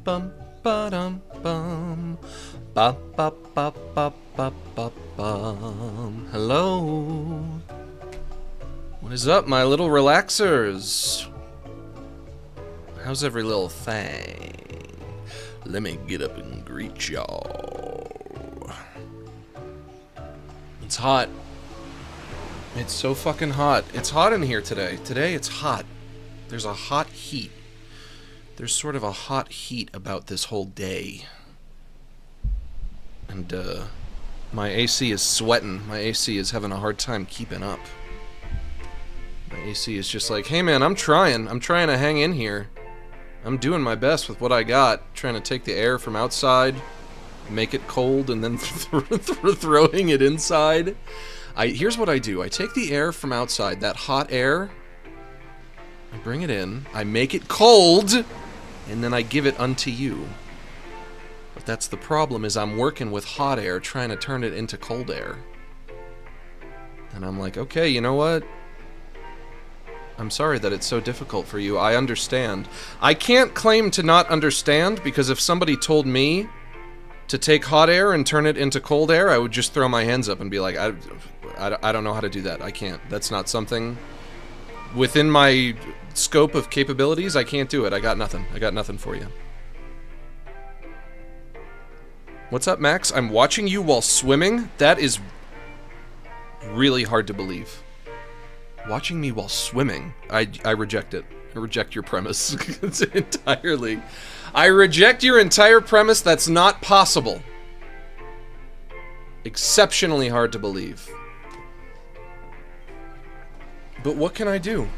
bum ba dum bum ba ba ba ba ba ba bum. Hello. What is up, my little relaxers? How's every little thing? Let me get up and greet y'all. It's hot. It's so fucking hot. It's hot in here today. Today it's hot. There's a hot heat. There's sort of a hot heat about this whole day. And, my AC is sweating. My AC is having a hard time keeping up. My AC is just like, hey man, I'm trying to hang in here. I'm doing my best with what I got. Trying to take the air from outside, make it cold, and then throwing it inside. Here's what I do. I take the air from outside, that hot air, I bring it in, I make it cold, and then I give it unto you. But that's the problem, is I'm working with hot air, trying to turn it into cold air. And I'm like, okay, you know what? I'm sorry that it's so difficult for you. I understand. I can't claim to not understand, because if somebody told me to take hot air and turn it into cold air, I would just throw my hands up and be like, I don't know how to do that. I can't. That's not something within my scope of capabilities. I can't do it. I got nothing. I got nothing for you. What's up, Max? I'm watching you while swimming? That is really hard to believe. Watching me while swimming? I reject it. I reject your premise. It's entirely. I reject your entire premise. That's not possible. Exceptionally hard to believe. But what can I do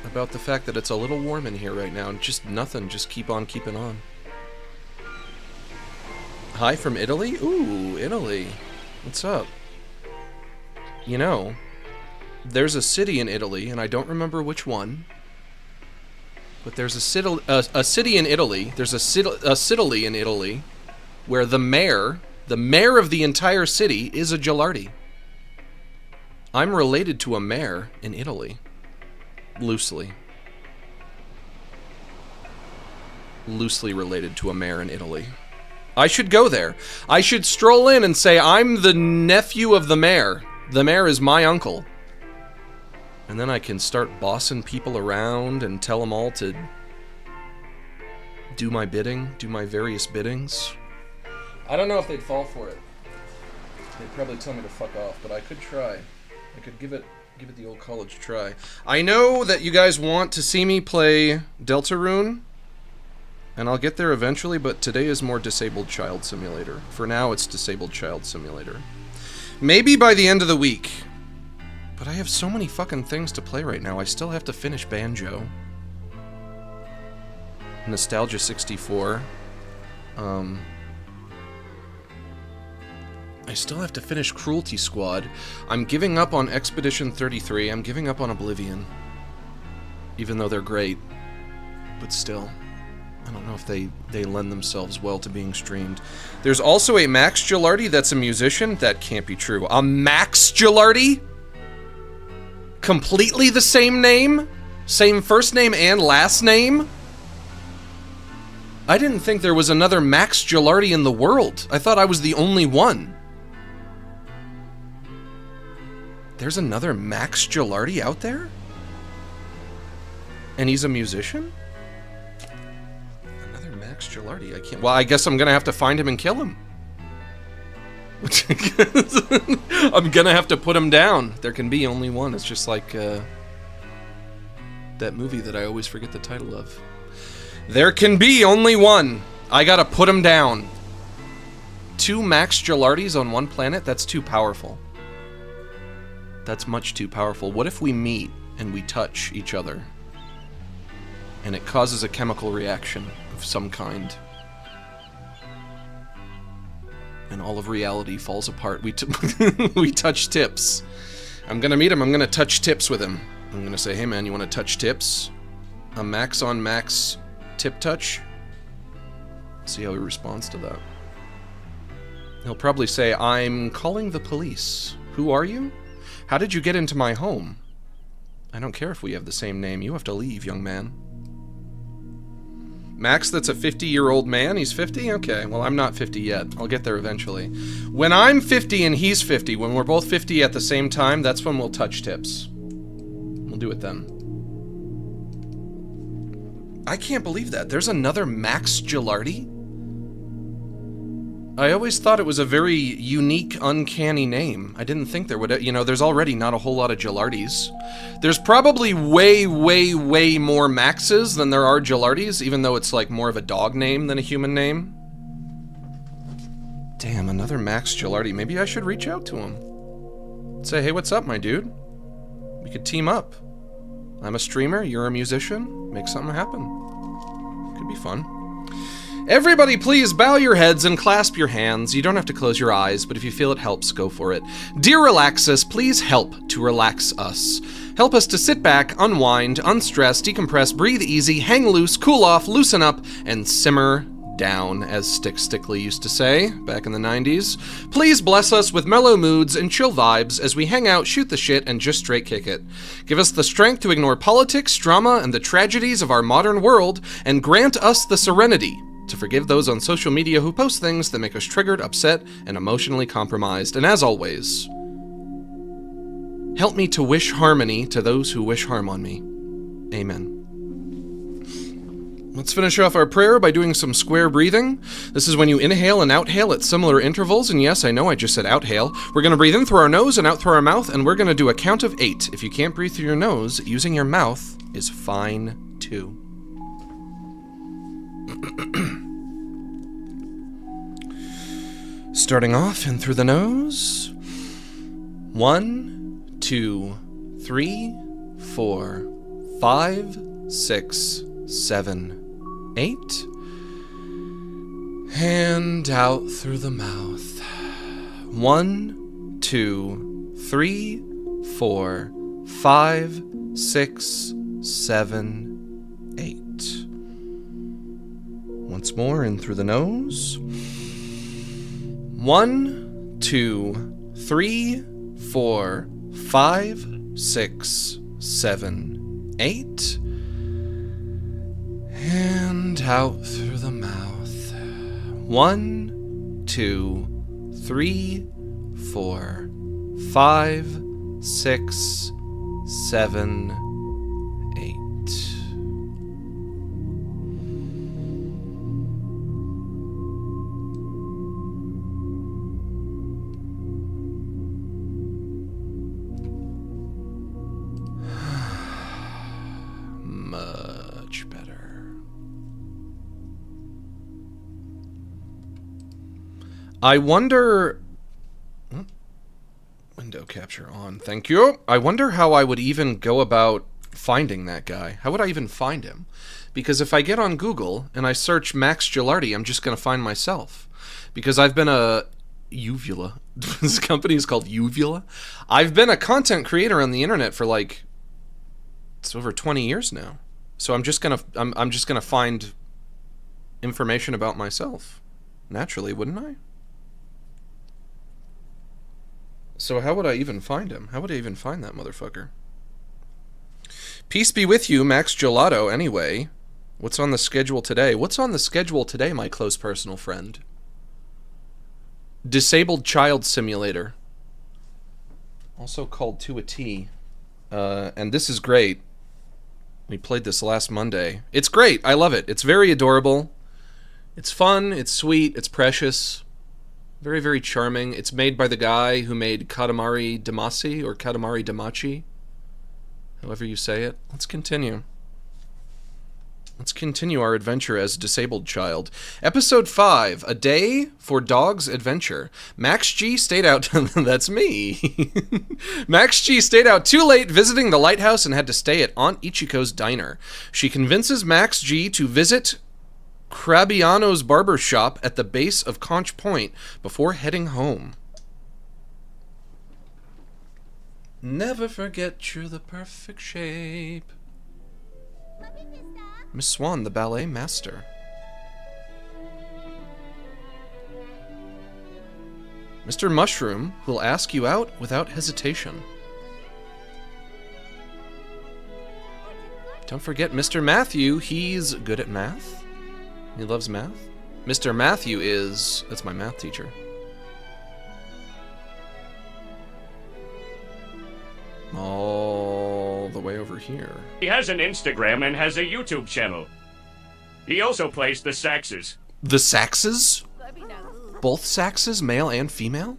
about the fact that it's a little warm in here right now? Just nothing. Just keep on keeping on. Hi from Italy? Ooh, Italy. What's up? You know, there's a city in Italy, and I don't remember which one, but there's a city in Italy, there's a city in Italy, where the mayor of the entire city is a Gilardi. I'm related to a mayor in Italy. Loosely. Loosely related to a mayor in Italy. I should go there. I should stroll in and say, I'm the nephew of the mayor. The mayor is my uncle. And then I can start bossing people around and tell them all to do my bidding, do my various biddings. I don't know if they'd fall for it. They'd probably tell me to fuck off, but I could try. I could give it the old college try. I know that you guys want to see me play Deltarune, and I'll get there eventually, but today is more Disabled Child Simulator. For now, it's Disabled Child Simulator. Maybe by the end of the week. But I have so many fucking things to play right now. I still have to finish Banjo. Nostalgia 64. I still have to finish Cruelty Squad. I'm giving up on Expedition 33. I'm giving up on Oblivion. Even though they're great. But still. I don't know if they lend themselves well to being streamed. There's also a Max Gilardi that's a musician. That can't be true. A Max Gilardi? Completely the same name? Same first name and last name? I didn't think there was another Max Gilardi in the world. I thought I was the only one. There's another Max Gilardi out there? And he's a musician? Another Max Gilardi? I can't... Well, I guess I'm gonna have to find him and kill him. I'm gonna have to put him down. There can be only one. It's just like that movie that I always forget the title of. There can be only one. I gotta put him down. 2 Max Gilardis on one planet? That's too powerful. That's much too powerful. What if we meet and we touch each other? And it causes a chemical reaction of some kind. And all of reality falls apart. We touch tips. I'm gonna meet him. I'm gonna touch tips with him. I'm gonna say, hey man, you wanna touch tips? A max on max tip touch? See how he responds to that. He'll probably say, I'm calling the police. Who are you? How did you get into my home? I don't care if we have the same name. You have to leave, young man. Max, that's a 50-year-old man? He's 50? Okay, well, I'm not 50 yet. I'll get there eventually. When I'm 50 and he's 50, when we're both 50 at the same time, that's when we'll touch tips. We'll do it then. I can't believe that. There's another Max Gilardi? I always thought it was a very unique, uncanny name. I didn't think there would, you know, there's already not a whole lot of Gilardis. There's probably way, way, way more Maxes than there are Gilardis, even though it's like more of a dog name than a human name. Damn, another Max Gilardi. Maybe I should reach out to him. Say, hey, what's up, my dude? We could team up. I'm a streamer, you're a musician. Make something happen. Could be fun. Everybody please bow your heads and clasp your hands. You don't have to close your eyes, but if you feel it helps, go for it. Dear Relaxus, please help to relax us. Help us to sit back, unwind, unstress, decompress, breathe easy, hang loose, cool off, loosen up, and simmer down, as Stick Stickly used to say back in the 90s. Please bless us with mellow moods and chill vibes as we hang out, shoot the shit, and just straight kick it. Give us the strength to ignore politics, drama, and the tragedies of our modern world, and grant us the serenity to forgive those on social media who post things that make us triggered, upset, and emotionally compromised. And as always, help me to wish harmony to those who wish harm on me. Amen. Let's finish off our prayer by doing some square breathing. This is when you inhale and outhale at similar intervals, and yes, I know I just said outhale. We're going to breathe in through our nose and out through our mouth, and we're going to do a count of 8. If you can't breathe through your nose, using your mouth is fine too. Starting off in through the nose. 1, 2, 3, 4, 5, 6, 7, 8. And out through the mouth. 1, 2, 3, 4, 5, 6, 7, 8. Once more in through the nose. 1, 2, 3, 4, 5, 6, 7, 8. And out through the mouth. 1, 2, 3, 4, 5, 6, 7, 8. Much better. I wonder... Window capture on, thank you. I wonder how I would even go about finding that guy. How would I even find him? Because if I get on Google and I search Max Gilardi, I'm just going to find myself. Because I've been a... Uvula. This company is called Uvula. I've been a content creator on the internet for like... It's over 20 years now. So I'm just gonna find information about myself. Naturally, wouldn't I? So how would I even find him? How would I even find that motherfucker? Peace be with you, Max Gelato, anyway. What's on the schedule today? What's on the schedule today, my close personal friend? Disabled Child Simulator. Also called To a T. And this is great. We played this last Monday. It's great. I love it. It's very adorable. It's fun. It's sweet. It's precious. Very, very charming. It's made by the guy who made Katamari Damacy, or Katamari Damacy. However you say it. Let's continue. Let's continue our adventure as Disabled Child. Episode 5, A Day for Dog's Adventure. Max G stayed out... That's me. Max G stayed out too late visiting the lighthouse and had to stay at Aunt Ichiko's diner. She convinces Max G to visit Crabiano's barber shop at the base of Conch Point before heading home. Never forget you're the perfect shape. Miss Swan, the ballet master. Mr. Mushroom will ask you out without hesitation. Don't forget Mr. Matthew, he's good at math. He loves math? Mr. Matthew is... That's my math teacher. All the way over here. He has an Instagram and has a YouTube channel. He also plays the saxes. The saxes? Both saxes, male and female?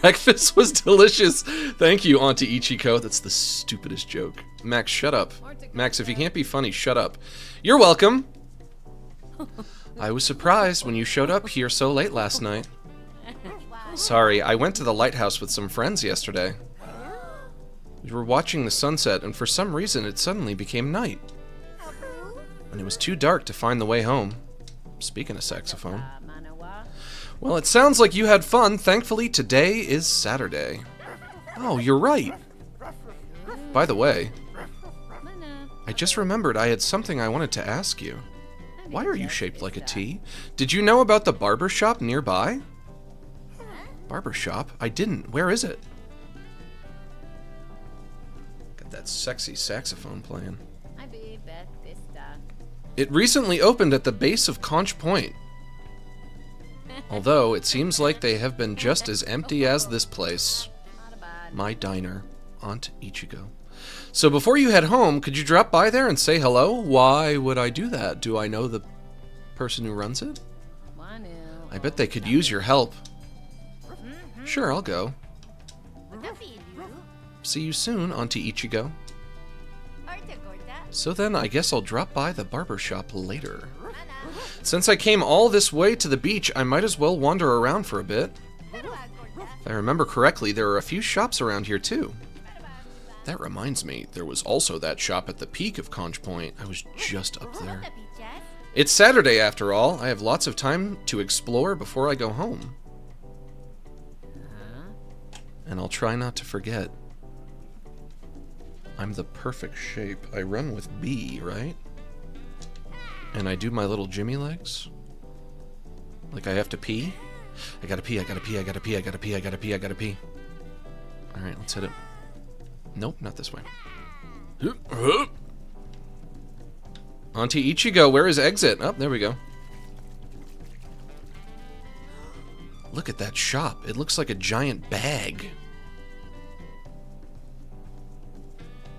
Breakfast was delicious. Thank you, Auntie Ichiko. That's the stupidest joke. Max, shut up. Max, if you can't be funny, shut up. You're welcome. I was surprised when you showed up here so late last night. Sorry, I went to the lighthouse with some friends yesterday. We were watching the sunset, and for some reason it suddenly became night. And it was too dark to find the way home. Speaking of saxophone. Well, it sounds like you had fun. Thankfully, today is Saturday. Oh, you're right. By the way, I just remembered I had something I wanted to ask you. Why are you shaped like a T? Did you know about the barber shop nearby? Barber shop? I didn't. Where is it? Got that sexy saxophone playing. It recently opened at the base of Conch Point. Although, it seems like they have been just as empty as this place. My diner, Aunt Ichigo. So before you head home, could you drop by there and say hello? Why would I do that? Do I know the person who runs it? I bet they could use your help. Sure, I'll go. See you soon, Auntie Ichigo. So then, I guess I'll drop by the barber shop later. Since I came all this way to the beach, I might as well wander around for a bit. If I remember correctly, there are a few shops around here too. That reminds me, there was also that shop at the peak of Conch Point. I was just up there. It's Saturday after all. I have lots of time to explore before I go home. And I'll try not to forget. I'm the perfect shape. I run with B, right? And I do my little Jimmy legs. Like I have to pee. I gotta pee, I gotta pee, I gotta pee, I gotta pee, I gotta pee, I gotta pee. Alright, let's hit it. Nope, not this way. Auntie Ichigo, where is exit? Oh, there we go. Look at that shop. It looks like a giant bag.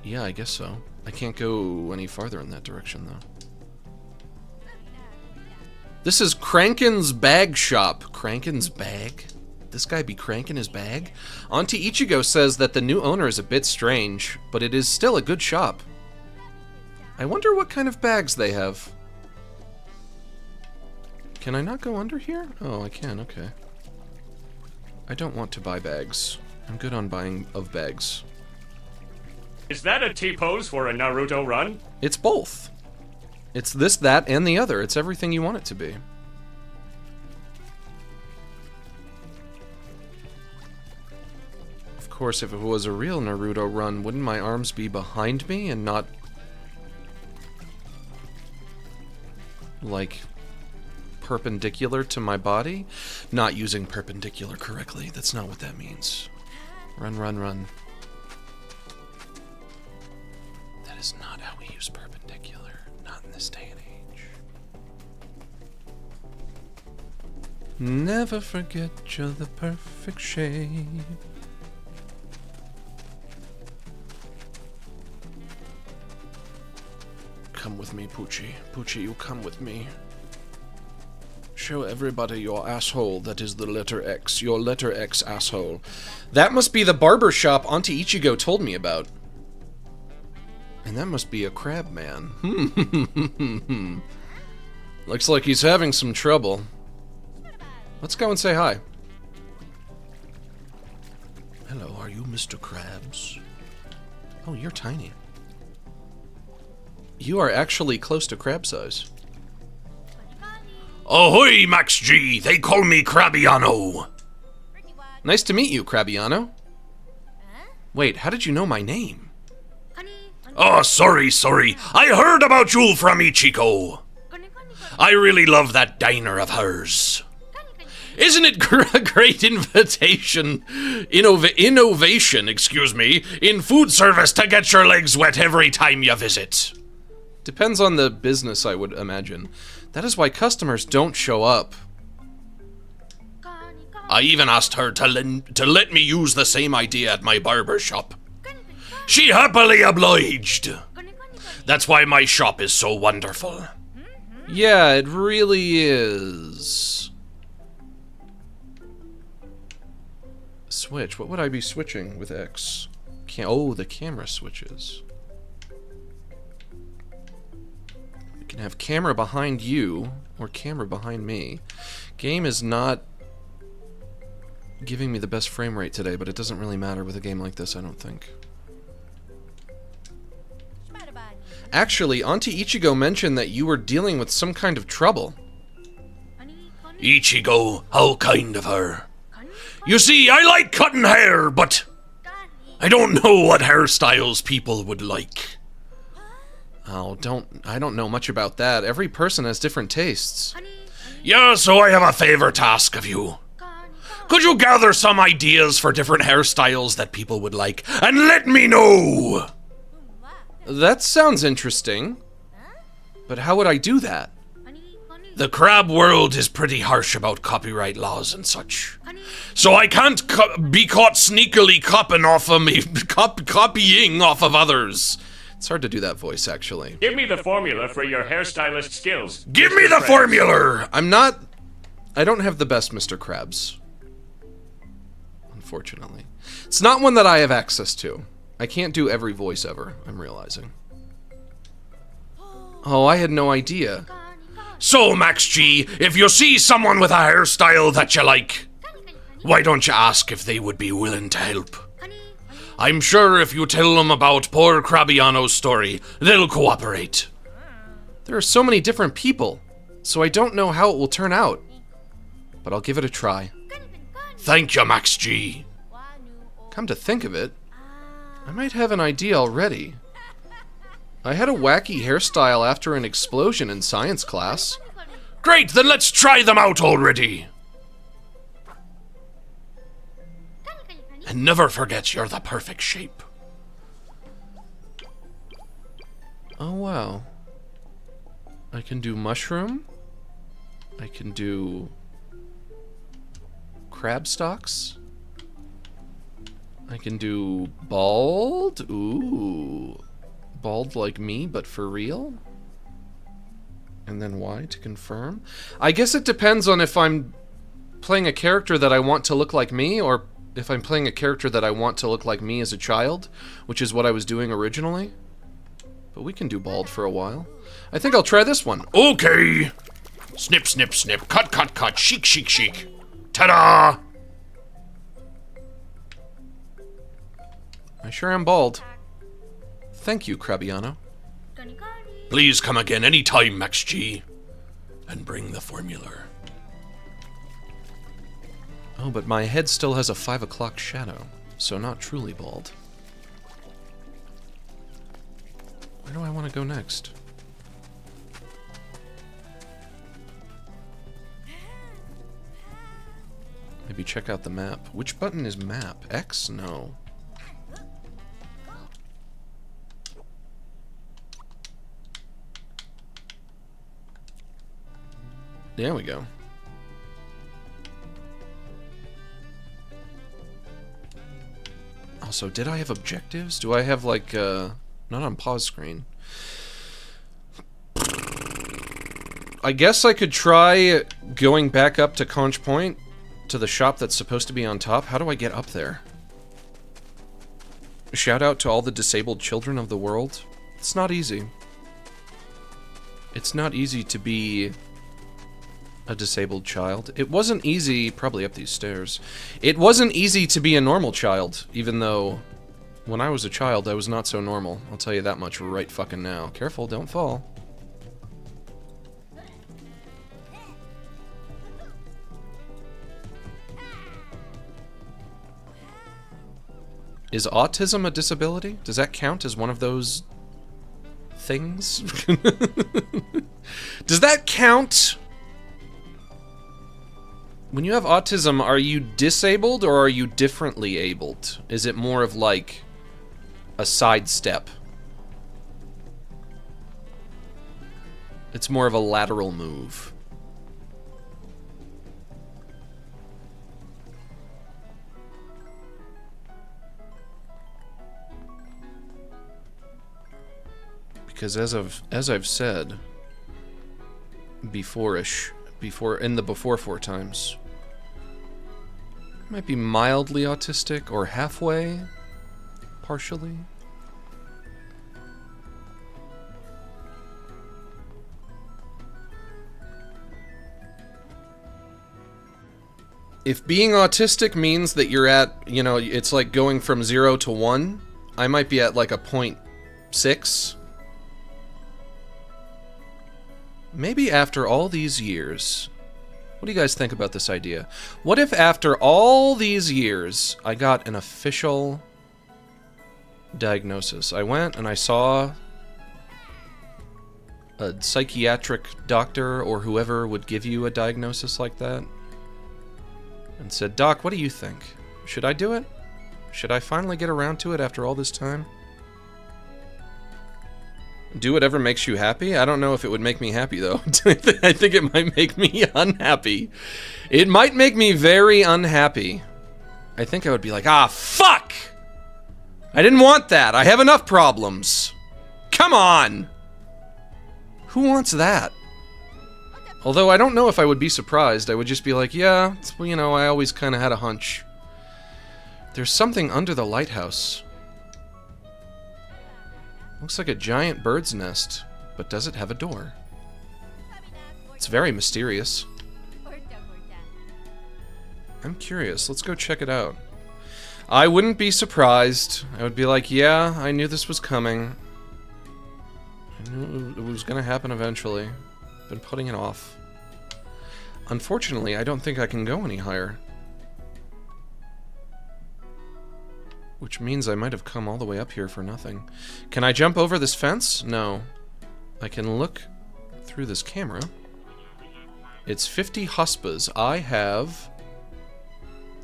Yeah, I guess so. I can't go any farther in that direction, though. This is Crankin's Bag Shop. Crankin's Bag? This guy be cranking his bag? Auntie Ichigo says that the new owner is a bit strange, but it is still a good shop. I wonder what kind of bags they have. Can I not go under here? Oh, I can, okay. I don't want to buy bags. I'm good on buying of bags. Is that a T-pose for a Naruto run? It's both. It's this, that, and the other. It's everything you want it to be. Of course, if it was a real Naruto run, wouldn't my arms be behind me and not... like... perpendicular to my body? Not using perpendicular correctly. That's not what that means. Run, run, run. That is not how we use perpendicular. Not in this day and age. Never forget you're the perfect shape. Come with me, Poochie. Poochie, you come with me. Show everybody your asshole. That is the letter X. Your letter X asshole. That must be the barber shop Auntie Ichigo told me about. And that must be a crab man. Looks like he's having some trouble. Let's go and say hi. Hello, are you Mr. Krabs? Oh, you're tiny. You are actually close to crab size. Ahoy, Max G! They call me Crabiano! Nice to meet you, Crabiano. Wait, how did you know my name? Oh, sorry. I heard about you from Ichiko. I really love that diner of hers. Isn't it a great innovation, in food service to get your legs wet every time you visit? Depends on the business, I would imagine. That is why customers don't show up. I even asked her to let me use the same idea at my barber shop. She happily obliged. That's why my shop is so wonderful. Yeah, it really is. Switch. What would I be switching with X? Oh, the camera switches. I can have camera behind you or camera behind me. Game is not giving me the best frame rate today, but it doesn't really matter with a game like this, I don't think. Actually, Auntie Ichigo mentioned that you were dealing with some kind of trouble. Ichigo, how kind of her. You see, I like cutting hair, but I don't know what hairstyles people would like. Oh, I don't know much about that. Every person has different tastes. Yeah, so I have a favor to ask of you. Could you gather some ideas for different hairstyles that people would like, and let me know? That sounds interesting. But how would I do that? The crab world is pretty harsh about copyright laws and such. So I can't be caught sneakily copying off of me, copying off of others. It's hard to do that voice, actually. Give me the formula for your hairstylist skills. Give me the formula! I don't have the best Mr. Krabs. Unfortunately. It's not one that I have access to. I can't do every voice ever, I'm realizing. Oh, I had no idea. So, Max G, if you see someone with a hairstyle that you like, why don't you ask if they would be willing to help? I'm sure if you tell them about poor Crabiano's story, they'll cooperate. There are so many different people, so I don't know how it will turn out. But I'll give it a try. Thank you, Max G. Come to think of it, I might have an idea already. I had a wacky hairstyle after an explosion in science class. Great, then let's try them out already. And never forget you're the perfect shape. Oh, wow. I can do mushroom. I can do crab stalks. I can do bald. Ooh. Bald like me, but for real? And then Y to confirm? I guess it depends on if I'm playing a character that I want to look like me, or if I'm playing a character that I want to look like me as a child, which is what I was doing originally. But we can do bald for a while. I think I'll try this one. Okay! Snip, snip, snip. Cut, cut, cut. Chic, chic, chic. Ta-da! I sure am bald. Thank you, Crabiano. Please come again anytime, Max G. And bring the formula. Oh, but my head still has a 5 o'clock shadow, so not truly bald. Where do I want to go next? Maybe check out the map. Which button is map? X? No. There we go. Also, did I have objectives? Do I have, like, not on pause screen. I guess I could try going back up to Conch Point, to the shop that's supposed to be on top. How do I get up there? Shout out to all the disabled children of the world. It's not easy. It's not easy to be a disabled child. It wasn't easy, probably up these stairs. It wasn't easy to be a normal child, even though when I was a child, I was not so normal. I'll tell you that much right fucking now. Careful, don't fall. Is autism a disability? Does that count as one of those things? Does that count? When you have autism, are you disabled or are you differently abled? Is it more of like a sidestep? It's more of a lateral move. Because as I've said in the before 4 times, might be mildly autistic or halfway, partially. If being autistic means that you're at, you know, it's like going from 0 to 1, I might be at like a 0.6. Maybe after all these years, what do you guys think about this idea? What if after all these years, I got an official diagnosis? I went and I saw a psychiatric doctor or whoever would give you a diagnosis like that and said, "Doc, what do you think? Should I do it? Should I finally get around to it after all this time? Do whatever makes you happy?" I don't know if it would make me happy, though. I think it might make me unhappy. It might make me very unhappy. I think I would be like, ah, fuck! I didn't want that. I have enough problems. Come on! Who wants that? Although I don't know if I would be surprised. I would just be like, yeah, it's, you know, I always kind of had a hunch. There's something under the lighthouse. Looks like a giant bird's nest, but does it have a door? It's very mysterious. I'm curious. Let's go check it out. I wouldn't be surprised. I would be like, yeah, I knew this was coming. I knew it was going to happen eventually. Been putting it off. Unfortunately, I don't think I can go any higher. Which means I might have come all the way up here for nothing. Can I jump over this fence? No. I can look through this camera. It's 50 hospas. I have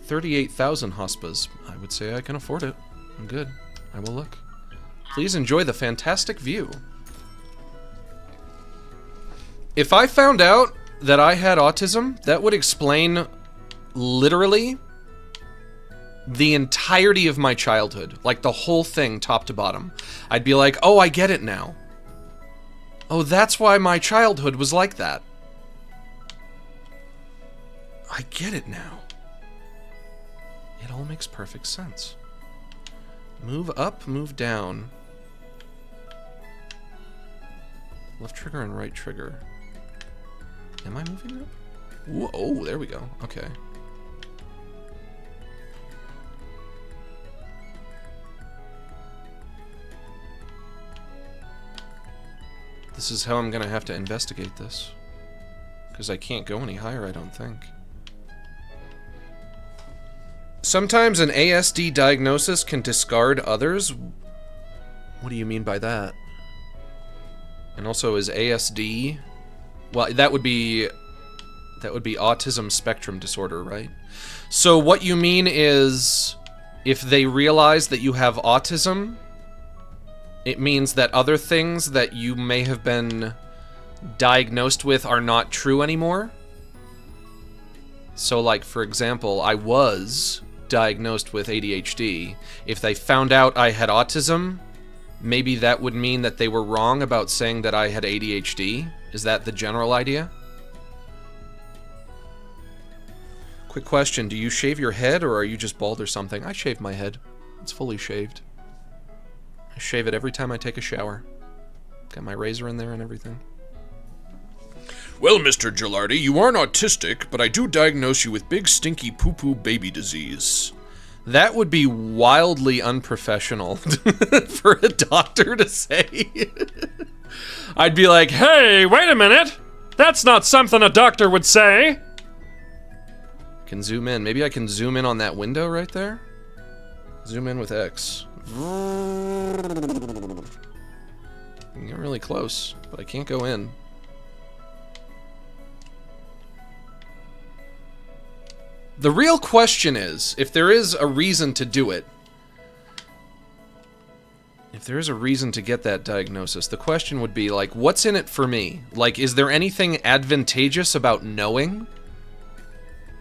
38,000 hospas. I would say I can afford it. I'm good. I will look. Please enjoy the fantastic view. If I found out that I had autism, that would explain literally the entirety of my childhood. Like the whole thing, top to bottom. I'd be like, oh, I get it now. Oh, that's why my childhood was like that. I get it now. It all makes perfect sense. Move up, move down. Left trigger and right trigger. Am I moving up? Ooh, oh, there we go. Okay. This is how I'm gonna have to investigate this. Because I can't go any higher, I don't think. Sometimes an ASD diagnosis can discard others. What do you mean by that? And also, is ASD... Well, that would be autism spectrum disorder, right? So what you mean is, if they realize that you have autism, it means that other things that you may have been diagnosed with are not true anymore? So, like, for example, I was diagnosed with ADHD. If they found out I had autism, maybe that would mean that they were wrong about saying that I had ADHD? Is that the general idea? Quick question, do you shave your head or are you just bald or something? I shave my head. It's fully shaved. I shave it every time I take a shower. Got my razor in there and everything. Well, Mr. Gilardi, you aren't autistic, but I do diagnose you with big stinky poo-poo baby disease. That would be wildly unprofessional for a doctor to say. I'd be like, hey, wait a minute! That's not something a doctor would say! Can zoom in. Maybe I can zoom in on that window right there? Zoom in with X. I'm getting really close, but I can't go in. The real question is, if there is a reason to do it, if there is a reason to get that diagnosis, the question would be, like, what's in it for me? Like, is there anything advantageous about knowing?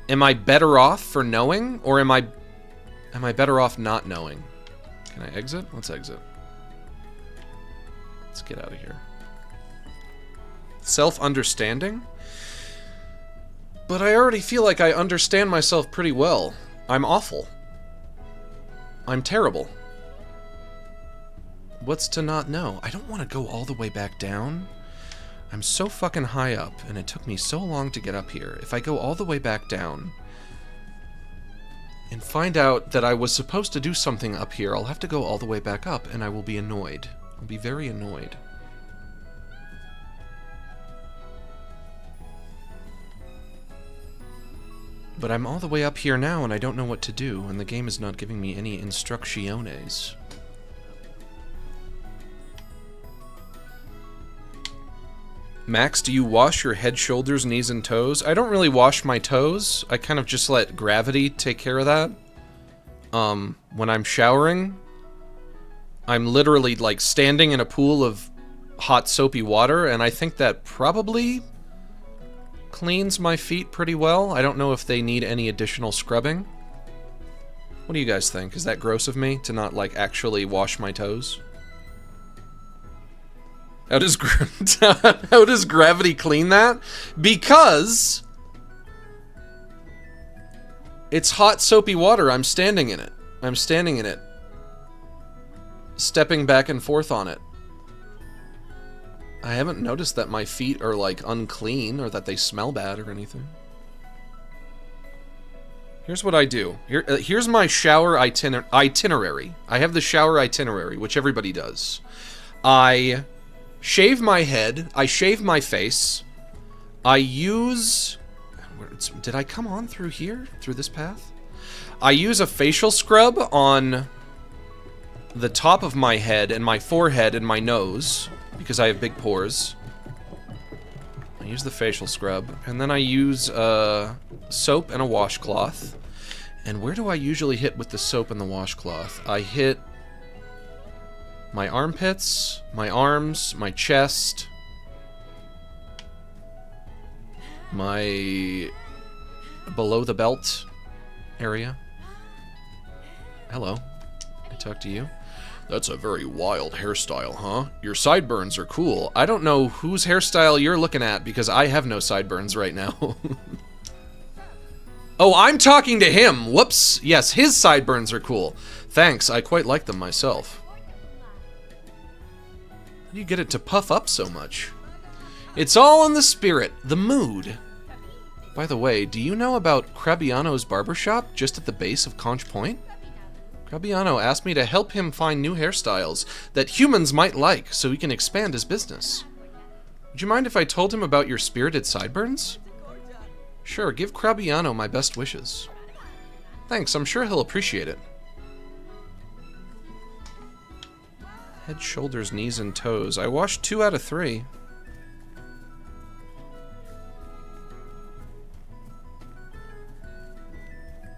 Am I better off for knowing, or am I better off not knowing? Can I exit? Let's exit. Let's get out of here. Self-understanding? But I already feel like I understand myself pretty well. I'm awful. I'm terrible. What's to not know? I don't want to go all the way back down. I'm so fucking high up, and it took me so long to get up here. If I go all the way back down and find out that I was supposed to do something up here, I'll have to go all the way back up, and I will be annoyed. I'll be very annoyed. But I'm all the way up here now, and I don't know what to do, and the game is not giving me any instrucciones. Max, do you wash your head, shoulders, knees, and toes? I don't really wash my toes. I kind of just let gravity take care of that. When I'm showering, I'm literally, like, standing in a pool of hot, soapy water, and I think that probably cleans my feet pretty well. I don't know if they need any additional scrubbing. What do you guys think? Is that gross of me to not, like, actually wash my toes? How does gravity clean that? Because it's hot, soapy water. I'm standing in it. I'm standing in it. Stepping back and forth on it. I haven't noticed that my feet are, like, unclean or that they smell bad or anything. Here's what I do. Here's my shower itinerary. I have the shower itinerary, which everybody does. I shave my head. I shave my face. I use... Did I come on through here? Through this path? I use a facial scrub on the top of my head and my forehead and my nose, because I have big pores. I use the facial scrub, and then I use soap and a washcloth. And where do I usually hit with the soap and the washcloth? I hit my armpits, my arms, my chest, my below the belt area. Hello, I talk to you. That's a very wild hairstyle, huh? Your sideburns are cool. I don't know whose hairstyle you're looking at because I have no sideburns right now. Oh, I'm talking to him. Whoops. Yes, his sideburns are cool. Thanks, I quite like them myself. How do you get it to puff up so much? It's all in the spirit, the mood. By the way, do you know about Crabiano's barbershop just at the base of Conch Point? Crabiano asked me to help him find new hairstyles that humans might like so he can expand his business. Would you mind if I told him about your spirited sideburns? Sure, give Crabiano my best wishes. Thanks, I'm sure he'll appreciate it. Head, shoulders, knees, and toes. I washed 2 out of 3.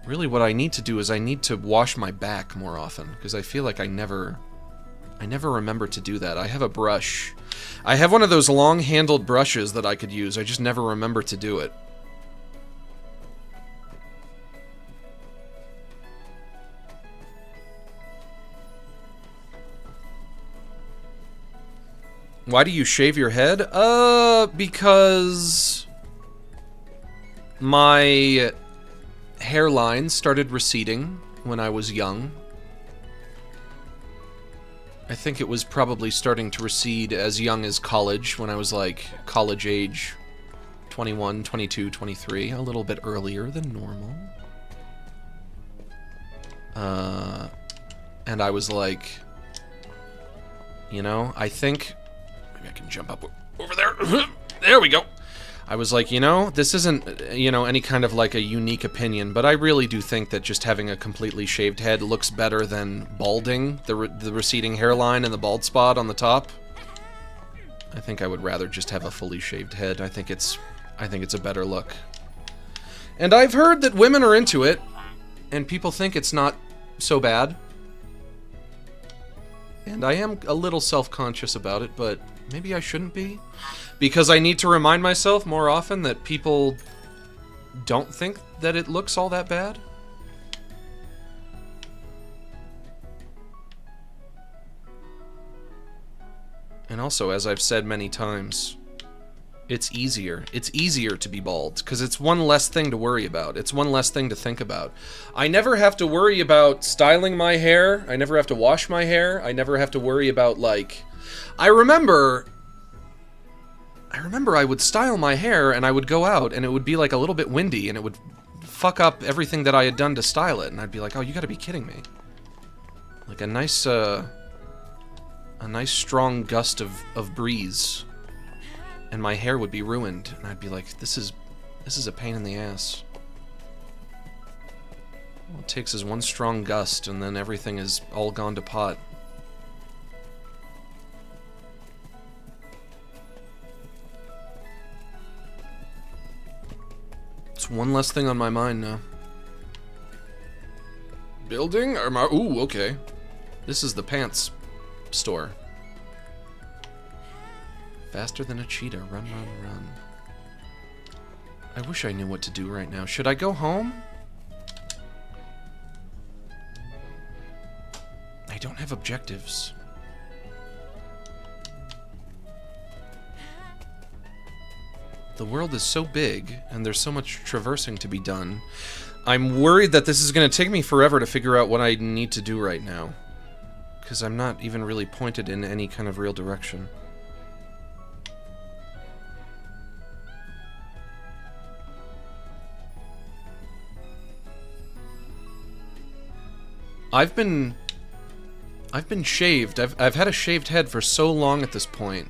Really, what I need to do is I need to wash my back more often, because I feel like I never remember to do that. I have a brush. I have one of those long-handled brushes that I could use. I just never remember to do it. Why do you shave your head? Because my hairline started receding when I was young. I think it was probably starting to recede as young as college, when I was like college age, 21, 22, 23, a little bit earlier than normal. And I was like, you know, I think... Maybe I can jump up over there. There we go. I was like, you know, this isn't, you know, any kind of like a unique opinion, but I really do think that just having a completely shaved head looks better than balding, the receding hairline and the bald spot on the top. I think I would rather just have a fully shaved head. I think it's a better look. And I've heard that women are into it, and people think it's not so bad. And I am a little self-conscious about it, but maybe I shouldn't be. Because I need to remind myself more often that people don't think that it looks all that bad. And also, as I've said many times, it's easier. It's easier to be bald, because it's one less thing to worry about. It's one less thing to think about. I never have to worry about styling my hair. I never have to wash my hair. I never have to worry about, like... I remember I would style my hair, and I would go out, and it would be, like, a little bit windy, and it would fuck up everything that I had done to style it, and I'd be like, oh, you gotta be kidding me. Like, a nice strong gust of breeze, and my hair would be ruined, and I'd be like, this is a pain in the ass. All it takes is one strong gust, and then everything is all gone to pot. It's one less thing on my mind now. Building? Ooh, okay. This is the pants store. Faster than a cheetah. Run, run, run. I wish I knew what to do right now. Should I go home? I don't have objectives. The world is so big, and there's so much traversing to be done. I'm worried that this is going to take me forever to figure out what I need to do right now. Because I'm not even really pointed in any kind of real direction. I've been shaved. I've had a shaved head for so long at this point.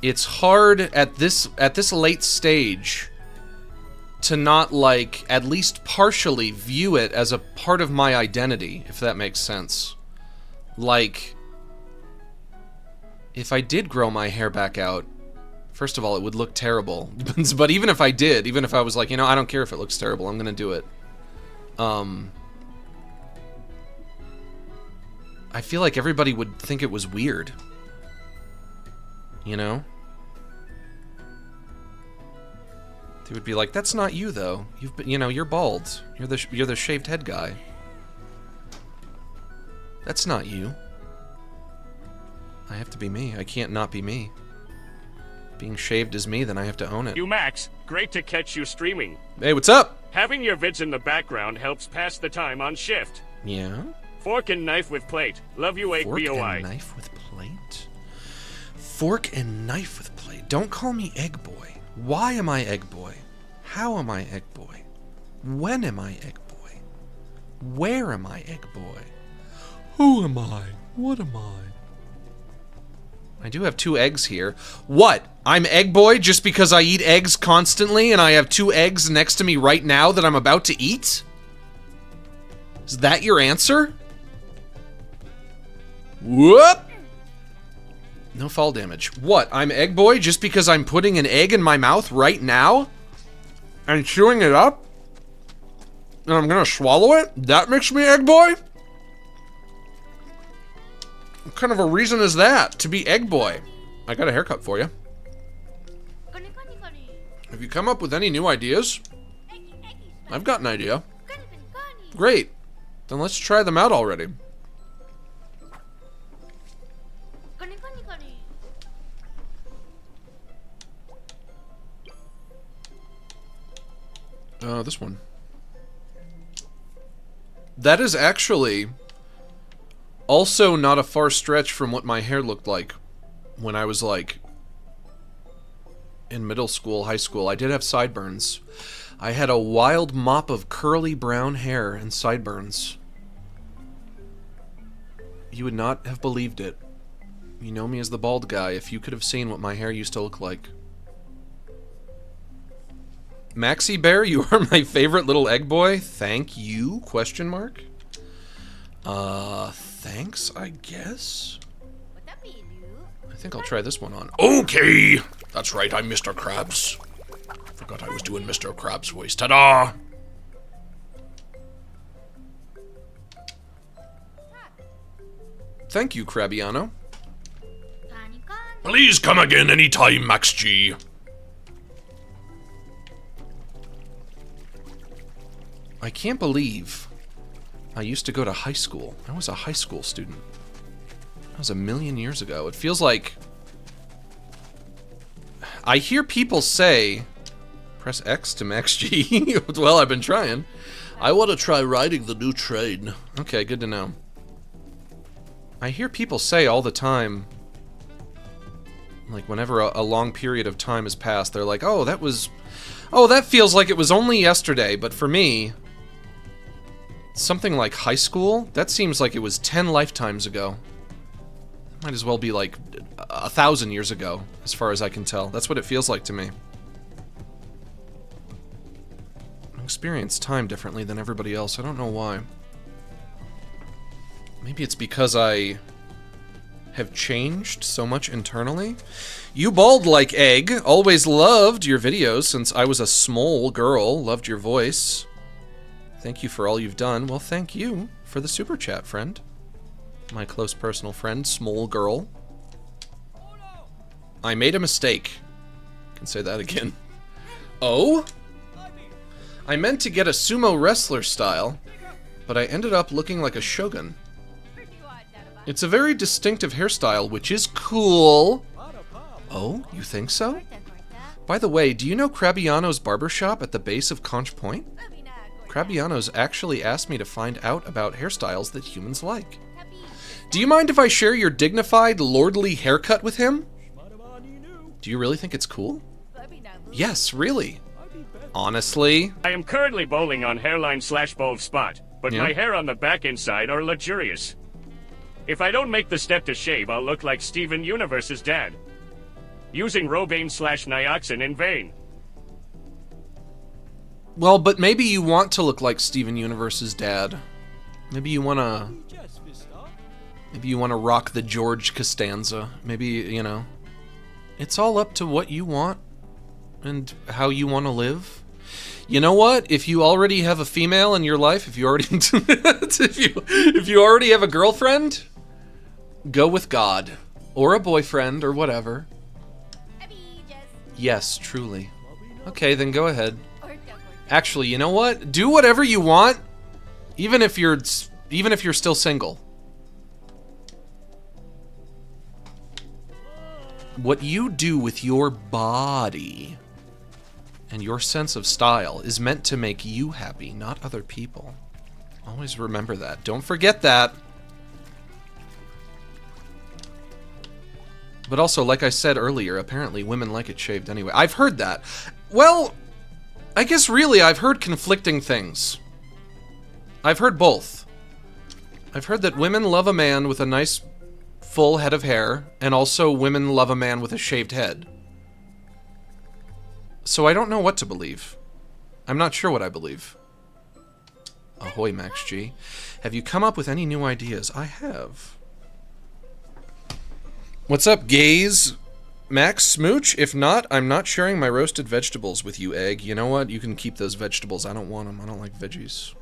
It's hard at this late stage to not, like, at least partially view it as a part of my identity, if that makes sense. Like, if I did grow my hair back out, first of all, it would look terrible. But even if I did, even if I was like, you know, I don't care if it looks terrible, I'm gonna do it. I feel like everybody would think it was weird. You know? They would be like, "That's not you, though. You've been, you know, you're bald. You're the shaved head guy. That's not you. I have to be me. I can't not be me. Being shaved is me, then I have to own it." You Max, great to catch you streaming. Hey, what's up? Having your vids in the background helps pass the time on shift. Yeah? Fork and knife with plate. Love you, 8BOI. Fork and knife with plate? Fork and knife with plate. Don't call me Egg Boy. Why am I Egg Boy? How am I Egg Boy? When am I Egg Boy? Where am I Egg Boy? Who am I? What am I? I do have 2 eggs here. What? I'm Egg Boy just because I eat eggs constantly and I have 2 eggs next to me right now that I'm about to eat? Is that your answer? Whoop! No fall damage. What? I'm Egg Boy just because I'm putting an egg in my mouth right now? And chewing it up? And I'm gonna swallow it? That makes me Egg Boy? What kind of a reason is that to be Egg Boy? I got a haircut for you. Have you come up with any new ideas? I've got an idea. Great. Then let's try them out already. This one. That is actually also not a far stretch from what my hair looked like when I was, like, in middle school, high school. I did have sideburns. I had a wild mop of curly brown hair and sideburns. You would not have believed it. You know me as the bald guy if you could have seen what my hair used to look like. Maxi Bear, you are my favorite little Egg Boy. Thank you? Question mark. Thanks, I guess. I think I'll try this one on. Okay! That's right, I'm Mr. Krabs. Forgot I was doing Mr. Krabs' voice. Ta-da! Thank you, Crabiano. Please come again anytime, Max G. I can't believe I used to go to high school. I was a high school student. That was a million years ago. It feels like... I hear people say... Press X to Max G. Well, I've been trying. I want to try riding the new train. Okay, good to know. I hear people say all the time... Like, whenever a long period of time has passed, they're like, oh, that was... Oh, that feels like it was only yesterday, but for me... Something like high school? That seems like it was 10 lifetimes ago. Might as well be like 1,000 years ago, as far as I can tell. That's what it feels like to me. I experience time differently than everybody else. I don't know why. Maybe it's because I have changed so much internally. You bald like egg. Always loved your videos since I was a small girl. Loved your voice. Thank you for all you've done. Well, thank you for the super chat, friend. My close personal friend, small girl. I made a mistake. Can say that again. Oh? I meant to get a sumo wrestler style, but I ended up looking like a shogun. It's a very distinctive hairstyle, which is cool. Oh, you think so? By the way, do you know Crabiano's barbershop at the base of Conch Point? Crabiano's actually asked me to find out about hairstyles that humans like. Do you mind if I share your dignified, lordly haircut with him? Do you really think it's cool? Yes, really. Honestly? I am currently bowling on hairline/bald spot, but my hair on the back and side are luxurious. If I don't make the step to shave, I'll look like Steven Universe's dad. Using Robaine/Nioxin in vain. Well, but maybe you want to look like Steven Universe's dad. Maybe you wanna rock the George Costanza. Maybe, you know. It's all up to what you want and how you want to live. You know what? If you already have a female in your life, if you already if you already have a girlfriend, go with God or a boyfriend or whatever. Yes, truly. Okay, then go ahead. Actually, you know what? Do whatever you want, even if you're still single. What you do with your body and your sense of style is meant to make you happy, not other people. Always remember that. Don't forget that. But also, like I said earlier, apparently women like it shaved anyway. I've heard that. Well, I guess really I've heard conflicting things. I've heard both. I've heard that women love a man with a nice full head of hair, and also women love a man with a shaved head. So I don't know what to believe. I'm not sure what I believe. Ahoy, Max G. Have you come up with any new ideas? I have. What's up, gays? Max, smooch? If not, I'm not sharing my roasted vegetables with you, Egg. You know what? You can keep those vegetables. I don't want them. I don't like veggies.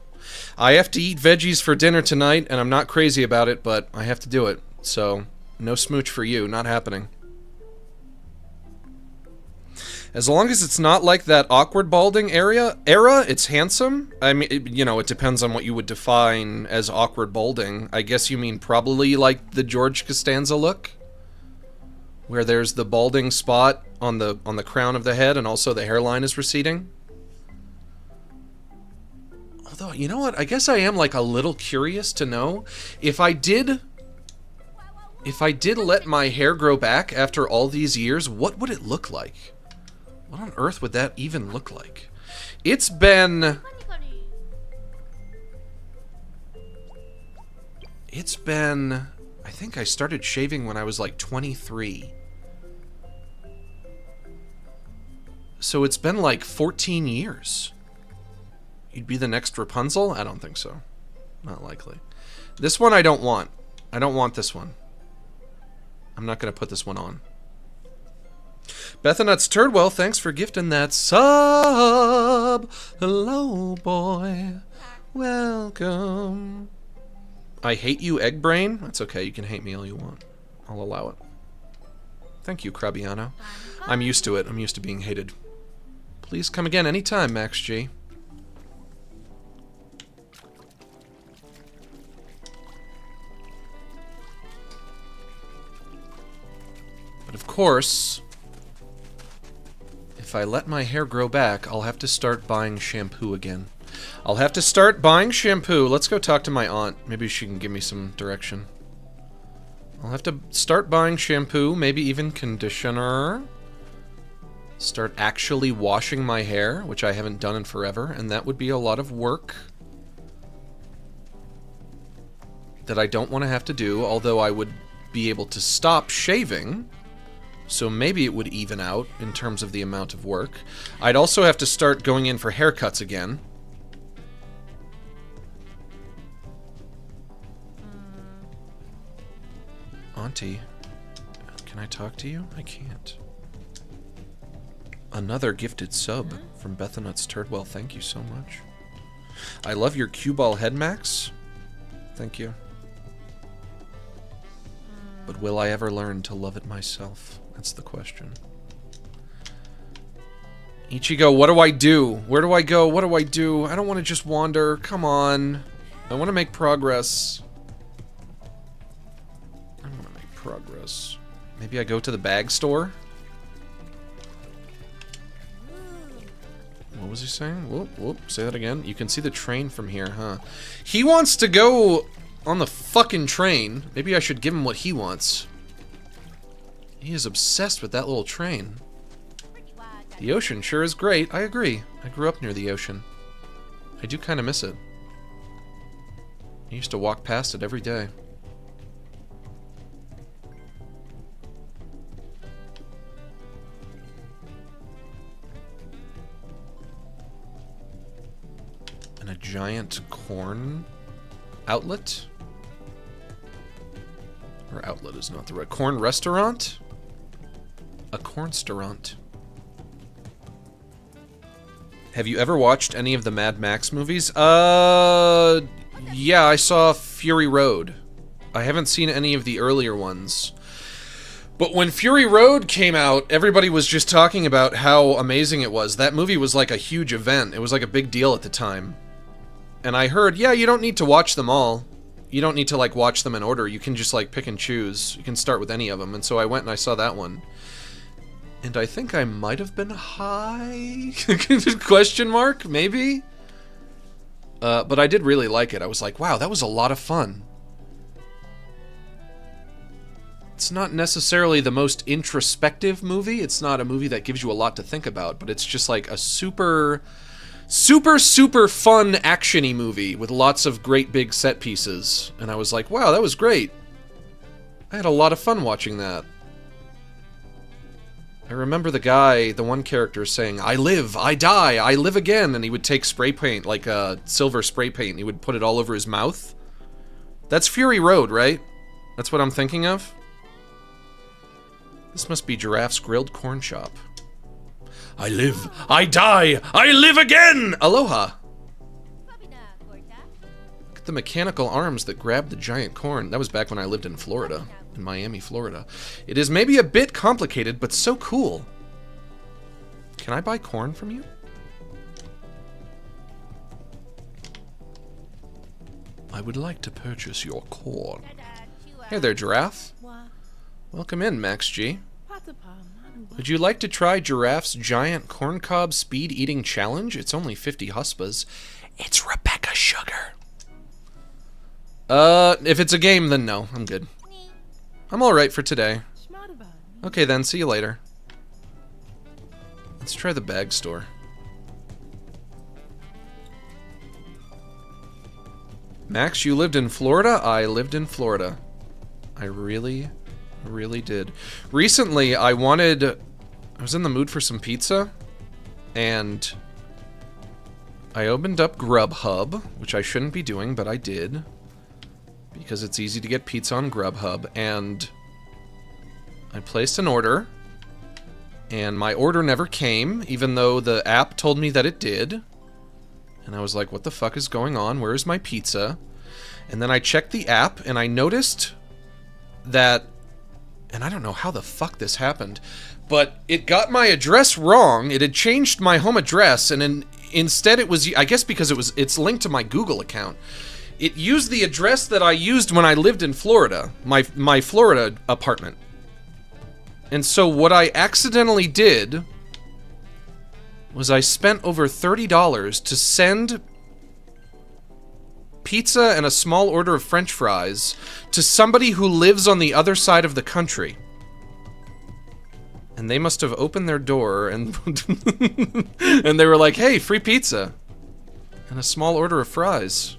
I have to eat veggies for dinner tonight, and I'm not crazy about it, but I have to do it. So, no smooch for you. Not happening. As long as it's not like that awkward balding era, it's handsome. I mean, you know, it depends on what you would define as awkward balding. I guess you mean probably like the George Costanza look, where there's the balding spot on the crown of the head and also the hairline is receding. Although, you know what? I guess I am like a little curious to know if I did let my hair grow back after all these years, what would it look like? What on earth would that even look like? It's been... I think I started shaving when I was like 23. So it's been like 14 years. You'd be the next Rapunzel? I don't think so. Not likely. This one I don't want. I don't want this one. I'm not going to put this one on. Bethanuts Turdwell, thanks for gifting that sub. Hello, boy. Welcome. I hate you, egg brain? That's okay, you can hate me all you want. I'll allow it. Thank you, Crabiano. I'm used to it. I'm used to being hated. Please come again anytime, Max G. But of course, if I let my hair grow back, I'll have to start buying shampoo again. I'll have to start buying shampoo. Let's go talk to my aunt. Maybe she can give me some direction. I'll have to start buying shampoo, maybe even conditioner. Start actually washing my hair, which I haven't done in forever, and that would be a lot of work that I don't want to have to do, although I would be able to stop shaving, so maybe it would even out in terms of the amount of work. I'd also have to start going in for haircuts again. Auntie, can I talk to you? I can't. Another gifted sub from Bethanut's Turdwell. Thank you so much. I love your cue ball head, Max. Thank you. But will I ever learn to love it myself? That's the question. Ichigo, what do I do? Where do I go? What do I do? I don't want to just wander. Come on. I want to make progress. I want to make progress. Maybe I go to the bag store? What was he saying? Whoop, whoop. Say that again. You can see the train from here, huh? He wants to go on the fucking train. Maybe I should give him what he wants. He is obsessed with that little train. The ocean sure is great. I agree. I grew up near the ocean. I do kind of miss it. I used to walk past it every day. And a giant corn outlet? Or outlet is not the right. Corn restaurant? A corn-staurant. Have you ever watched any of the Mad Max movies? Yeah, I saw Fury Road. I haven't seen any of the earlier ones. But when Fury Road came out, everybody was just talking about how amazing it was. That movie was like a huge event. It was like a big deal at the time. And I heard, yeah, you don't need to watch them all. You don't need to, like, watch them in order. You can just, like, pick and choose. You can start with any of them. And so I went and I saw that one. And I think I might have been high? Question mark? Maybe? But I did really like it. I was like, wow, that was a lot of fun. It's not necessarily the most introspective movie. It's not a movie that gives you a lot to think about. But it's just, like, a super fun action-y movie with lots of great big set pieces. And I was like, wow, that was great. I had a lot of fun watching that. I remember the one character saying, I live, I die, I live again, and he would take spray paint, like silver spray paint, and he would put it all over his mouth. That's Fury Road, right? That's what I'm thinking of? This must be Giraffe's Grilled Corn Shop. I live, I die, I live again! Aloha! Look at the mechanical arms that grabbed the giant corn. That was back when I lived in Florida. In Miami, Florida. It is maybe a bit complicated, but so cool. Can I buy corn from you? I would like to purchase your corn. Hey there, Giraffe. Welcome in, Max G. Would you like to try Giraffe's Giant Corncob Speed Eating Challenge? It's only 50 huspas. It's Rebecca Sugar. If it's a game, then no. I'm good. I'm alright for today. Okay then, see you later. Let's try the bag store. Max, you lived in Florida? I lived in Florida. I really did. Recently, I was in the mood for some pizza, and I opened up Grubhub, which I shouldn't be doing, but I did. Because it's easy to get pizza on Grubhub, and I placed an order, and my order never came, even though the app told me that it did. And I was like, what the fuck is going on? Where is my pizza? And then I checked the app, and I noticed that, and I don't know how the fuck this happened, but it got my address wrong. It had changed my home address, and instead it was, I guess because it's linked to my Google account. It used the address that I used when I lived in Florida, my Florida apartment. And so what I accidentally did was I spent over $30 to send pizza and a small order of French fries to somebody who lives on the other side of the country. And they must have opened their door and and they were like, hey, free pizza and a small order of fries.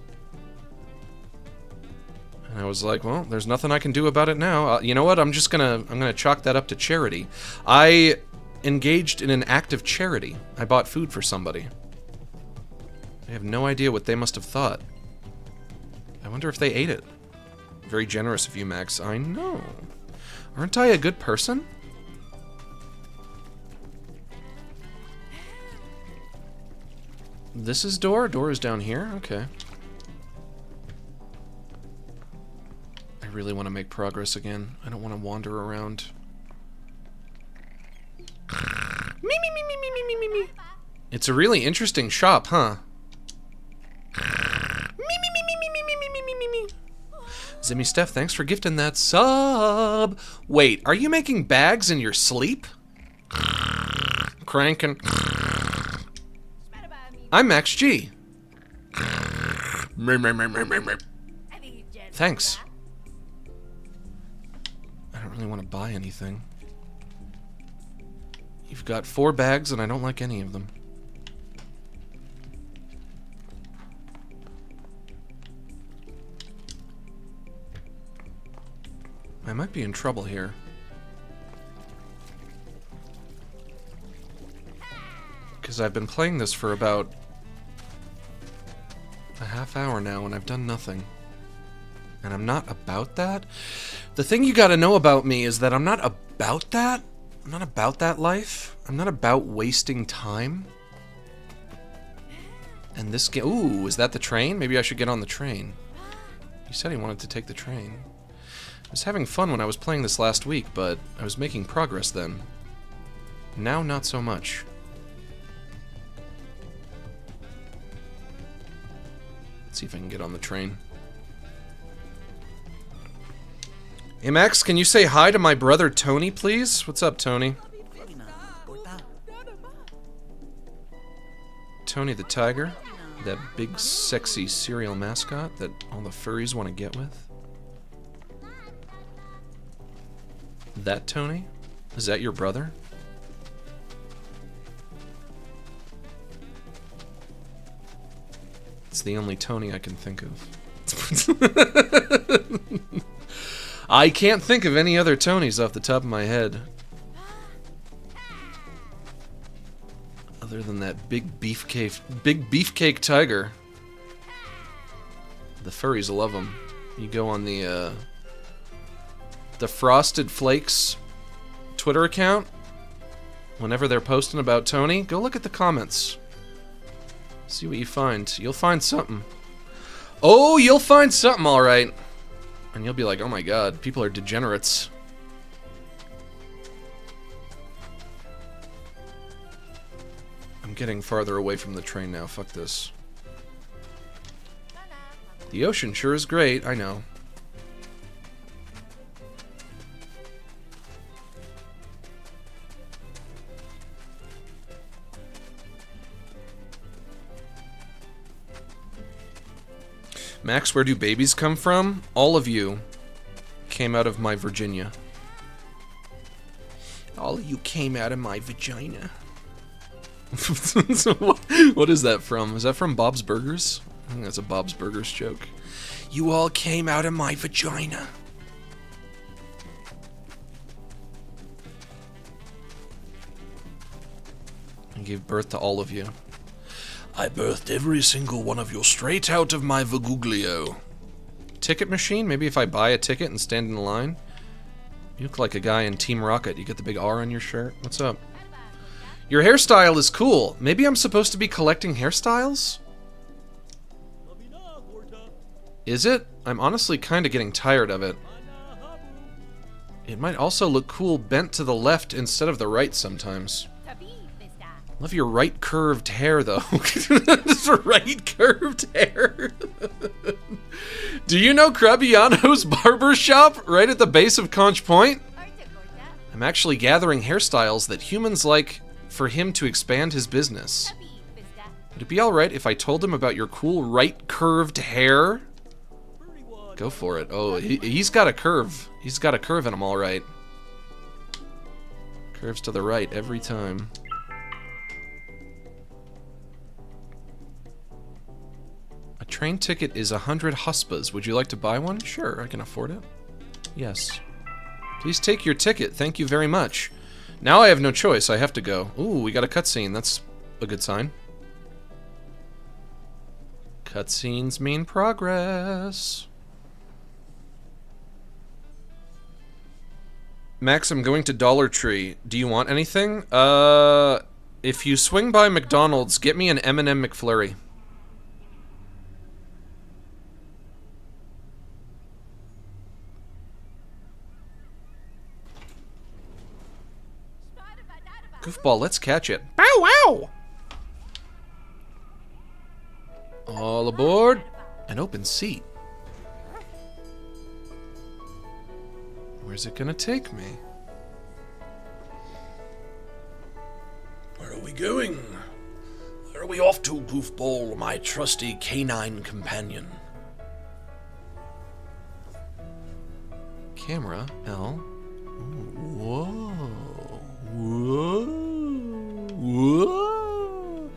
And I was like, well, there's nothing I can do about it now. You know what? I'm gonna chalk that up to charity. I engaged in an act of charity. I bought food for somebody. I have no idea what they must have thought. I wonder if they ate it. Very generous of you, Max. I know. Aren't I a good person? This is door? Door is down here? Okay. I really want to make progress again. I don't want to wander around. Me, me, me, me, me, me, me, me, me. It's a really interesting shop, huh? Zimmy Steph, thanks for gifting that sub. Wait, are you making bags in your sleep? Cranking. I'm Max G. Thanks. I don't really want to buy anything. You've got 4 bags and I don't like any of them. I might be in trouble here. Because I've been playing this for about a half hour now and I've done nothing. And I'm not about that. The thing you gotta know about me is that I'm not about that. I'm not about that life. I'm not about wasting time. And this game... Ooh, is that the train? Maybe I should get on the train. He said he wanted to take the train. I was having fun when I was playing this last week, but I was making progress then. Now, not so much. Let's see if I can get on the train. Hey Max, can you say hi to my brother Tony, please? What's up, Tony? Tony the Tiger, that big sexy cereal mascot that all the furries want to get with. That Tony? Is that your brother? It's the only Tony I can think of. I can't think of any other Tonys off the top of my head. Other than that big beefcake tiger. The furries love him. You go on the Frosted Flakes Twitter account. Whenever they're posting about Tony, go look at the comments. See what you find. You'll find something. Oh, you'll find something, alright. And you'll be like, oh my god, people are degenerates. I'm getting farther away from the train now, fuck this. The ocean sure is great, I know. Max, where do babies come from? All of you came out of my Virginia. All of you came out of my vagina. So what is that from? Is that from Bob's Burgers? I think that's a Bob's Burgers joke. You all came out of my vagina. I gave birth to all of you. I birthed every single one of you straight out of my vaguglio. Ticket machine? Maybe if I buy a ticket and stand in the line? You look like a guy in Team Rocket. You get the big R on your shirt. What's up? Your hairstyle is cool. Maybe I'm supposed to be collecting hairstyles? Is it? I'm honestly kind of getting tired of it. It might also look cool bent to the left instead of the right sometimes. Love your right curved hair, though. Right curved hair. Do you know Crabiano's barber shop right at the base of Conch Point? I'm actually gathering hairstyles that humans like for him to expand his business. Would it be alright if I told him about your cool right curved hair? Go for it. Oh, he's got a curve. He's got a curve in him, alright. Curves to the right every time. A train ticket is 100 huspas. Would you like to buy one? Sure, I can afford it. Yes. Please take your ticket. Thank you very much. Now I have no choice. I have to go. Ooh, we got a cutscene. That's a good sign. Cutscenes mean progress. Max, I'm going to Dollar Tree. Do you want anything? If you swing by McDonald's, get me an M&M McFlurry. Goofball, let's catch it. Bow wow! All aboard. An open seat. Where's it gonna take me? Where are we going? Where are we off to, Goofball, my trusty canine companion? Camera, L. Whoa. Whoa. Whoa.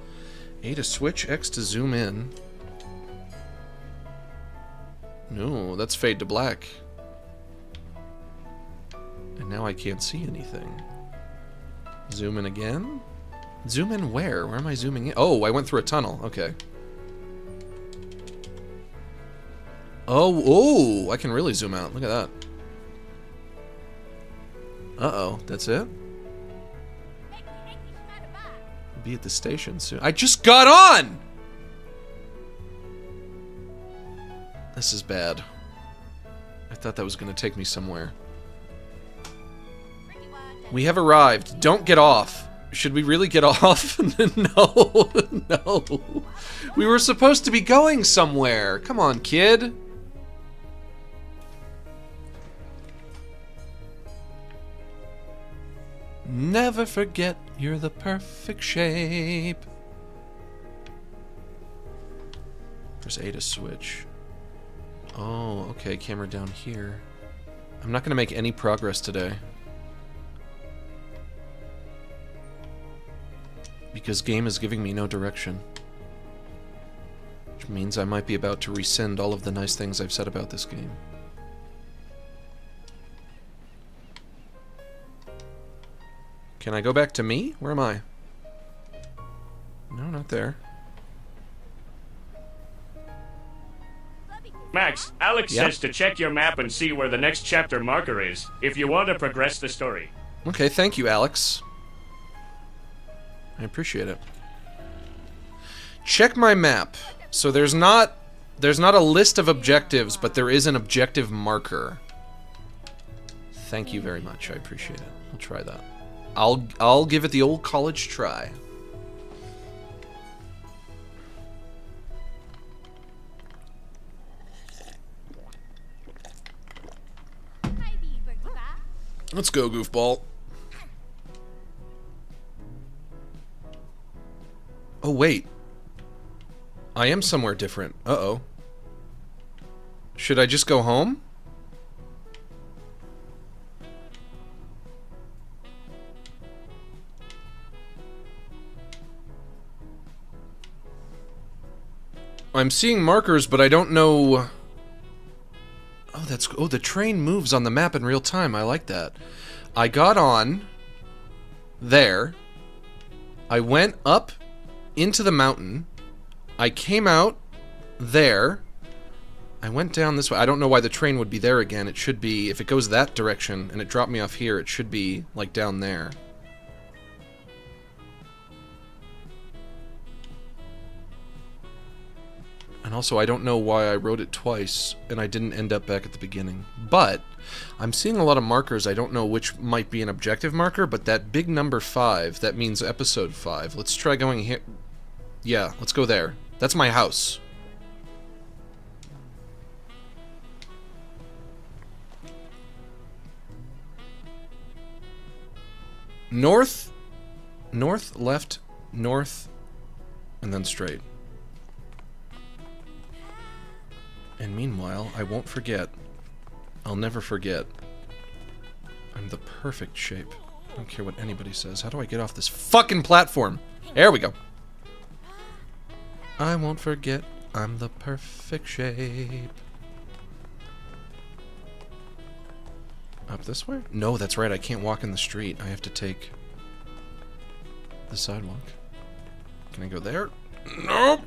A to switch, X to zoom in. No, that's fade to black. And now I can't see anything. Zoom in again? Zoom in where? Where am I zooming in? Oh, I went through a tunnel. Okay. Oh, I can really zoom out. Look at that. Uh-oh, that's it? Be at the station soon. I just got on! This is bad. I thought that was going to take me somewhere. We have arrived. Don't get off. Should we really get off? No. No. We were supposed to be going somewhere. Come on, kid. Never forget you're the perfect shape. Press A to switch. Oh, okay, camera down here. I'm not gonna make any progress today. Because game is giving me no direction. Which means I might be about to rescind all of the nice things I've said about this game. Can I go back to me? Where am I? No, not there. Max, Alex says to check your map and see where the next chapter marker is, if you want to progress the story. Okay, thank you, Alex. I appreciate it. Check my map. So there's not a list of objectives, but there is an objective marker. Thank you very much. I appreciate it. I'll try that. I'll give it the old college try. Let's go, Goofball. Oh, wait. I am somewhere different. Uh-oh. Should I just go home? I'm seeing markers, but I don't know... Oh, the train moves on the map in real time. I like that. I got on there. I went up into the mountain. I came out there. I went down this way. I don't know why the train would be there again. It should be, if it goes that direction and it dropped me off here, it should be like down there. And also, I don't know why I wrote it twice, and I didn't end up back at the beginning. But I'm seeing a lot of markers. I don't know which might be an objective marker, but that big number 5, that means episode 5. Let's try going here. Yeah, let's go there. That's my house. North, north, left, north, and then straight. And meanwhile, I won't forget. I'll never forget. I'm the perfect shape. I don't care what anybody says. How do I get off this fucking platform? There we go. I won't forget. I'm the perfect shape. Up this way? No, that's right. I can't walk in the street. I have to take the sidewalk. Can I go there? Nope.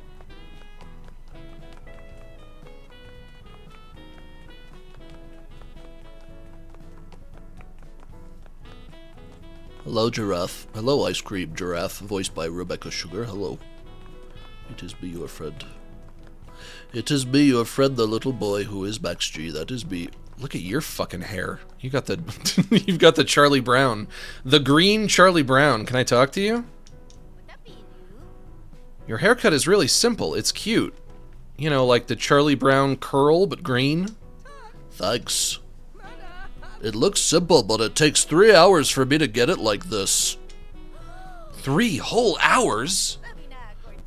Hello, Giraffe. Hello, Ice Cream Giraffe, voiced by Rebecca Sugar. Hello. It is me, your friend. It is me, your friend, the little boy who is Max G. That is me. Look at your fucking hair. You got the you've got the Charlie Brown. The green Charlie Brown. Can I talk to you? Your haircut is really simple. It's cute. You know, like the Charlie Brown curl, but green. Thanks. It looks simple, but it takes 3 hours for me to get it like this. 3 whole hours?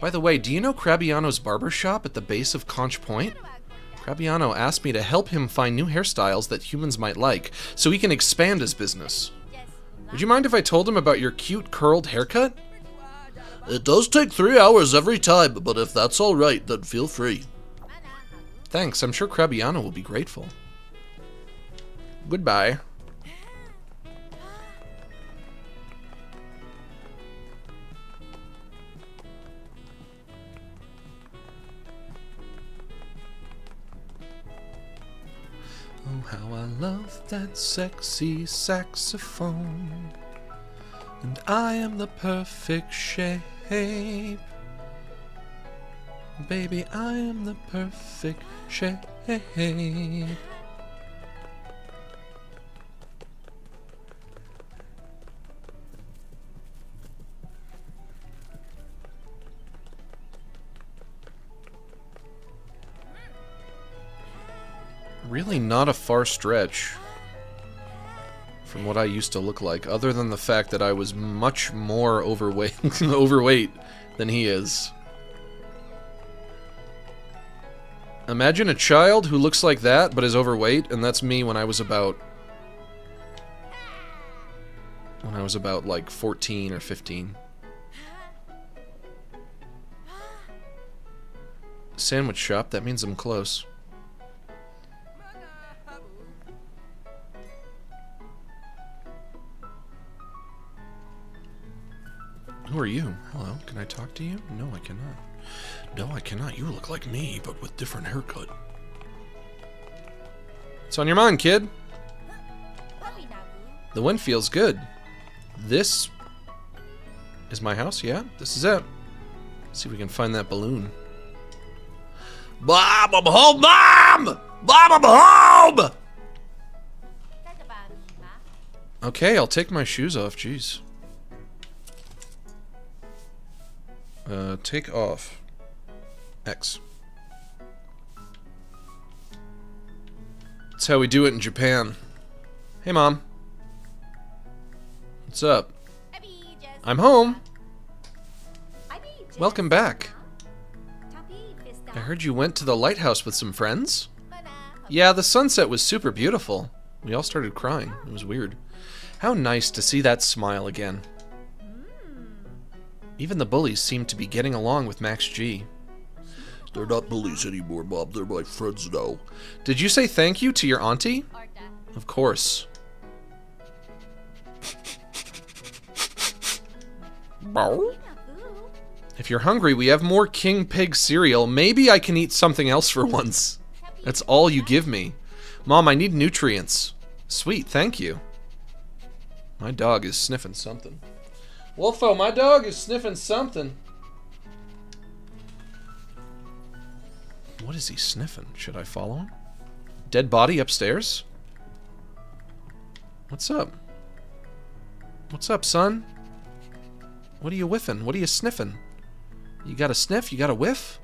By the way, do you know Crabiano's barber shop at the base of Conch Point? Crabiano asked me to help him find new hairstyles that humans might like, so he can expand his business. Would you mind if I told him about your cute curled haircut? It does take 3 hours every time, but if that's alright, then feel free. Thanks, I'm sure Crabiano will be grateful. Goodbye. Oh, how I love that sexy saxophone. And I am the perfect shape. Baby, I am the perfect shape. Really not a far stretch from what I used to look like, other than the fact that I was much more overweight than he is. Imagine a child who looks like that but is overweight, and that's me when I was about like 14 or 15. Sandwich shop, that means I'm close. Who are you? Hello, can I talk to you? No, I cannot. No, I cannot. You look like me, but with different haircut. What's on your mind, kid? The wind feels good. This is my house, yeah? This is it. Let's see if we can find that balloon. Mom, I'm home, Mom! Mom, I'm home! Okay, I'll take my shoes off, jeez. Take off. X. That's how we do it in Japan. Hey, Mom. What's up? I'm home. Welcome back. I heard you went to the lighthouse with some friends? Yeah, the sunset was super beautiful. We all started crying. It was weird. How nice to see that smile again. Even the bullies seem to be getting along with Max G. They're not bullies anymore, Mom. They're my friends now. Did you say thank you to your auntie? Of course. If you're hungry, we have more King Pig cereal. Maybe I can eat something else for once. That's all you give me. Mom, I need nutrients. Sweet, thank you. My dog is sniffing something. Wolfo, my dog is sniffing something. What is he sniffing? Should I follow him? Dead body upstairs? What's up? What's up, son? What are you whiffing? What are you sniffing? You got a sniff? You got a whiff?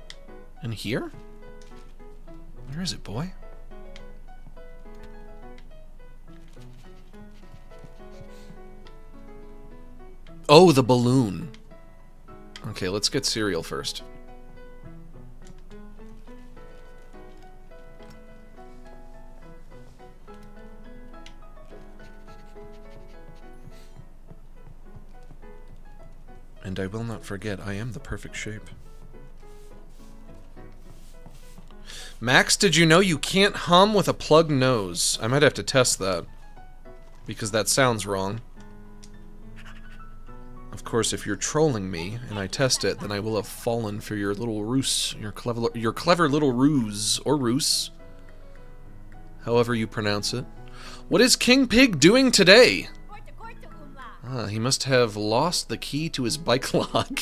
In here? Where is it, boy? Oh, the balloon. Okay, let's get cereal first. And I will not forget, I am the perfect shape. Max, did you know you can't hum with a plugged nose? I might have to test that, because that sounds wrong. Of course, if you're trolling me and I test it, then I will have fallen for your little ruse, your clever little ruse, or ruse, however you pronounce it. What is King Pig doing today? Ah, he must have lost the key to his bike lock.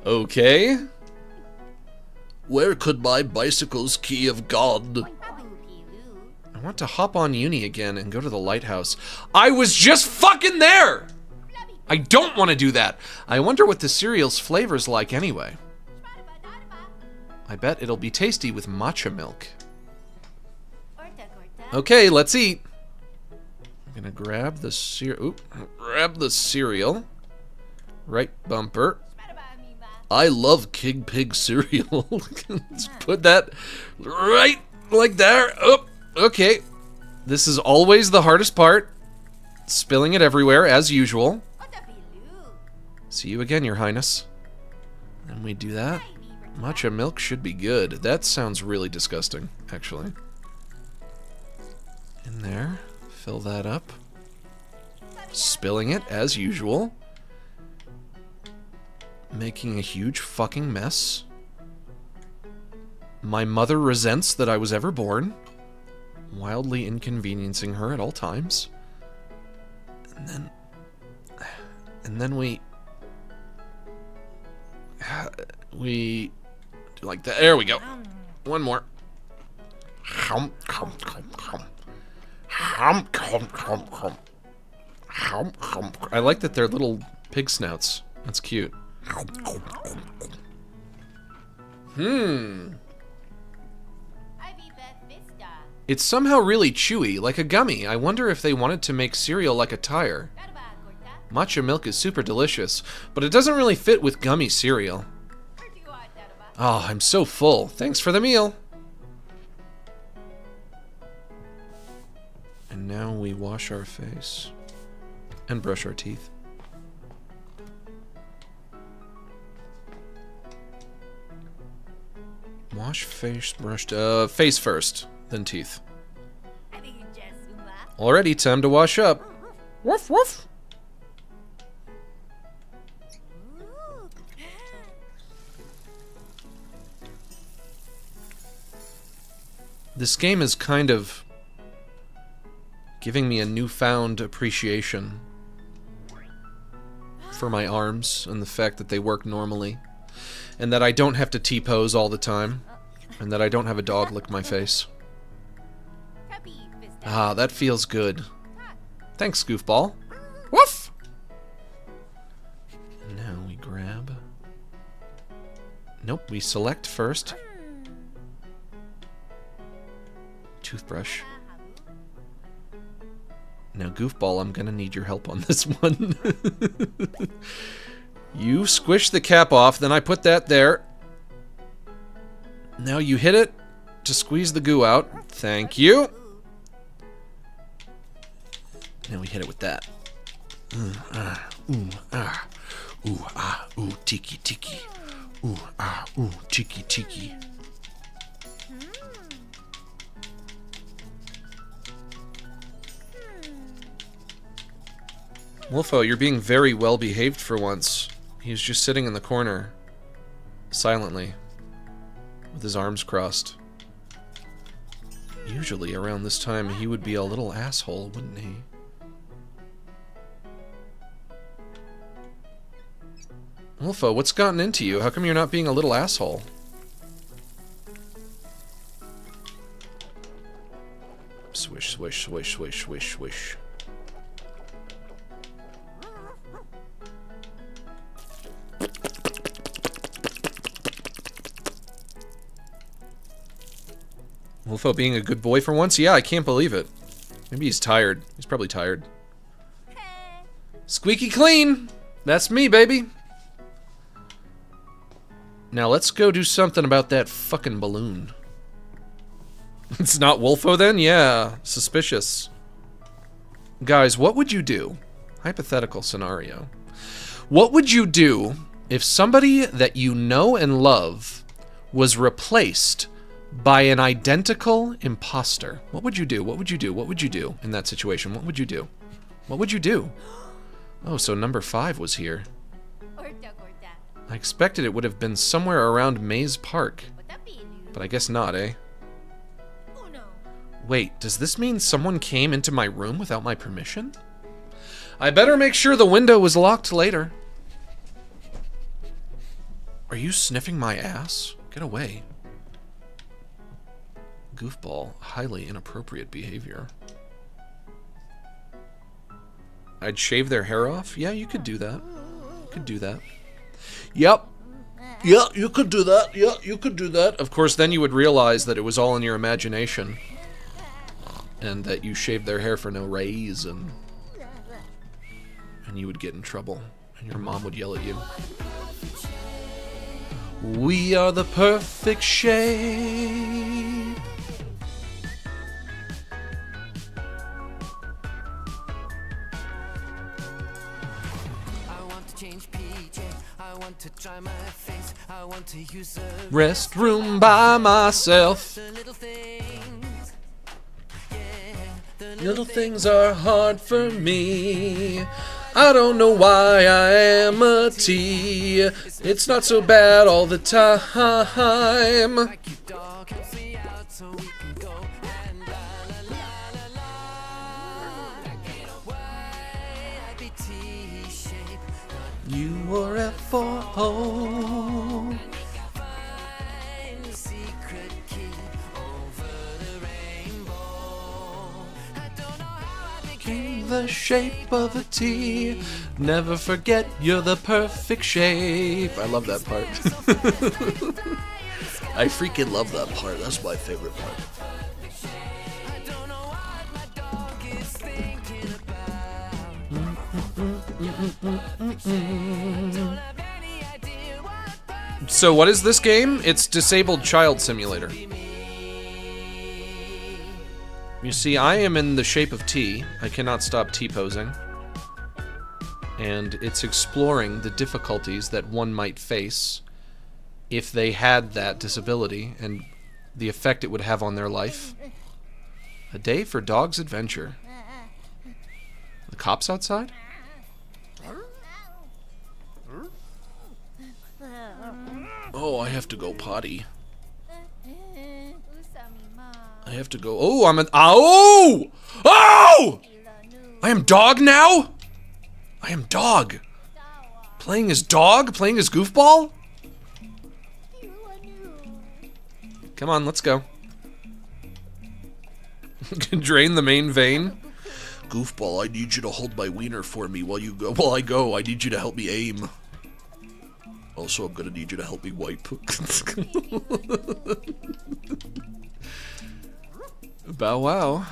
Okay. Where could my bicycle's key have gone? I want to hop on uni again and go to the lighthouse. I was just fucking there! I don't want to do that. I wonder what the cereal's flavor's like anyway. I bet it'll be tasty with matcha milk. Okay, let's eat. I'm gonna grab the cereal. Right bumper. I love King Pig cereal. Let's put that right like there. Oh, okay. This is always the hardest part. Spilling it everywhere, as usual. See you again, Your Highness. And we do that. Matcha milk should be good. That sounds really disgusting, actually. In there. Fill that up. Spilling it, as usual. Making a huge fucking mess. My mother resents that I was ever born. Wildly inconveniencing her at all times. And then we do like that. There we go. One more. I like that they're little pig snouts. That's cute. It's somehow really chewy, like a gummy. I wonder if they wanted to make cereal like a tire. Matcha milk is super delicious, but it doesn't really fit with gummy cereal. Oh, I'm so full. Thanks for the meal. And now we wash our face and brush our teeth. Wash face, brushed, face first, then teeth. Already time to wash up. Woof woof. This game is kind of giving me a newfound appreciation for my arms and the fact that they work normally. And that I don't have to T-pose all the time. And that I don't have a dog lick my face. Ah, that feels good. Thanks, Goofball. Woof! And now we grab... Nope, we select first. Toothbrush. Now, Goofball, I'm gonna need your help on this one. You squish the cap off, then I put that there. Now you hit it to squeeze the goo out. Thank you. Now we hit it with that. Ooh, tiki tiki. Tiki tiki. Wolfo, you're being very well behaved for once. He's just sitting in the corner, silently, with his arms crossed. Usually around this time he would be a little asshole, wouldn't he? Wolfo, what's gotten into you? How come you're not being a little asshole? Swish, swish, swish, swish, swish, swish. Wolfo being a good boy for once? Yeah, I can't believe it. Maybe he's tired. He's probably tired. Squeaky clean! That's me, baby! Now let's go do something about that fucking balloon. It's not Wolfo then? Yeah, suspicious. Guys, what would you do? Hypothetical scenario. What would you do if somebody that you know and love was replaced by an identical imposter? What would you do? What would you do? What would you do in that situation? What would you do? What would you do? Oh, so number 5 was here. I expected it would have been somewhere around Maze Park. But I guess not, eh? Wait, does this mean someone came into my room without my permission? I better make sure the window was locked later. Are you sniffing my ass? Get away. Goofball, highly inappropriate behavior. I'd shave their hair off? Yeah, you could do that. You could do that. Yep. Yeah, you could do that. Yeah, you could do that. Of course, then you would realize that it was all in your imagination. And that you shaved their hair for no reason. And you would get in trouble. And your mom would yell at you. We are the perfect shape. To dry my face, I want to use a restroom by myself. the little things. Yeah, the Little things are hard for me. I don't know why I am a T. It's not so bad all the time. like you dog helps me out so we can go and la la la la la. Why I be T-shaped? You were F for O. Find the secret key over the rainbow. I don't know how I became The shape of a T. Never forget you're the perfect shape. I love that part. I freaking love that part. That's my favorite part. I don't know what my dog is thinking about. Don't have any idea what So what is this game? It's Disabled Child Simulator. You see, I am in the shape of T. I cannot stop T-posing. And it's exploring the difficulties that one might face if they had that disability and the effect it would have on their life. A day for dog's adventure. The cops outside? Oh, I have to go potty. I have to go. Oh, I'm an. Oh! Oh! I am dog now? I am dog. Playing as dog? Playing as Goofball? Come on, let's go. Drain the main vein. Goofball, I need you to hold my wiener for me while you go. While I go, I need you to help me aim. Also, I'm gonna need you to help me wipe. Bow wow.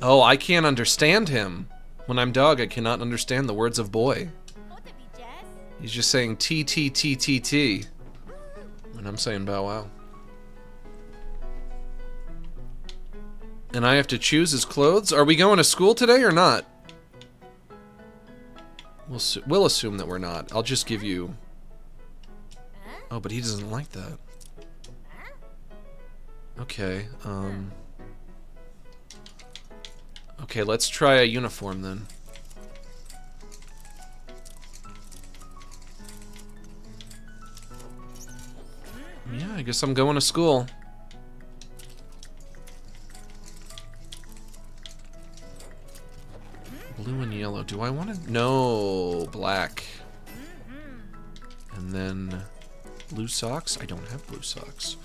Oh, I can't understand him. When I'm dog, I cannot understand the words of boy. He's just saying T, T, T, T, T. And I'm saying bow wow. And I have to choose his clothes? Are we going to school today or not? We'll assume that we're not. I'll just give you... Oh, but he doesn't like that. Okay, Okay, let's try a uniform then. Yeah, I guess I'm going to school. Blue and yellow. Do I want to? No, black. And then blue socks. I don't have blue socks.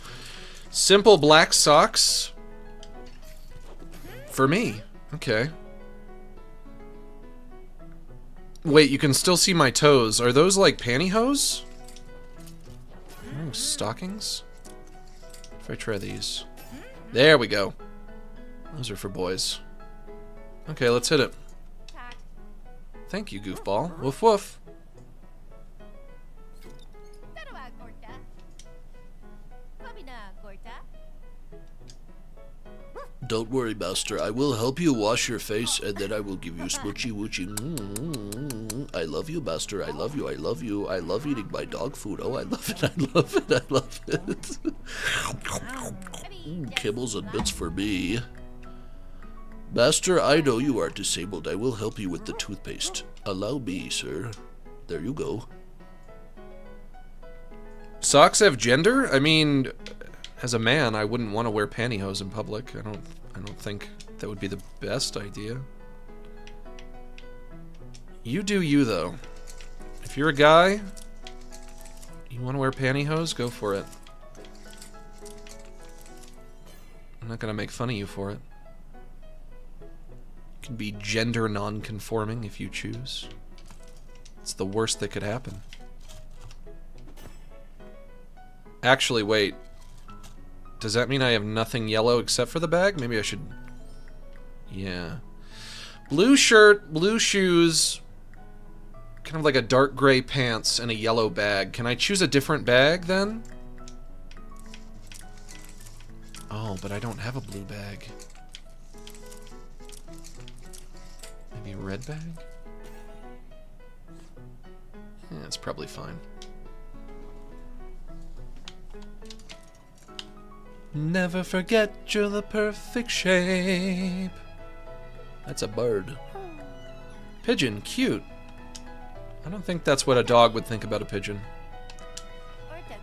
Simple black socks. For me. Okay. Wait, you can still see my toes. Are those like pantyhose? Oh, stockings? If I try these. There we go. Those are for boys. Okay, let's hit it. Thank you, Goofball. Woof woof. Don't worry, Master. I will help you wash your face, and then I will give you smoochy woochy. I love you, Master. I love you. I love you. I love eating my dog food. Oh, I love it. I love it. I love it. Kibbles and bits for me. Master, I know you are disabled. I will help you with the toothpaste. Allow me, sir. There you go. Socks have gender? I mean, as a man, I wouldn't want to wear pantyhose in public. I don't think that would be the best idea. You do you, though. If you're a guy, you want to wear pantyhose, go for it. I'm not gonna make fun of you for it. You can be gender non-conforming if you choose. It's the worst that could happen. Actually, wait. Does that mean I have nothing yellow except for the bag? Maybe I should... Yeah. Blue shirt, blue shoes, kind of like a dark gray pants, and a yellow bag. Can I choose a different bag, then? Oh, but I don't have a blue bag. Maybe a red bag? Yeah, it's probably fine. Never forget you're the perfect shape. That's a bird. Pigeon, cute. I don't think that's what a dog would think about a pigeon.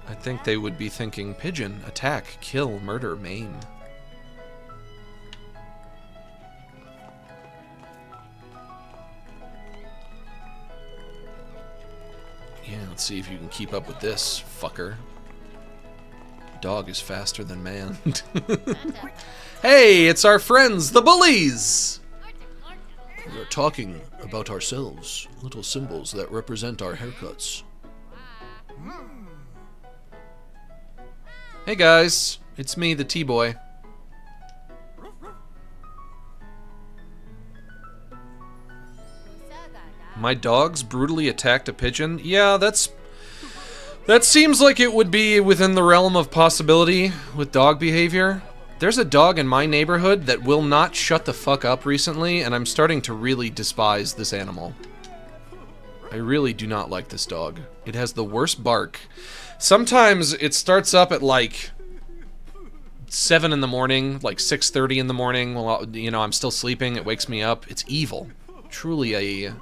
I think they would be thinking pigeon, attack, kill, murder, maim. Yeah, let's see if you can keep up with this, fucker. Dog is faster than man. Hey, it's our friends, the bullies! We are talking about ourselves, little symbols that represent our haircuts. Hey guys, it's me, the T-Boy. My dogs brutally attacked a pigeon? Yeah, that seems like it would be within the realm of possibility with dog behavior. There's a dog in my neighborhood that will not shut the fuck up recently, and I'm starting to really despise this animal. I really do not like this dog. It has the worst bark. Sometimes it starts up at like 7 in the morning, like 6:30 in the morning. Well, you know, I'm still sleeping. It wakes me up. It's evil. Truly a...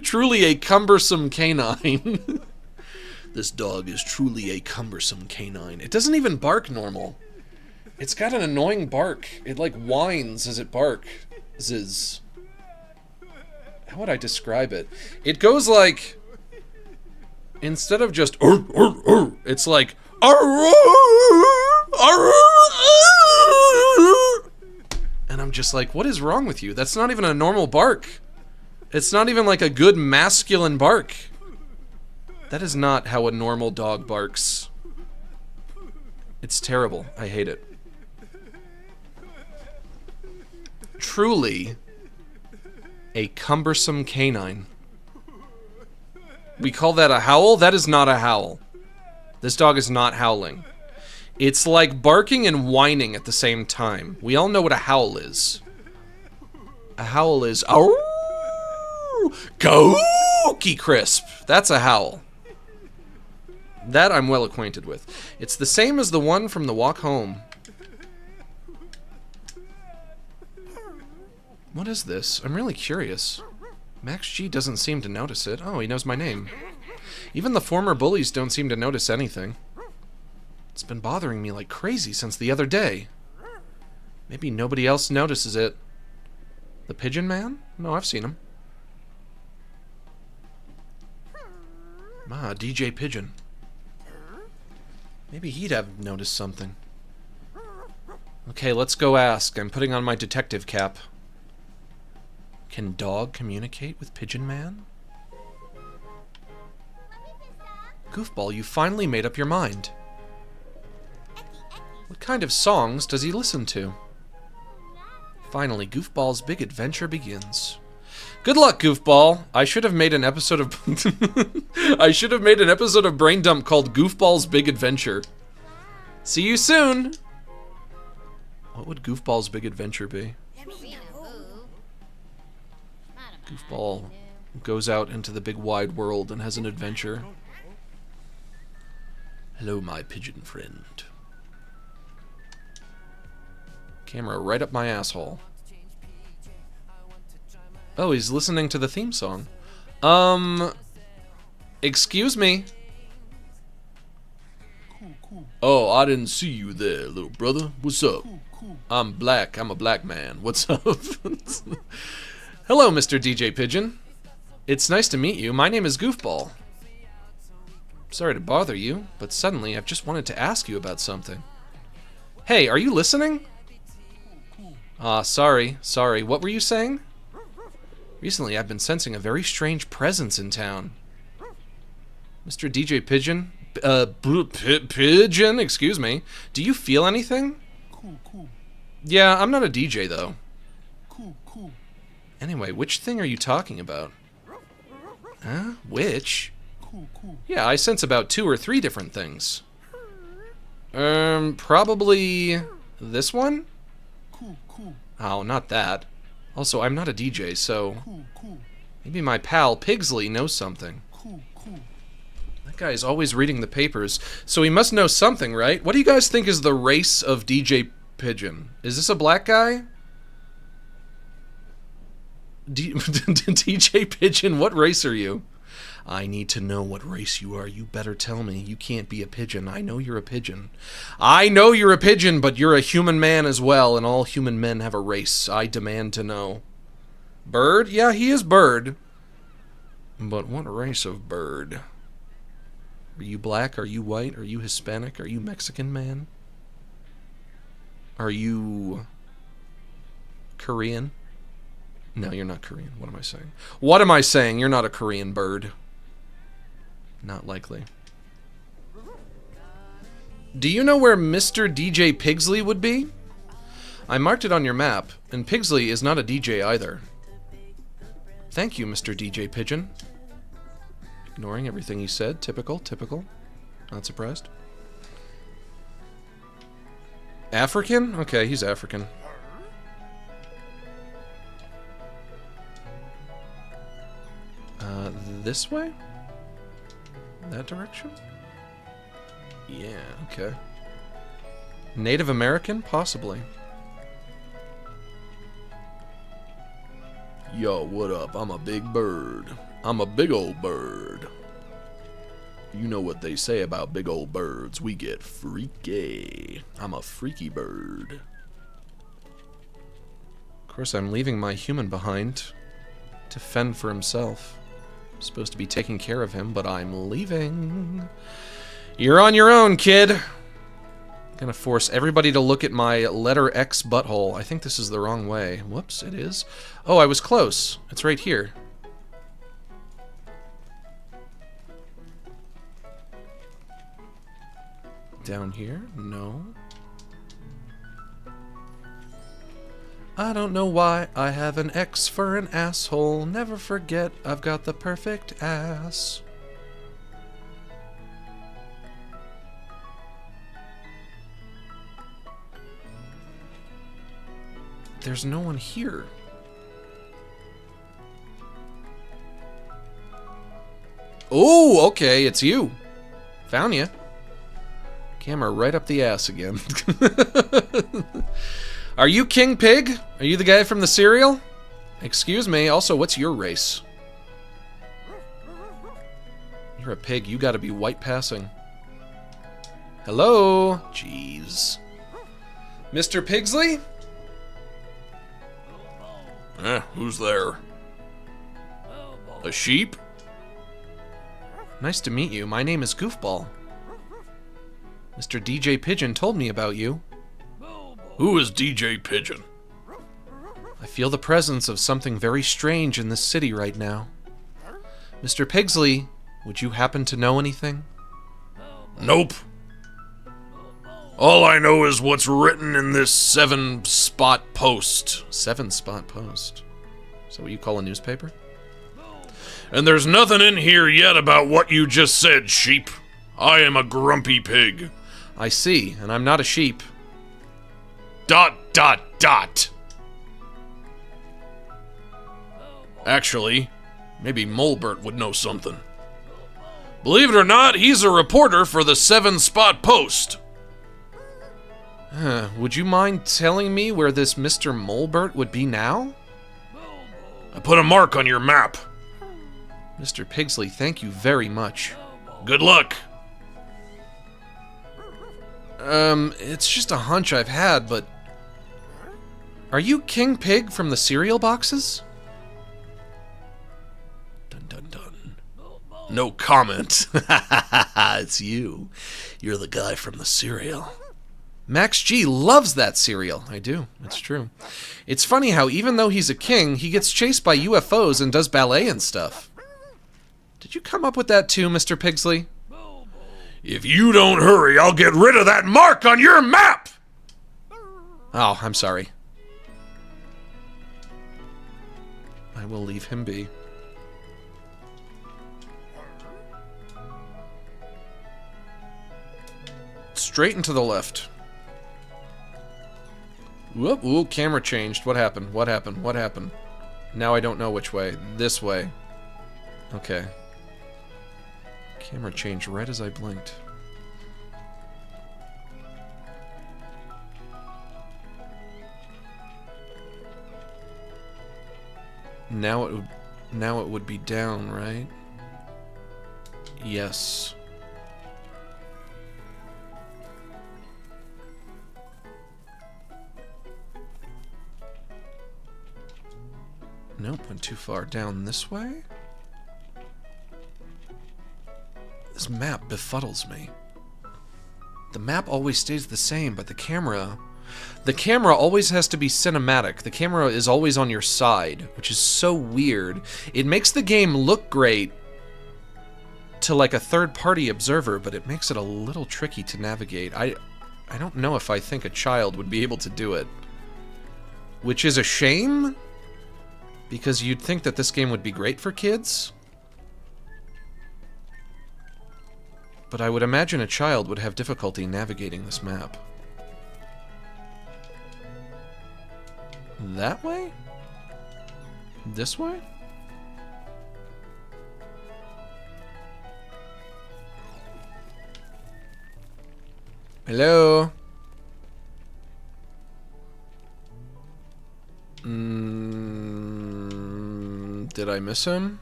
truly a cumbersome canine. This dog is truly a cumbersome canine. It doesn't even bark normal. It's got an annoying bark. It like whines as it barks. How would I describe it? It goes like, instead of just it's like and I'm just like, what is wrong with you? That's not even a normal bark. It's not even like a good masculine bark. That is not how a normal dog barks. It's terrible. I hate it. Truly a cumbersome canine. We call that a howl? That is not a howl. This dog is not howling. It's like barking and whining at the same time. We all know what a howl is. A howl is Gookie Crisp. That's a howl. That I'm well acquainted with. It's the same as the one from the walk home. What is this? I'm really curious. Max G doesn't seem to notice it. Oh, he knows my name. Even the former bullies don't seem to notice anything. It's been bothering me like crazy since the other day. Maybe nobody else notices it. The Pigeon Man? No, I've seen him. Ah, DJ Pigeon. Maybe he'd have noticed something. Okay, let's go ask. I'm putting on my detective cap. Can dog communicate with Pigeon Man? Goofball, you finally made up your mind. What kind of songs does he listen to? Finally, Goofball's big adventure begins. Good luck, Goofball. I should have made an episode of I should have made an episode of Brain Dump called Goofball's Big Adventure. See you soon. What would Goofball's big adventure be? Goofball goes out into the big wide world and has an adventure. Hello, my pigeon friend. Camera right up my asshole. Oh, he's listening to the theme song. Excuse me. Oh, I didn't see you there, little brother. What's up? I'm black. I'm a black man. What's up? Hello, Mr. DJ Pigeon. It's nice to meet you. My name is Goofball. Sorry to bother you, but suddenly I've just wanted to ask you about something. Hey, are you listening? Sorry. What were you saying? Recently, I've been sensing a very strange presence in town. Mr. DJ Pigeon? Pigeon, excuse me. Do you feel anything? Yeah, I'm not a DJ, though. Anyway, which thing are you talking about? Huh? Which? Yeah, I sense about 2 or 3 different things. Probably this one? Oh, not that. Also, I'm not a DJ, so maybe my pal Pigsley knows something. That guy is always reading the papers, so he must know something, right? What do you guys think is the race of DJ Pigeon? Is this a black guy? DJ Pigeon, what race are you? I need to know what race you are. You better tell me. You can't be a pigeon. I know you're a pigeon. I know you're a pigeon, but you're a human man as well, and all human men have a race. I demand to know. Bird? Yeah, he is bird. But what race of bird? Are you black? Are you white? Are you Hispanic? Are you Mexican, man? Are you Korean? No, you're not Korean. What am I saying? What am I saying? You're not a Korean bird. Not likely. Do you know where Mr. DJ Pigsley would be? I marked it on your map, and Pigsley is not a DJ either. Thank you, Mr. DJ Pigeon. Ignoring everything he said. Typical. Not surprised. African? Okay, he's African. This way? That direction? Yeah, okay. Native American? Possibly. Yo, what up? I'm a big bird. I'm a big old bird. You know what they say about big old birds. We get freaky. I'm a freaky bird. Of course, I'm leaving my human behind to fend for himself. I'm supposed to be taking care of him, but I'm leaving. You're on your own, kid. I'm gonna force everybody to look at my letter X butthole. I think this is the wrong way. Whoops, it is. Oh, I was close. It's right here. Down here? No. I don't know why I have an X for an asshole. Never forget I've got the perfect ass. There's no one here. Oh, okay, it's you. Found you. Camera right up the ass again. Are you King Pig? Are you the guy from the cereal? Excuse me, also, what's your race? You're a pig, you gotta be white passing. Hello? Jeez. Mr. Pigsley? Who's there? A sheep? Nice to meet you. My name is Goofball. Mr. DJ Pigeon told me about you. Who is DJ Pigeon? I feel the presence of something very strange in this city right now. Mr. Pigsley, would you happen to know anything? Nope. All I know is what's written in this 7-spot post. 7-spot post. Is that what you call a newspaper? And there's nothing in here yet about what you just said, sheep. I am a grumpy pig. I see, and I'm not a sheep. ... Actually, maybe Mulbert would know something. Believe it or not, he's a reporter for the 7-spot post. Would you mind telling me where this Mr. Mulbert would be now? I put a mark on your map. Mr. Pigsley, thank you very much. Good luck. It's just a hunch I've had, but... Are you King Pig from the cereal boxes? Dun dun dun. No comment. It's you. You're the guy from the cereal. Max G loves that cereal. I do. It's true. It's funny how even though he's a king, he gets chased by UFOs and does ballet and stuff. Did you come up with that too, Mr. Pigsley? If you don't hurry, I'll get rid of that mark on your map! Oh, I'm sorry. I will leave him be. Straight and to the left. Whoop, ooh, camera changed. What happened? What happened? What happened? Now I don't know which way. This way. Okay. Camera changed right as I blinked. Now it would be down, right? Yes. Nope, went too far. Down this way? This map befuddles me. The map always stays the same, but the camera always has to be cinematic. The camera is always on your side, which is so weird. It makes the game look great to like a third-party observer, but it makes it a little tricky to navigate. I don't know if I think a child would be able to do it. Which is a shame, because you'd think that this game would be great for kids. But I would imagine a child would have difficulty navigating this map. That way? This way? Hello? Did I miss him?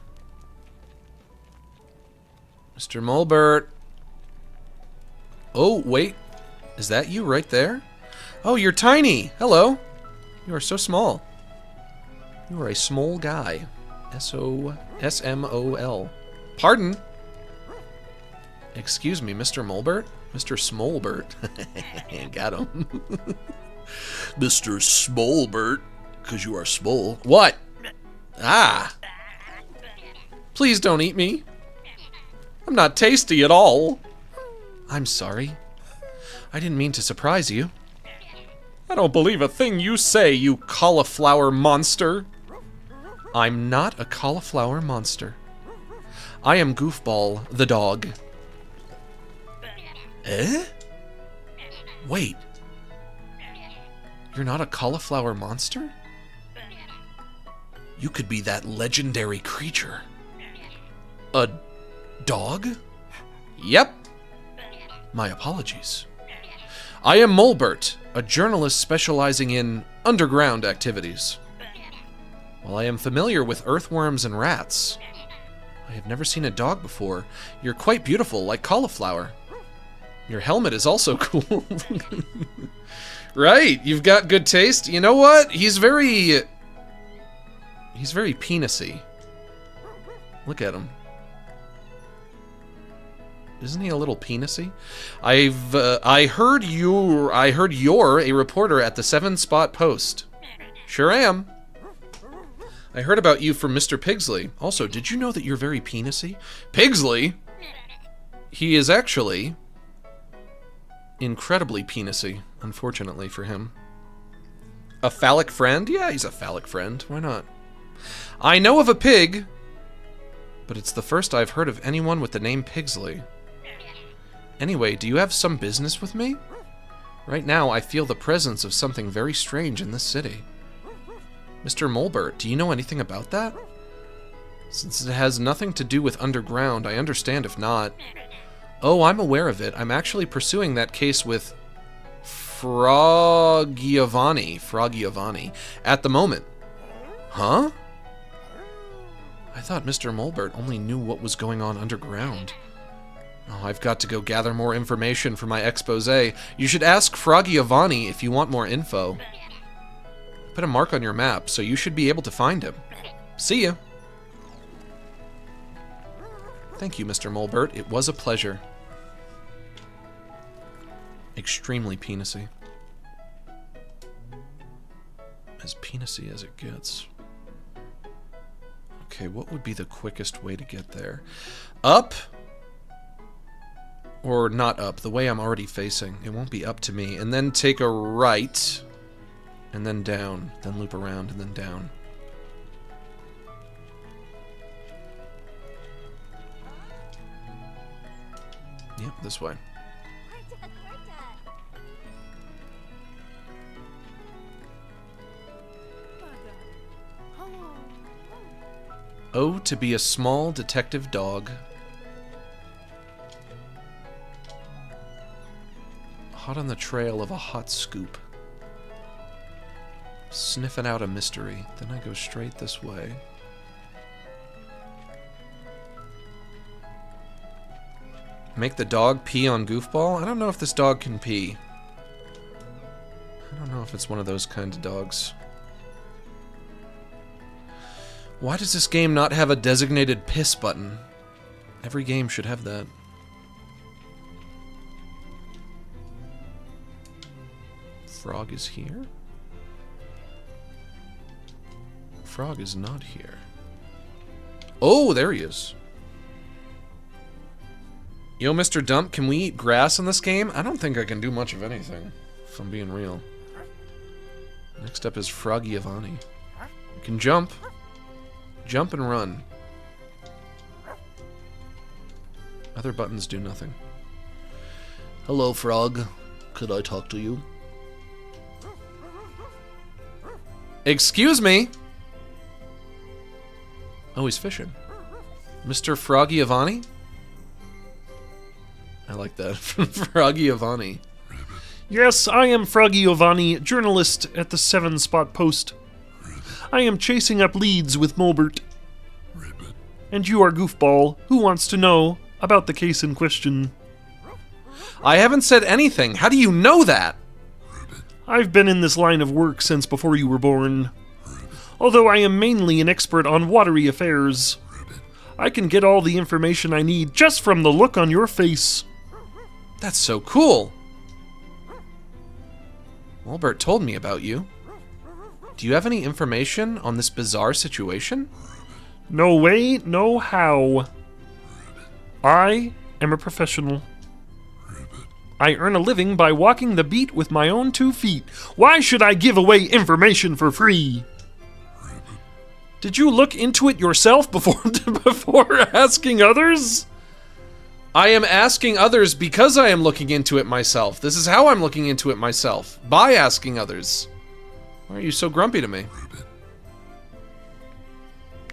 Mr. Mulbert. Oh, wait. Is that you right there? Oh, you're tiny. Hello. You are so small. You are a small guy. S-M-O-L. Pardon? Excuse me, Mr. Mulbert? Mr. Smolbert. Got him. Mr. Smolbert, because you are small. What? Ah. Please don't eat me. I'm not tasty at all. I'm sorry. I didn't mean to surprise you. I don't believe a thing you say, you cauliflower monster. I'm not a cauliflower monster. I am Goofball, the dog. Eh? Wait. You're not a cauliflower monster? You could be that legendary creature. A dog? Yep. My apologies. I am Mulbert, a journalist specializing in underground activities. While I am familiar with earthworms and rats, I have never seen a dog before. You're quite beautiful, like cauliflower. Your helmet is also cool. Right, you've got good taste. You know what? He's very penisy. Look at him. Isn't he a little penisy? I heard you're a reporter at the 7-Spot Post. Sure am. I heard about you from Mr. Pigsley. Also, did you know that you're very penisy? Pigsley? He is actually incredibly penisy, unfortunately for him. A phallic friend? Yeah, he's a phallic friend. Why not? I know of a pig, but it's the first I've heard of anyone with the name Pigsley. Anyway, do you have some business with me? Right now, I feel the presence of something very strange in this city. Mr. Mulbert, do you know anything about that? Since it has nothing to do with underground, I understand if not. Oh, I'm aware of it. I'm actually pursuing that case with Froggiovanni at the moment. Huh? I thought Mr. Mulbert only knew what was going on underground. Oh, I've got to go gather more information for my expose. You should ask Froggiovanni if you want more info. Put a mark on your map, so you should be able to find him. See ya. Thank you, Mr. Mulbert. It was a pleasure. Extremely penisy. As penisy as it gets. Okay, what would be the quickest way to get there? Up? Or not up, the way I'm already facing. It won't be up to me. And then take a right, and then down, then loop around, and then down. Yep, this way. Oh, to be a small detective dog. Hot on the trail of a hot scoop. Sniffing out a mystery. Then I go straight this way. Make the dog pee on Goofball? I don't know if this dog can pee. I don't know if it's one of those kind of dogs. Why does this game not have a designated piss button? Every game should have that. Frog is here? Frog is not here. Oh, there he is. Yo, Mr. Dump, can we eat grass in this game? I don't think I can do much of anything, if I'm being real. Next up is Froggiovanni. You can jump. Jump and run. Other buttons do nothing. Hello, Frog. Could I talk to you? Excuse me? Oh, he's fishing. Mr. Froggiovanni? I like that. Froggiovanni. Yes, I am Froggiovanni, journalist at the 7-Spot Post. I am chasing up leads with Mulbert. And you are Goofball, who wants to know about the case in question. I haven't said anything. How do you know that? I've been in this line of work since before you were born. Although I am mainly an expert on watery affairs, I can get all the information I need just from the look on your face. That's so cool. Mulbert told me about you. Do you have any information on this bizarre situation? No way, no how. I am a professional. I earn a living by walking the beat with my own 2 feet. Why should I give away information for free? Did you look into it yourself before asking others? I am asking others because I am looking into it myself. This is how I'm looking into it myself. By asking others. Why are you so grumpy to me?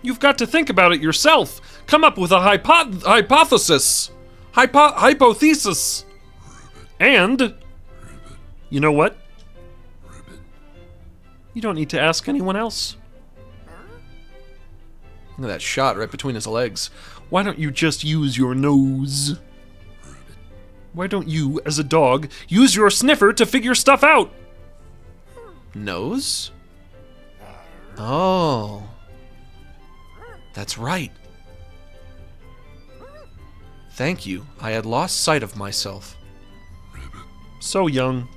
You've got to think about it yourself. Come up with a hypothesis. Hypothesis. And, you know what? You don't need to ask anyone else. Look at that shot right between his legs. Why don't you just use your nose? Why don't you, as a dog, use your sniffer to figure stuff out? Nose? Oh. That's right. Thank you. I had lost sight of myself. So young.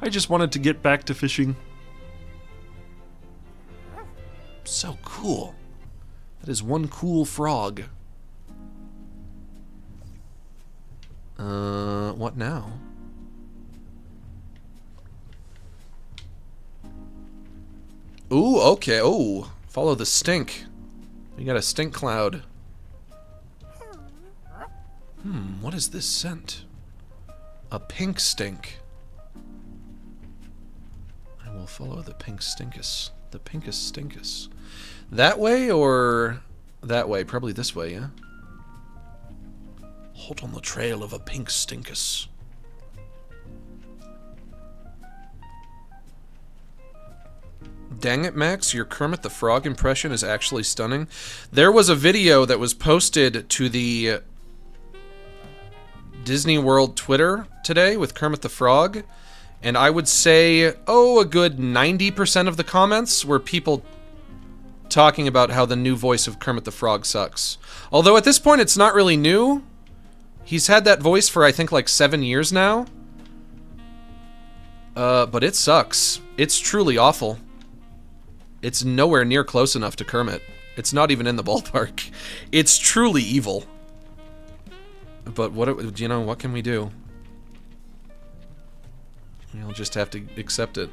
I just wanted to get back to fishing. So cool. That is one cool frog. What now? Ooh, okay. Oh, follow the stink. We got a stink cloud. What is this scent? A pink stink. I will follow the pink stinkus. The pinkest stinkus. That way or that way? Probably this way, yeah? Hot on the trail of a pink stinkus. Dang it, Max, your Kermit the Frog impression is actually stunning. There was a video that was posted to the Disney World Twitter today with Kermit the Frog, and I would say, oh, a good 90% of the comments were people talking about how the new voice of Kermit the Frog sucks. Although at this point it's not really new. He's had that voice for I think like 7 years now. But it sucks. It's truly awful. It's nowhere near close enough to Kermit. It's not even in the ballpark. It's truly evil. But what, you know, what can we do? We'll just have to accept it.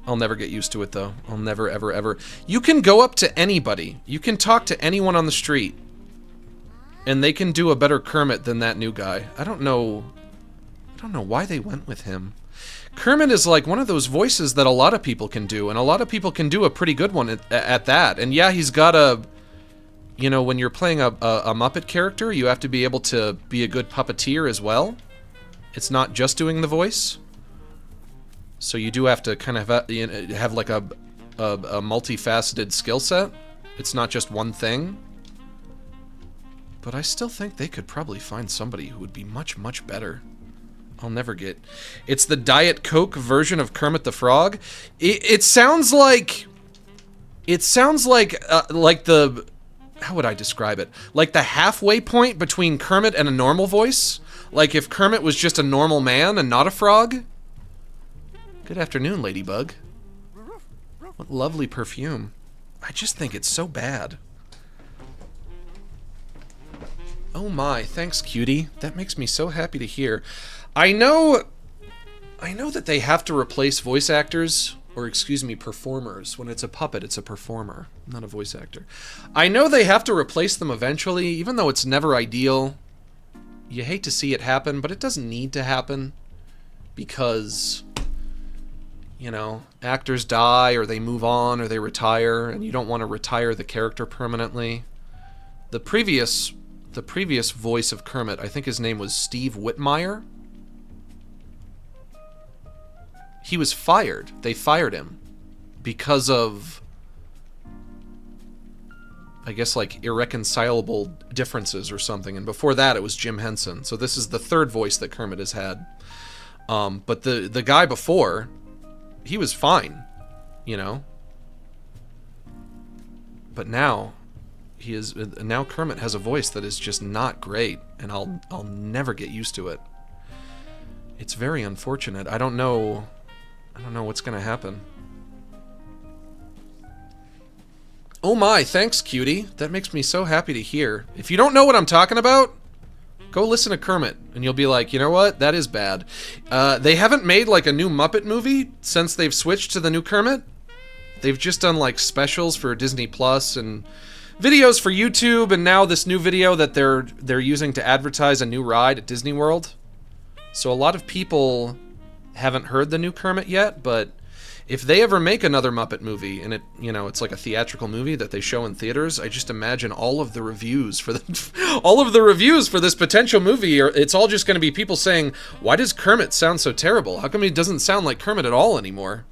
I'll never get used to it, though. I'll never, ever, ever. You can go up to anybody. You can talk to anyone on the street. And they can do a better Kermit than that new guy. I don't know why they went with him. Kermit is like one of those voices that a lot of people can do, and a lot of people can do a pretty good one at that. And yeah, he's got a... You know, when you're playing a Muppet character, you have to be able to be a good puppeteer as well. It's not just doing the voice. So you do have to kind of have like a multifaceted skill set. It's not just one thing. But I still think they could probably find somebody who would be much, much better. I'll never get... It's the Diet Coke version of Kermit the Frog. It sounds like... It sounds like the... How would I describe it? Like the halfway point between Kermit and a normal voice? Like if Kermit was just a normal man and not a frog? Good afternoon, Ladybug. What lovely perfume. I just think it's so bad. Oh my, thanks, cutie. That makes me so happy to hear. I know that they have to replace voice actors, or excuse me, performers. When it's a puppet, it's a performer, not a voice actor. I know they have to replace them eventually, even though it's never ideal. You hate to see it happen, but it doesn't need to happen. Because, you know, actors die, or they move on, or they retire, and you don't want to retire the character permanently. The previous voice of Kermit, I think his name was Steve Whitmire. He was fired. They fired him because of, I guess, like irreconcilable differences or something. And before that, it was Jim Henson. So this is the third voice that Kermit has had. But the guy before, he was fine, you know. But now, now Kermit has a voice that is just not great, and I'll never get used to it. It's very unfortunate. I don't know what's gonna happen. Oh my, thanks, cutie. That makes me so happy to hear. If you don't know what I'm talking about, go listen to Kermit, and you'll be like, you know what? That is bad. They haven't made like a new Muppet movie since they've switched to the new Kermit. They've just done like specials for Disney Plus and videos for YouTube, and now this new video that they're using to advertise a new ride at Disney World. So a lot of people haven't heard the new Kermit yet, but if they ever make another Muppet movie and it's like a theatrical movie that they show in theaters, I just imagine all of the reviews for this potential movie it's all just going to be people saying, "Why does Kermit sound so terrible? How come he doesn't sound like Kermit at all anymore?"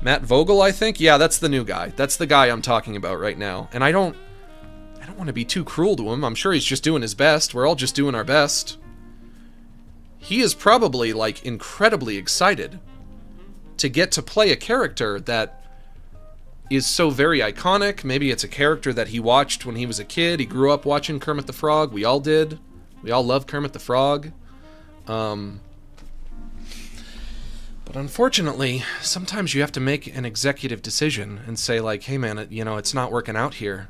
Matt Vogel, I think? Yeah, that's the new guy. That's the guy I'm talking about right now. And I don't want to be too cruel to him. I'm sure he's just doing his best. We're all just doing our best. He is probably, like, incredibly excited to get to play a character that is so very iconic. Maybe it's a character that he watched when he was a kid. He grew up watching Kermit the Frog. We all did. We all love Kermit the Frog. But unfortunately, sometimes you have to make an executive decision and say, like, hey man, it's not working out here.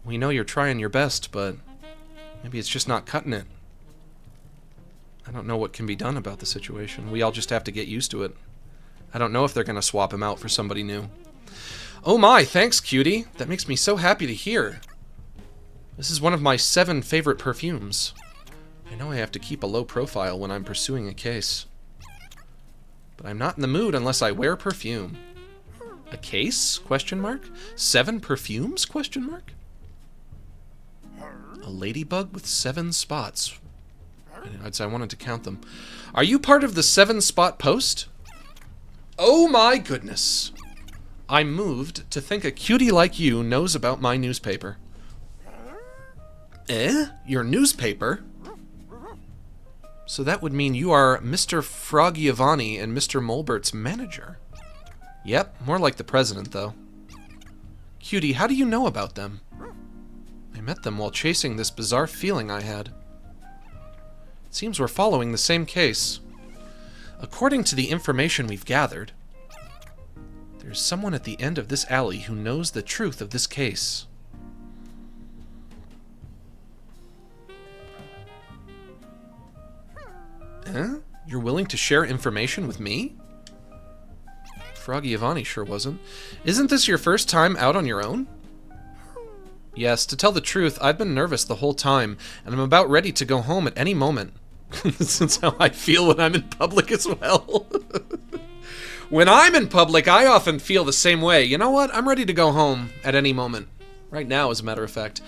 We know you're trying your best, but maybe it's just not cutting it. I don't know what can be done about the situation. We all just have to get used to it. I don't know if they're going to swap him out for somebody new. Oh my, thanks, cutie. That makes me so happy to hear. This is one of my 7 favorite perfumes. I know I have to keep a low profile when I'm pursuing a case. But I'm not in the mood unless I wear perfume. A case? Question mark? 7 perfumes? Question mark? A ladybug with 7 spots. I wanted to count them. Are you part of the 7-spot post? Oh my goodness. I'm moved to think a cutie like you knows about my newspaper. Your newspaper? So that would mean you are Mr. Froggiovanni and Mr. Mulbert's manager. Yep, more like the president, though. Cutie, how do you know about them? I met them while chasing this bizarre feeling I had. It seems we're following the same case. According to the information we've gathered, there's someone at the end of this alley who knows the truth of this case. You're willing to share information with me? Froggiovanni sure wasn't. Isn't this your first time out on your own? Yes, to tell the truth, I've been nervous the whole time, and I'm about ready to go home at any moment. That's how I feel when I'm in public as well. When I'm in public, I often feel the same way. You know what? I'm ready to go home at any moment. Right now, as a matter of fact.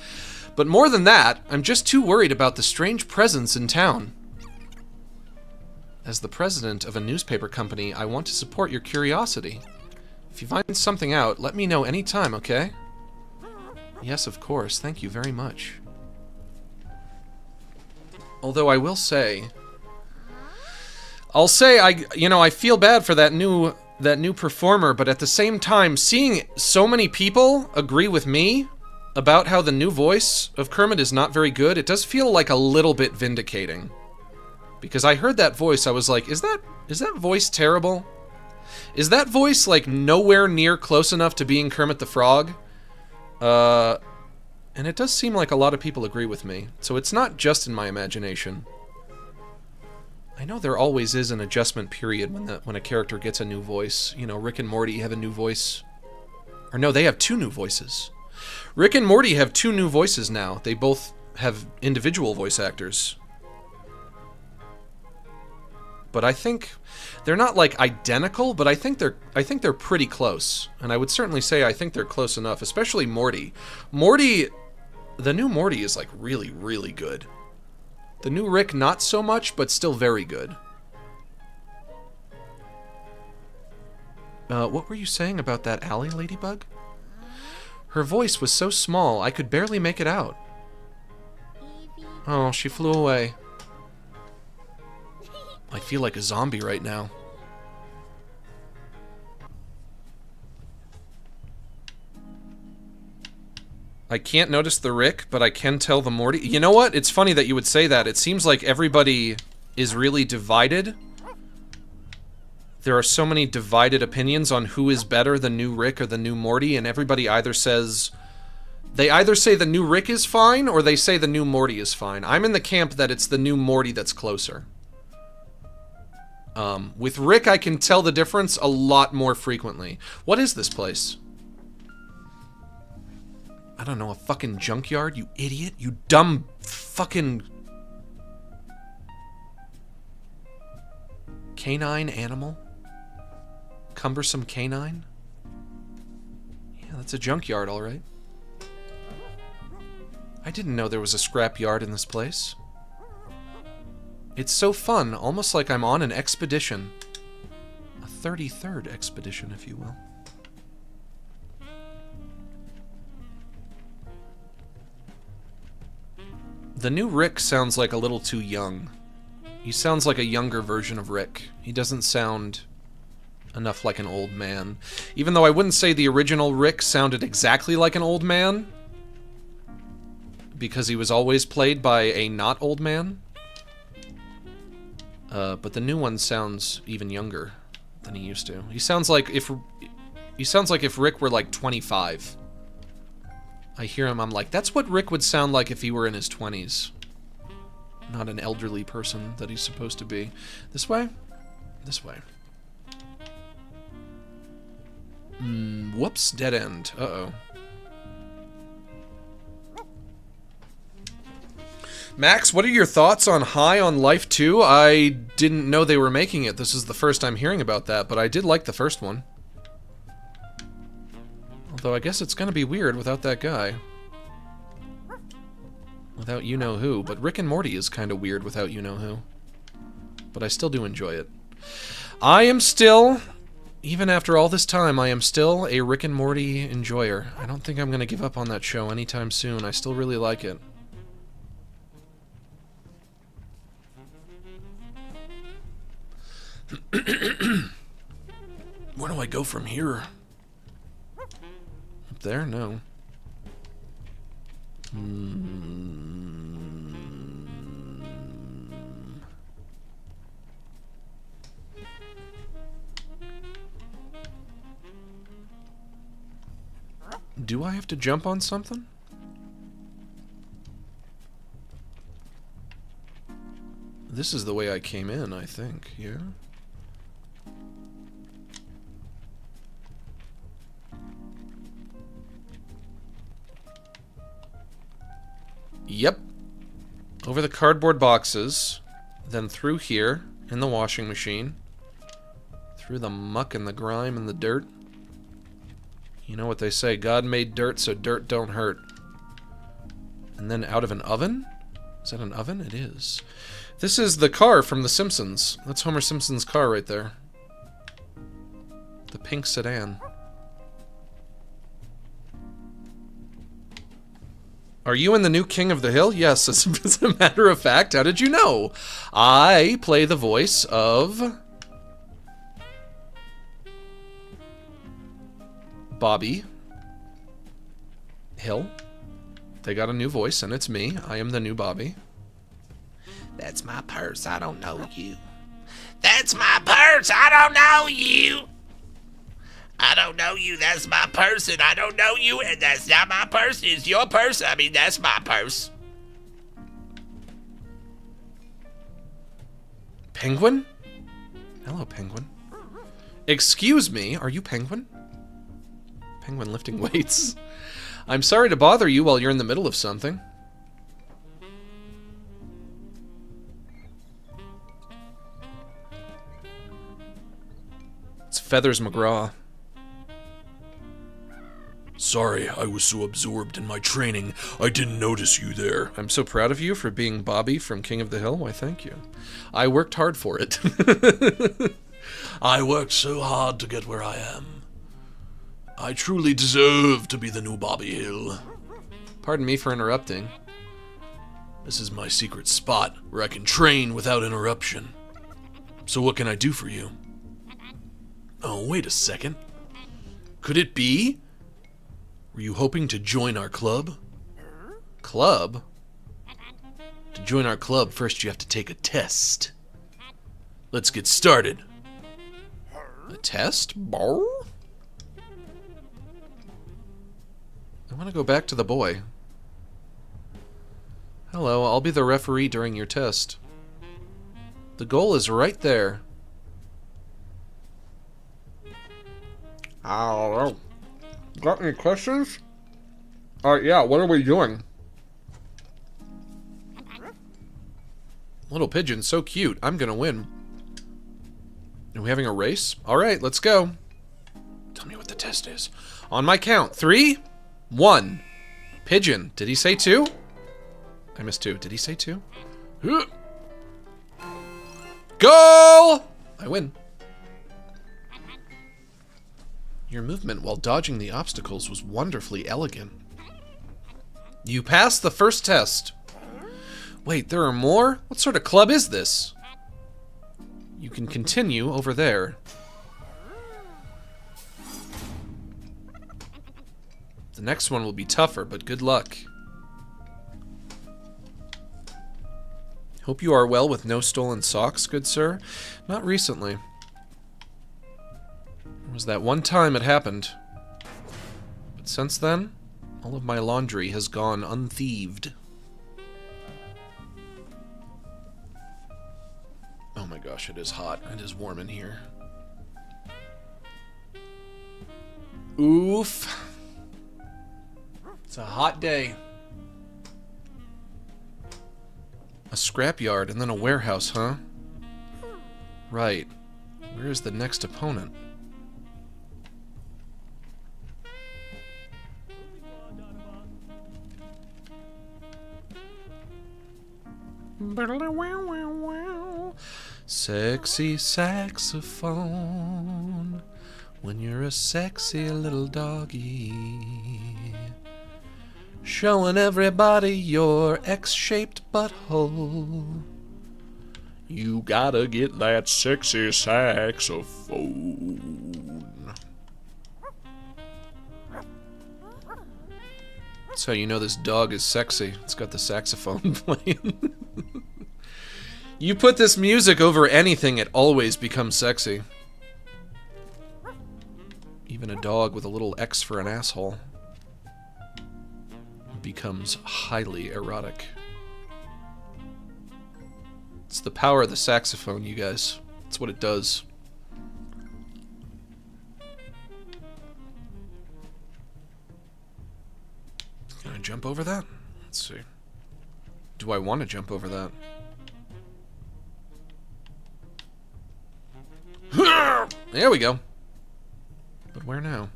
But more than that, I'm just too worried about the strange presence in town. As the president of a newspaper company, I want to support your curiosity. If you find something out, let me know anytime, okay? Yes, of course. Thank you very much. Although I will say... I feel bad for that new performer, but at the same time, seeing so many people agree with me about how the new voice of Kermit is not very good, it does feel like a little bit vindicating. Because I heard that voice, I was like, is that voice terrible? Is that voice, like, nowhere near close enough to being Kermit the Frog? And it does seem like a lot of people agree with me. So it's not just in my imagination. I know there always is an adjustment period when a character gets a new voice. You know, Rick and Morty have a new voice. Or no, they have 2 new voices. Rick and Morty have 2 new voices now. They both have individual voice actors. But I think they're not like identical, but I think they're pretty close. And I would certainly say I think they're close enough, especially Morty. The new Morty is like really, really good. The new Rick, not so much, but still very good. What were you saying about that alley ladybug? Her voice was so small, I could barely make it out. Oh, she flew away. I feel like a zombie right now. I can't notice the Rick, but I can tell the Morty. You know what? It's funny that you would say that. It seems like everybody is really divided. There are so many divided opinions on who is better, the new Rick or the new Morty, and everybody either says... They either say the new Rick is fine, or they say the new Morty is fine. I'm in the camp that it's the new Morty that's closer. With Rick, I can tell the difference a lot more frequently. What is this place? I don't know, a fucking junkyard, you idiot? You dumb fucking... Canine animal? Cumbersome canine? Yeah, that's a junkyard, alright. I didn't know there was a scrapyard in this place. It's so fun, almost like I'm on an expedition. A 33rd expedition, if you will. The new Rick sounds like a little too young. He sounds like a younger version of Rick. He doesn't sound enough like an old man. Even though I wouldn't say the original Rick sounded exactly like an old man, because he was always played by a not old man. But the new one sounds even younger than he used to. He sounds like if Rick were like 25. I hear him, I'm like, that's what Rick would sound like if he were in his 20s. Not an elderly person that he's supposed to be. This way? This way. Whoops, dead end. Uh-oh. Max, what are your thoughts on High on Life 2? I didn't know they were making it. This is the first I'm hearing about that, but I did like the first one. Although I guess it's gonna be weird without that guy. Without you-know-who. But Rick and Morty is kind of weird without you-know-who. But I still do enjoy it. I am still, even after all this time, I am still a Rick and Morty enjoyer. I don't think I'm gonna give up on that show anytime soon. I still really like it. Where do I go from here? Up there? No. Do I have to jump on something? This is the way I came in, I think, yeah? Yep. Over the cardboard boxes, then through here, in the washing machine, through the muck and the grime and the dirt. You know what they say, God made dirt so dirt don't hurt. And then out of an oven? Is that an oven? It is. This is the car from The Simpsons. That's Homer Simpson's car right there. The pink sedan. Are you in the new King of the Hill? Yes, as a matter of fact. How did you know? I play the voice of Bobby Hill. They got a new voice, and it's me. I am the new Bobby. That's my purse, I don't know you. That's my purse, I don't know you. I don't know you, that's my purse, and I don't know you, and that's not my purse, it's your purse, I mean, that's my purse. Penguin? Hello, Penguin. Excuse me, are you Penguin? Penguin lifting weights. I'm sorry to bother you while you're in the middle of something. It's Feathers McGraw. Sorry, I was so absorbed in my training, I didn't notice you there. I'm so proud of you for being Bobby from King of the Hill. Why, thank you. I worked hard for it. I worked so hard to get where I am. I truly deserve to be the new Bobby Hill. Pardon me for interrupting. This is my secret spot where I can train without interruption. So what can I do for you? Oh, wait a second. Could it be? Were you hoping to join our club? Club? To join our club, first you have to take a test. Let's get started. A test? Barr? I want to go back to the boy. Hello, I'll be the referee during your test. The goal is right there. I don't know. Got any questions? Alright, yeah, what are we doing? Little pigeon, so cute. I'm gonna win. Are we having a race? Alright, let's go. Tell me what the test is. On my count. 3, 1. Pigeon. Did he say 2? I missed 2. Did he say 2? Goal! I win. Your movement while dodging the obstacles was wonderfully elegant. You passed the first test. Wait, there are more? What sort of club is this? You can continue over there. The next one will be tougher, but good luck. Hope you are well with no stolen socks, good sir. Not recently. There was that one time it happened. But since then, all of my laundry has gone unthieved. Oh my gosh, it is hot. It is warm in here. Oof. It's a hot day. A scrapyard and then a warehouse, huh? Right. Where is the next opponent? Sexy saxophone, when you're a sexy little doggy, showing everybody your X-shaped butthole. You gotta get that sexy saxophone. That's how you know this dog is sexy. It's got the saxophone playing. You put this music over anything, it always becomes sexy. Even a dog with a little X for an asshole becomes highly erotic. It's the power of the saxophone, you guys. It's what it does. Can I jump over that? Let's see. Do I want to jump over that? There we go. But where now?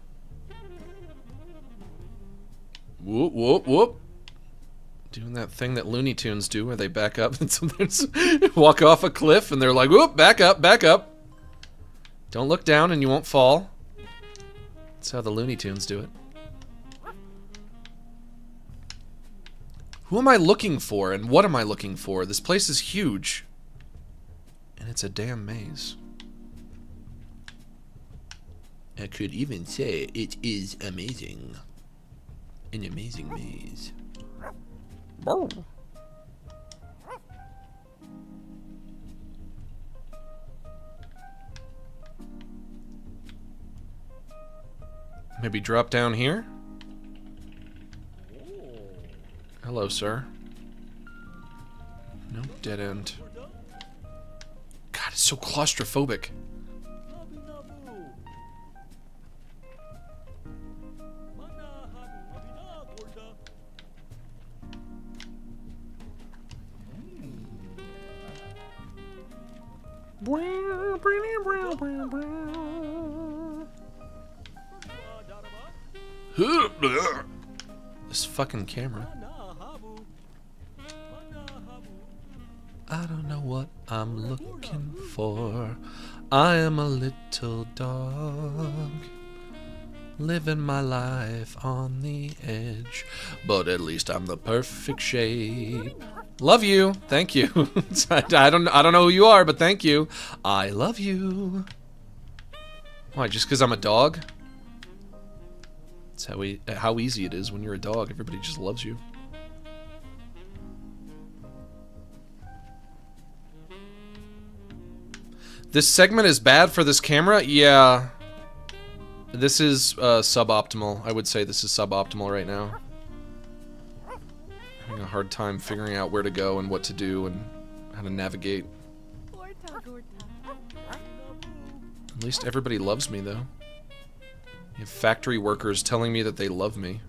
Whoop, whoop, whoop. Doing that thing that Looney Tunes do where they back up and sometimes walk off a cliff and they're like, whoop, back up, back up. Don't look down and you won't fall. That's how the Looney Tunes do it. Who am I looking for and what am I looking for? This place is huge. And it's a damn maze. I could even say it is amazing. An amazing maze. Barber. Maybe drop down here? Hello, sir. Nope, dead end. God, it's so claustrophobic. This fucking camera. I don't know what I'm looking for. I am a little dog, living my life on the edge, but at least I'm the perfect shape. Love you. Thank you. I don't know who you are, but thank you. I love you. Why, just because I'm a dog? That's how easy it is when you're a dog. Everybody just loves you. This segment is bad for this camera? Yeah. This is suboptimal. I would say this is suboptimal right now. Having a hard time figuring out where to go and what to do and how to navigate. At least everybody loves me, though. You have factory workers telling me that they love me.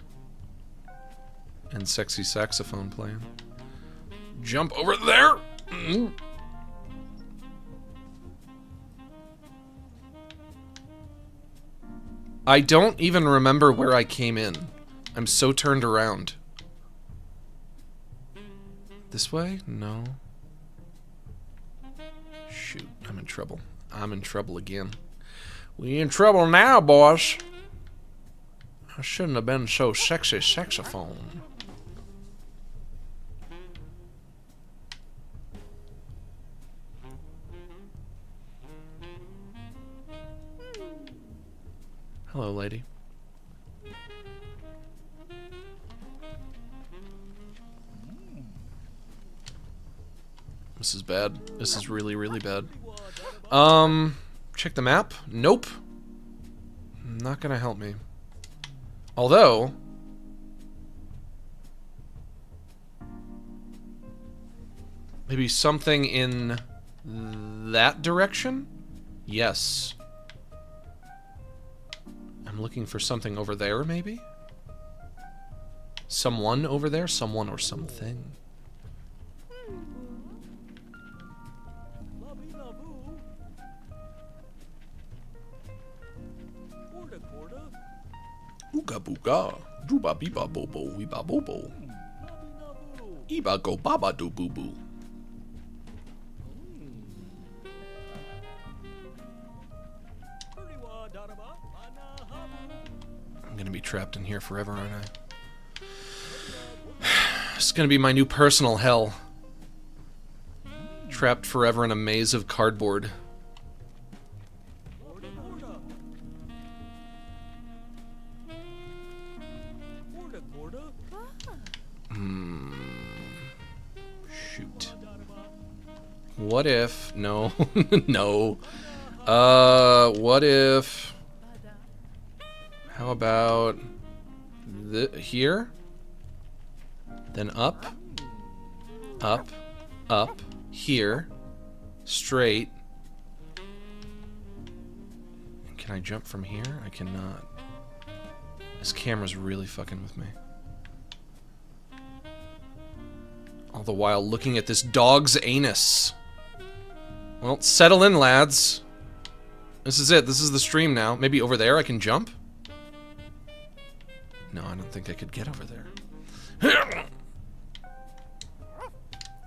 And sexy saxophone playing. Jump over there! I don't even remember where I came in. I'm so turned around. This way? No. Shoot, I'm in trouble. I'm in trouble again. We in trouble now, boss. I shouldn't have been so sexy saxophone. Hello, lady. This is bad. This is really, really bad. Check the map. Nope. Not gonna help me. Although... maybe something in that direction? Yes. I'm looking for something over there, maybe? Someone over there? Someone or something? Ooga booga, dooba beeba bobo, weeba bobo. Eba go baba do boo boo. I'm gonna be trapped in here forever, aren't I? It's gonna be my new personal hell. Trapped forever in a maze of cardboard. Shoot. What if... no. No. What if... how about... here? Then up. Up. Up. Here. Straight. Can I jump from here? I cannot. This camera's really fucking with me. All the while looking at this dog's anus. Well, settle in, lads. This is it. This is the stream now. Maybe over there I can jump? No, I don't think I could get over there.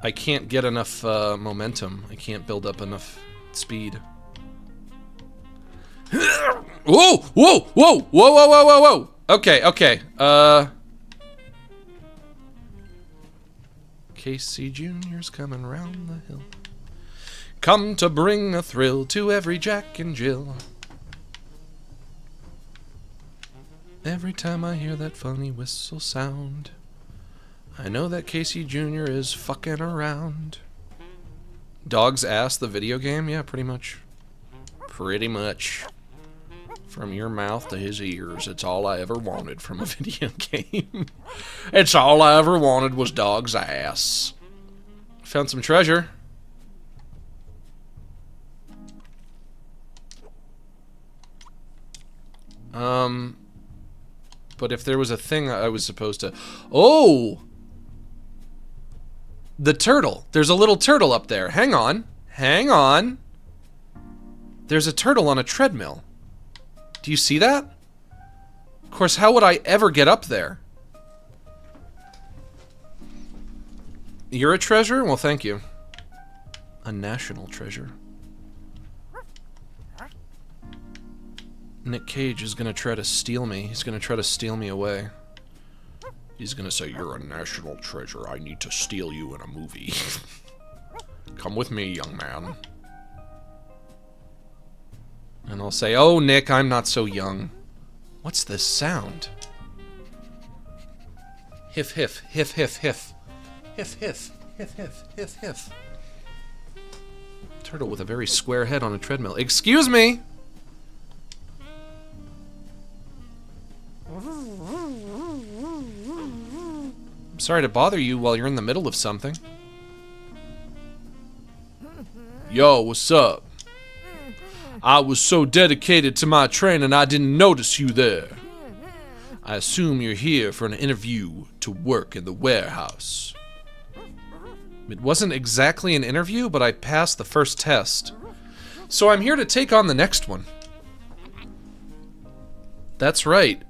I can't get enough momentum. I can't build up enough speed. Whoa! Whoa! Whoa! Whoa! Whoa! Whoa! Whoa! Whoa! Okay, okay. Casey Jr.'s coming round the hill. Come to bring a thrill to every Jack and Jill. Every time I hear that funny whistle sound, I know that Casey Jr. is fucking around. Dog's Ass, the video game? Yeah, pretty much. Pretty much. From your mouth to his ears, it's all I ever wanted from a video game. It's all I ever wanted was Dog's Ass. Found some treasure. But if there was a thing I was supposed to... oh! The turtle. There's a little turtle up there. Hang on. Hang on. There's a turtle on a treadmill. Do you see that? Of course, how would I ever get up there? You're a treasure? Well, thank you. A national treasure. Nick Cage is gonna try to steal me. He's gonna try to steal me away. He's gonna say, "You're a national treasure. I need to steal you in a movie." Come with me, young man. And I'll say, "Oh, Nick, I'm not so young." What's this sound? Hiff, hiff, hiff, hiff, hiff. Hiff, hiff, hiff, hiff, hiff, hiff. Turtle with a very square head on a treadmill. Excuse me! I'm sorry to bother you while you're in the middle of something. Yo, what's up? I was so dedicated to my training I didn't notice you there. I assume you're here for an interview to work in the warehouse. It wasn't exactly an interview, but I passed the first test. So I'm here to take on the next one. That's right.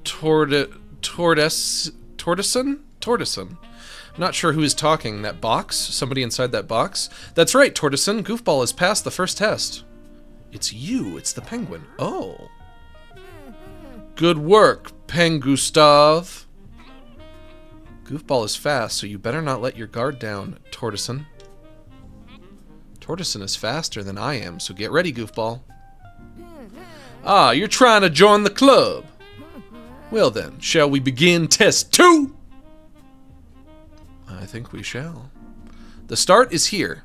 Tortoisen? I'm not sure who is talking. That box? Somebody inside that box? That's right, Tortoisen. Goofball has passed the first test. It's you. It's the penguin. Oh. Good work, Pengustav. Goofball is fast, so you better not let your guard down, Tortoisen. Tortoisen is faster than I am, so get ready, Goofball. Ah, you're trying to join the club. Well then, shall we begin test 2? I think we shall. The start is here.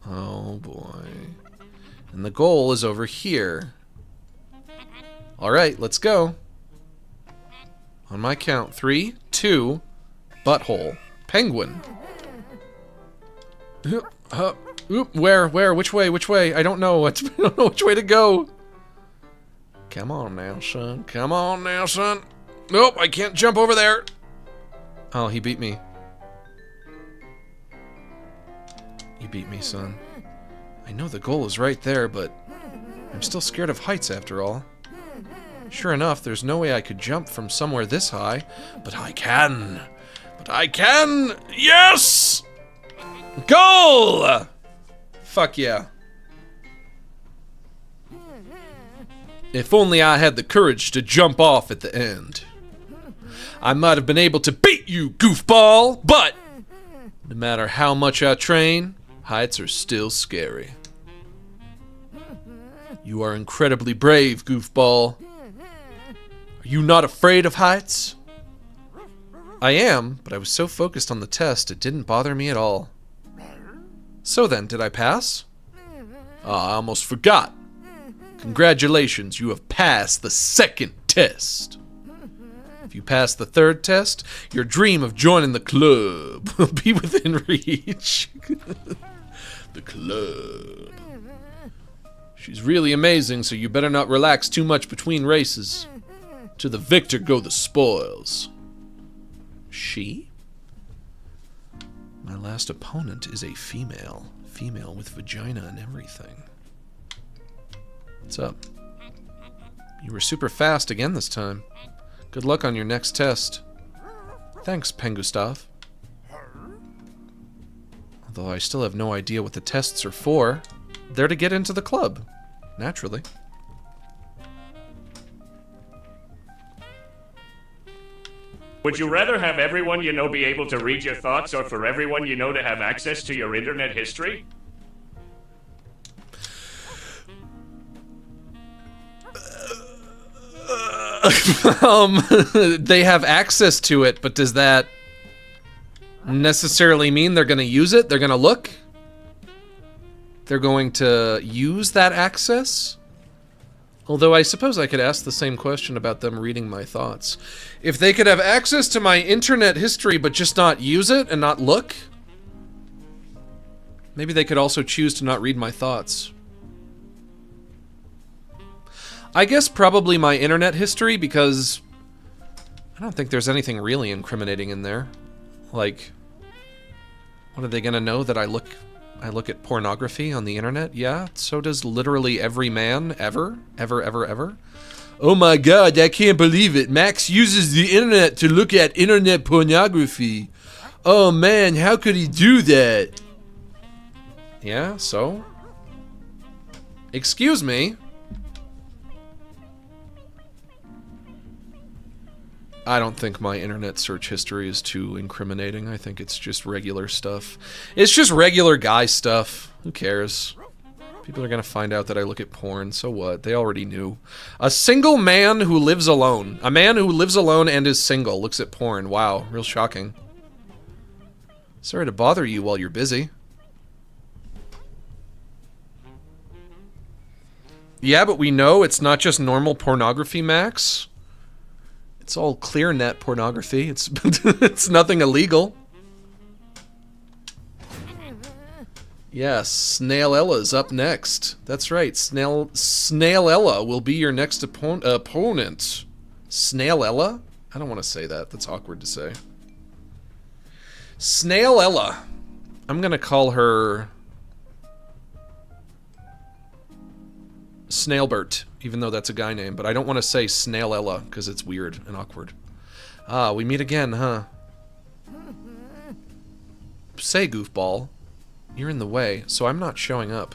Oh boy. And the goal is over here. Alright, let's go. On my count. 3, 2, butthole. Penguin. Where? Which way? I don't know. I don't know which way to go. Come on now, son. Come on now, son. Nope, I can't jump over there. Oh, he beat me. You beat me, son. I know the goal is right there, but I'm still scared of heights after all. Sure enough, there's no way I could jump from somewhere this high, but I can. But I can! Yes! Goal! Fuck yeah. If only I had the courage to jump off at the end. I might have been able to beat you, goofball, but no matter how much I train, heights are still scary. You are incredibly brave, goofball. Are you not afraid of heights? I am, but I was so focused on the test it didn't bother me at all. So then, did I pass? Ah, I almost forgot. Congratulations, you have passed the second test. If you pass the third test, your dream of joining the club will be within reach. The club. She's really amazing, so you better not relax too much between races. To the victor go the spoils. She? My last opponent is a female. Female with vagina and everything. What's up? You were super fast again this time. Good luck on your next test. Thanks, Pengustav. Although I still have no idea what the tests are for. They're to get into the club. Naturally. Would you rather have everyone you know be able to read your thoughts, or for everyone you know to have access to your internet history? They have access to it, but does that necessarily mean they're going to use it? They're going to look? They're going to use that access? Although I suppose I could ask the same question about them reading my thoughts. If they could have access to my internet history but just not use it and not look, maybe they could also choose to not read my thoughts. I guess probably my internet history, because I don't think there's anything really incriminating in there. Like, what are they gonna know, that I look at pornography on the internet? Yeah, so does literally every man ever. Oh my god, I can't believe it. Max uses the internet to look at internet pornography. Oh man, how could he do that? Yeah, so? Excuse me? I don't think my internet search history is too incriminating. I think it's just regular stuff. It's just regular guy stuff. Who cares? People are gonna find out that I look at porn, so what? They already knew. A single man who lives alone. A man who lives alone and is single looks at porn. Wow, real shocking. Sorry to bother you while you're busy. Yeah, but we know it's not just normal pornography, Max. It's all clear net pornography. It's it's nothing illegal. Yes, Snailella's up next. That's right. Snailella will be your next opponent. Snailella? I don't want to say that. That's awkward to say. Snailella. I'm gonna call her Snailbert, even though that's a guy name, but I don't want to say Snailella because it's weird and awkward. Ah, we meet again, huh? Say, Goofball, you're in the way, so I'm not showing up.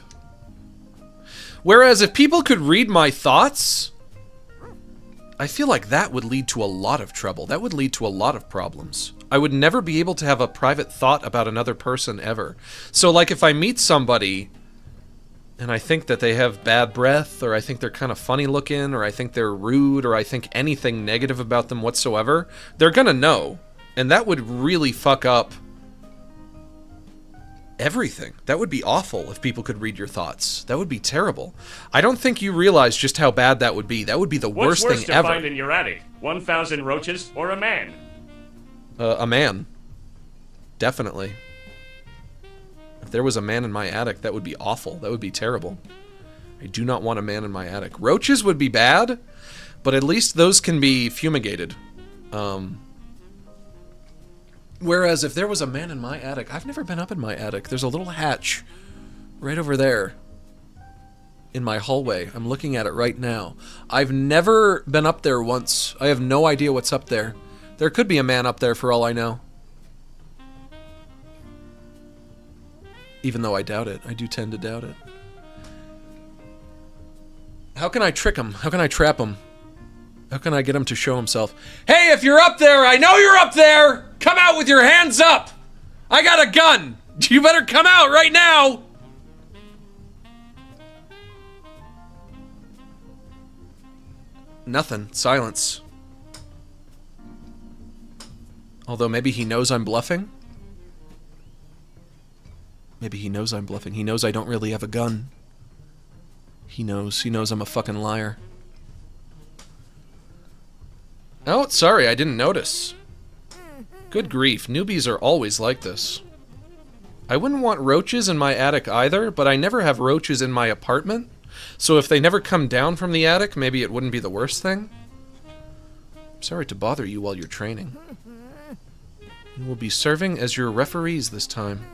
Whereas if people could read my thoughts, I feel like that would lead to a lot of trouble. That would lead to a lot of problems. I would never be able to have a private thought about another person ever. So like if I meet somebody and I think that they have bad breath, or I think they're kind of funny looking, or I think they're rude, or I think anything negative about them whatsoever, they're gonna know. And that would really fuck up everything. That would be awful if people could read your thoughts. That would be terrible. I don't think you realize just how bad that would be. That would be the worst What's worse thing to ever. find in your attic? 1,000 roaches or a man? A man. Definitely. If there was a man in my attic, that would be awful. That would be terrible. I do not want a man in my attic. Roaches would be bad, but at least those can be fumigated. Whereas if there was a man in my attic, I've never been up in my attic. There's a little hatch right over there in my hallway. I'm looking at it right now. I've never been up there once. I have no idea what's up there. There could be a man up there for all I know. Even though I doubt it. I do tend to doubt it. How can I trick him? How can I trap him? How can I get him to show himself? Hey, if you're up there, I know you're up there! Come out with your hands up! I got a gun! You better come out right now! Nothing. Silence. Although maybe he knows I'm bluffing? Maybe he knows I'm bluffing. He knows I don't really have a gun. He knows I'm a fucking liar. Oh, sorry, I didn't notice. Good grief, newbies are always like this. I wouldn't want roaches in my attic either, but I never have roaches in my apartment, so if they never come down from the attic, maybe it wouldn't be the worst thing. I'm sorry to bother you while you're training. You will be serving as your referees this time.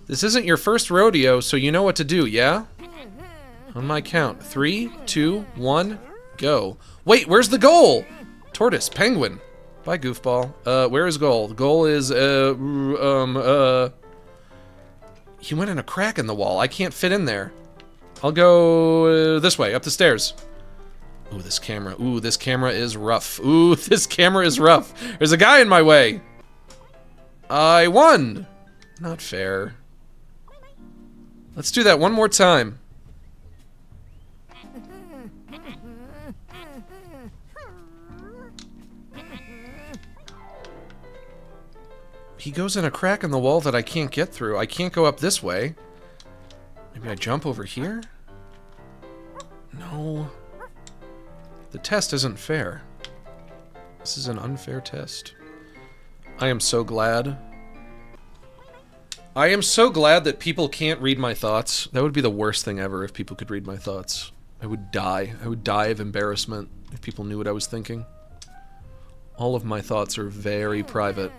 This isn't your first rodeo, so you know what to do, yeah? On my count. 3, 2, 1, go. Wait, where's the goal? Tortoise, penguin. Bye, Goofball. Where is goal? The goal is, he went in a crack in the wall. I can't fit in there. I'll go this way, up the stairs. Ooh, this camera. Ooh, this camera is rough. Ooh, this camera is rough. There's a guy in my way. I won. Not fair. Let's do that one more time. He goes in a crack in the wall that I can't get through. I can't go up this way. Maybe I jump over here? No. The test isn't fair. This is an unfair test. I am so glad. I am so glad that people can't read my thoughts. That would be the worst thing ever if people could read my thoughts. I would die. I would die of embarrassment if people knew what I was thinking. All of my thoughts are very private.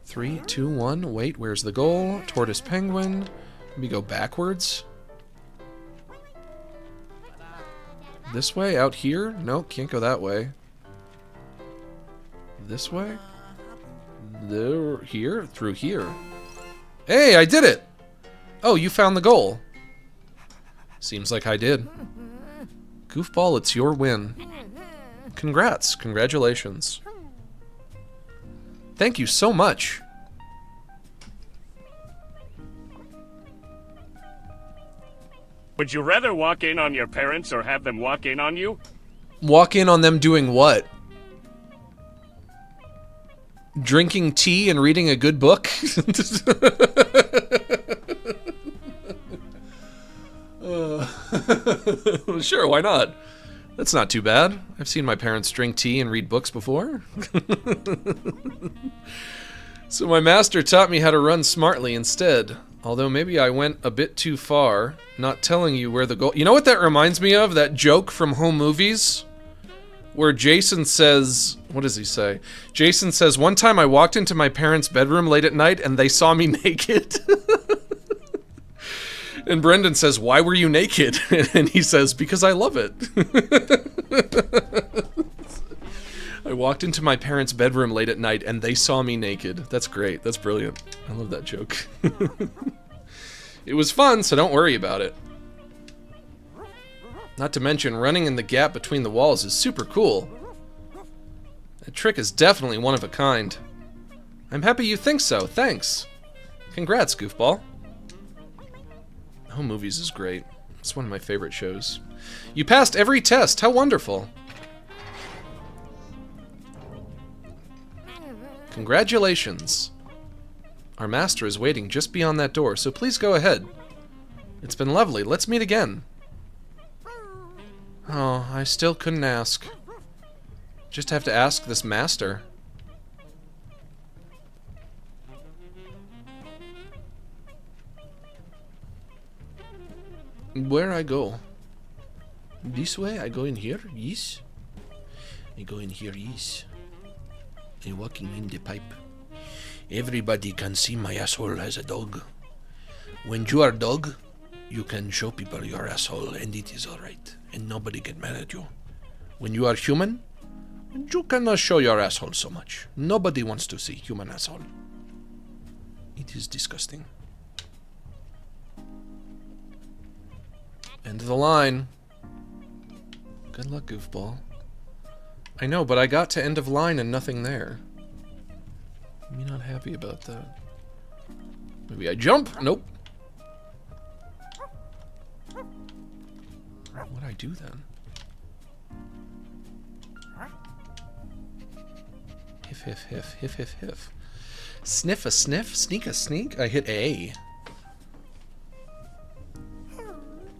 3, 2, 1. Wait, where's the goal? Tortoise penguin. Maybe go backwards. This way? Out here? No, can't go that way. This way? There, here? Through here. Hey, I did it! Oh, you found the goal. Seems like I did. Goofball, it's your win. Congrats. Congratulations. Thank you so much. Would you rather walk in on your parents or have them walk in on you? Walk in on them doing what? Drinking tea and reading a good book? Sure, why not? That's not too bad. I've seen my parents drink tea and read books before. So my master taught me how to run smartly instead. Although maybe I went a bit too far, not telling you where the goal... You know what that reminds me of? That joke from Home Movies? Where Jason says... What does he say? Jason says, one time I walked into my parents' bedroom late at night and they saw me naked. And Brendan says, why were you naked? And he says, because I love it. I walked into my parents' bedroom late at night and they saw me naked. That's great. That's brilliant. I love that joke. It was fun, so don't worry about it. Not to mention, running in the gap between the walls is super cool. That trick is definitely one of a kind. I'm happy you think so. Thanks. Congrats, Goofball. Home Movies is great. It's one of my favorite shows. You passed every test. How wonderful. Congratulations. Our master is waiting just beyond that door, so please go ahead. It's been lovely. Let's meet again. Oh, I still couldn't ask. Just have to ask this master. Where I go? This way? I go in here? Yes. I go in here, yes. I'm walking in the pipe. Everybody can see my asshole as a dog. When you are a dog, you can show people your asshole and it is alright. And nobody get mad at you. When you are human, you cannot show your asshole so much. Nobody wants to see human asshole. It is disgusting. End of the line. Good luck, Goofball. I know, but I got to end of line and nothing there. I'm not happy about that. Maybe I jump? Nope. What'd I do then? Hiff, hiff, hiff, hiff, hiff, hiff. Sniff a sniff, sneak a sneak. I hit A.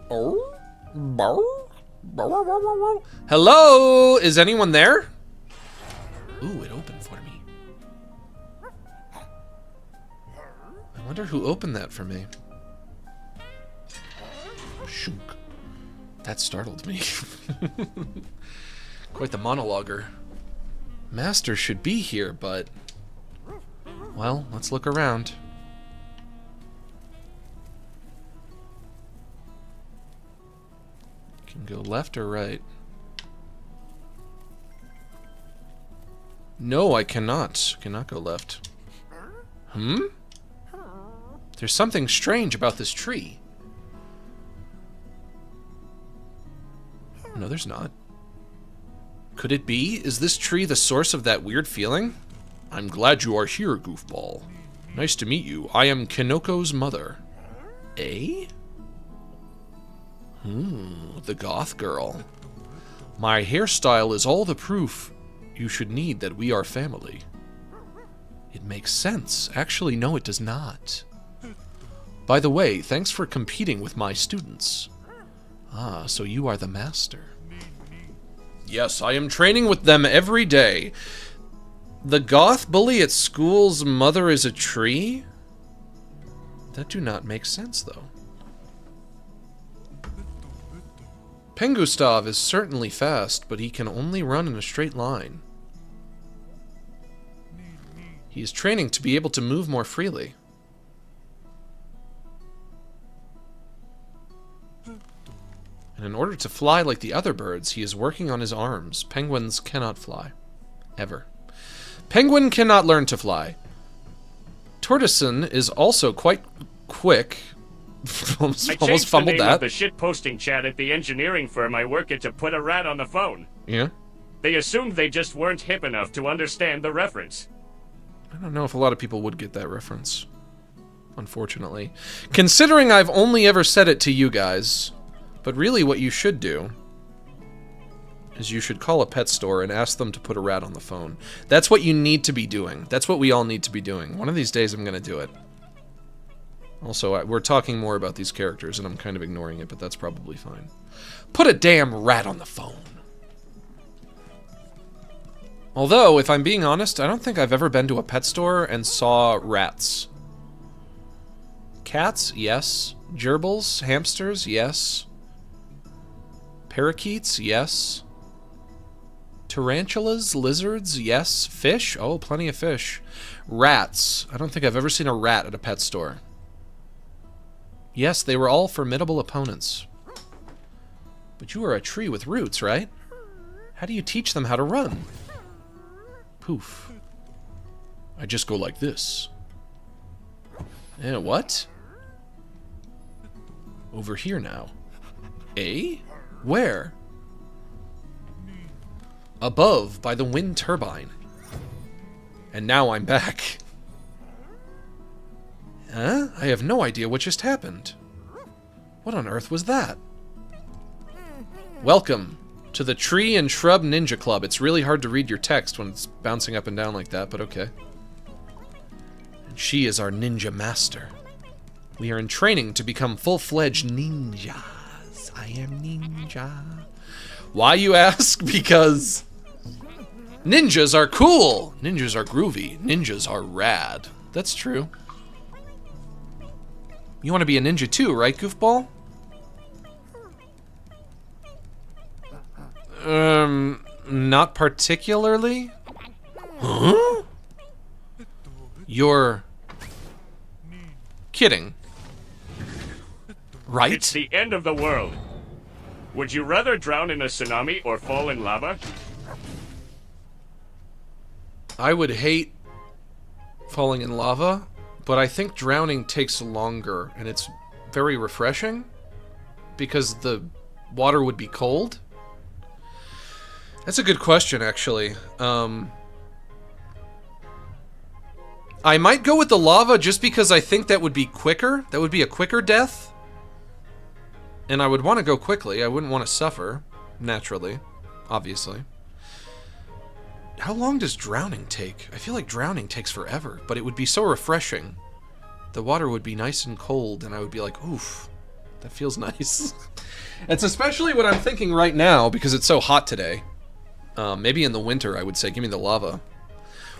Oh, hello? Is anyone there? Ooh, it opened for me. I wonder who opened that for me. Shunk. That startled me. Quite the monologuer. Master should be here, but... Well, let's look around. Can go left or right. No, I cannot. Cannot go left. Hmm? There's something strange about this tree. No, there's not. Could it be? Is this tree the source of that weird feeling? I'm glad you are here, Goofball. Nice to meet you. I am Kinoko's mother. Eh? The goth girl. My hairstyle is all the proof you should need that we are family. It makes sense. Actually, no, it does not. By the way, thanks for competing with my students. Ah, so you are the master. Yes, I am training with them every day. The goth bully at school's mother is a tree? That do not make sense, though. Pengustav is certainly fast, but he can only run in a straight line. He is training to be able to move more freely. And in order to fly like the other birds, he is working on his arms. Penguins cannot fly. Ever. Penguin cannot learn to fly. Tortoisen is also quite quick. almost I changed the fumbled name that. of the shit-posting chat at the engineering firm I work at to put a rat on the phone. Yeah? They assumed they just weren't hip enough to understand the reference. I don't know if a lot of people would get that reference. Unfortunately. Considering I've only ever said it to you guys. But really what you should do is you should call a pet store and ask them to put a rat on the phone. That's what you need to be doing. That's what we all need to be doing. One of these days I'm going to do it. Also, we're talking more about these characters and I'm kind of ignoring it, but that's probably fine. Put a damn rat on the phone. Although, if I'm being honest, I don't think I've ever been to a pet store and saw rats. Cats? Yes. Gerbils? Hamsters? Yes. Parakeets? Yes. Tarantulas? Lizards? Yes. Fish? Oh, plenty of fish. Rats. I don't think I've ever seen a rat at a pet store. Yes, they were all formidable opponents. But you are a tree with roots, right? How do you teach them how to run? Poof. I just go like this. Eh, what? Over here now. Eh? Where? Above, by the wind turbine. And now I'm back. Huh? I have no idea what just happened. What on earth was that? Welcome to the Tree and Shrub Ninja Club. It's really hard to read your text when it's bouncing up and down like that, but okay. She is our ninja master. We are in training to become full-fledged ninjas. I am ninja. Why, you ask? Because ninjas are cool. Ninjas are groovy. Ninjas are rad. That's true. You want to be a ninja too, right, Goofball? Not particularly. Huh? You're kidding, right? It's the end of the world. Would you rather drown in a tsunami or fall in lava? I would hate falling in lava, but I think drowning takes longer, and it's very refreshing because the water would be cold. That's a good question, actually. I might go with the lava just because I think that would be quicker. That would be a quicker death. And I would want to go quickly. I wouldn't want to suffer, naturally, obviously. How long does drowning take? I feel like drowning takes forever, but it would be so refreshing. The water would be nice and cold, and I would be like, oof, that feels nice. It's especially what I'm thinking right now, because it's so hot today. Maybe in the winter, I would say, give me the lava.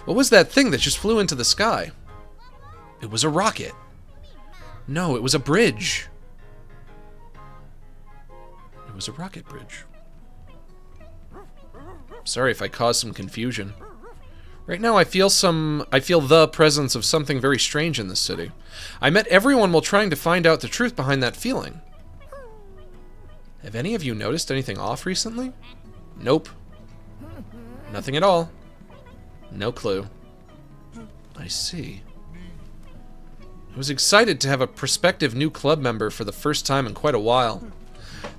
What was that thing that just flew into the sky? It was a rocket. No, it was a bridge. It was a rocket bridge. Sorry if I caused some confusion. Right now I feel the presence of something very strange in this city. I met everyone while trying to find out the truth behind that feeling. Have any of you noticed anything off recently? Nope. Nothing at all. No clue. I see. I was excited to have a prospective new club member for the first time in quite a while.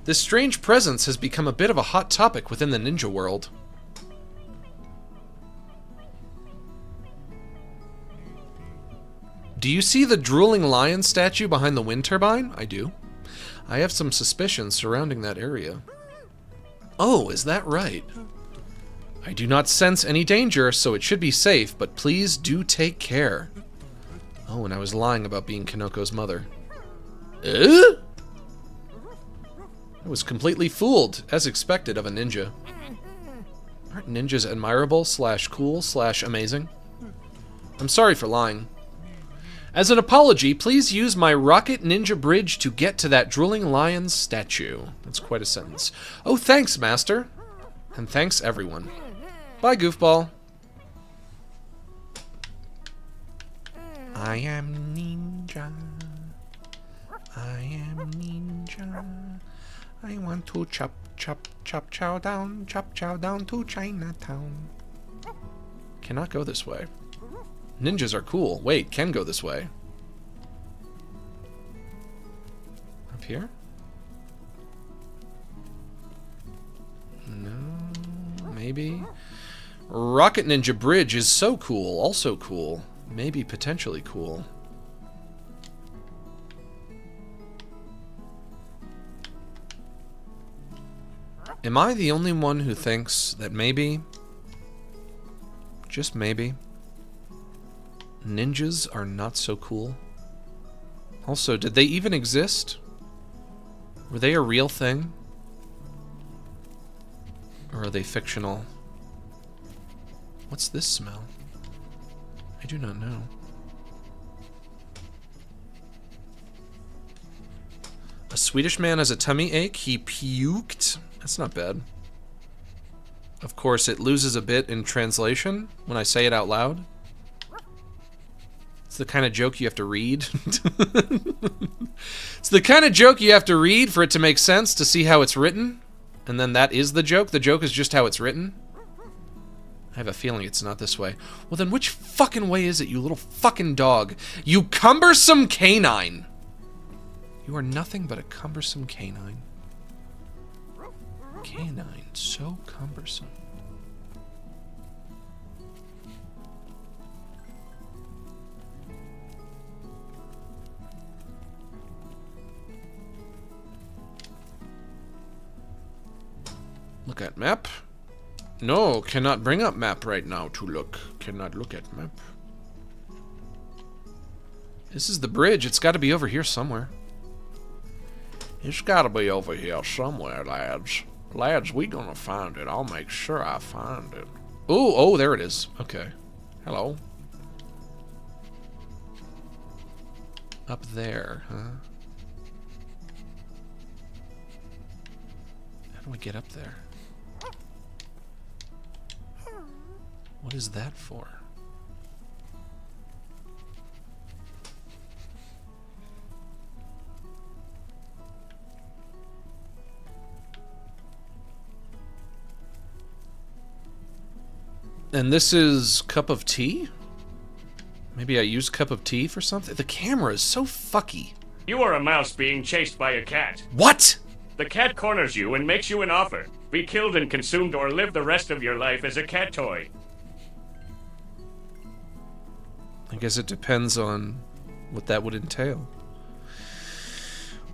This strange presence has become a bit of a hot topic within the ninja world. Do you see the drooling lion statue behind the wind turbine? I do. I have some suspicions surrounding that area. Oh, is that right? I do not sense any danger, so it should be safe, but please do take care. Oh, and I was lying about being Kanoko's mother. I was completely fooled, as expected of a ninja. Aren't ninjas admirable, / cool, / amazing? I'm sorry for lying. As an apology, please use my rocket ninja bridge to get to that drooling lion's statue. That's quite a sentence. Oh, thanks, Master. And thanks, everyone. Bye, Goofball. I am ninja. I am ninja. I want to chop, chop, chop, chow down to Chinatown. Cannot go this way. Ninjas are cool. Wait, can go this way. Up here? No, maybe. Rocket Ninja Bridge is so cool, also cool. Maybe potentially cool. Am I the only one who thinks that maybe, just maybe, ninjas are not so cool? Also, did they even exist? Were they a real thing? Or are they fictional? What's this smell? I do not know. A Swedish man has a tummy ache. He puked. That's not bad. Of course, it loses a bit in translation when I say it out loud. It's the kind of joke you have to read. It's the kind of joke you have to read for it to make sense to see how it's written. And then that is the joke. The joke is just how it's written. I have a feeling it's not this way. Well, then which fucking way is it, you little fucking dog? You cumbersome canine! You are nothing but a cumbersome canine. Canine, so cumbersome. Look at map. No, cannot bring up map right now to look. Cannot look at map. This is the bridge. It's got to be over here somewhere. It's gotta be over here somewhere, lads. Lads, we gonna find it. I'll make sure I find it. Ooh, oh, there it is. Okay. Hello. Up there, huh? How do I get up there? What is that for? And this is cup of tea? Maybe I use cup of tea for something? The camera is so fucky. You are a mouse being chased by a cat. What? The cat corners you and makes you an offer. Be killed and consumed or live the rest of your life as a cat toy. I guess it depends on what that would entail.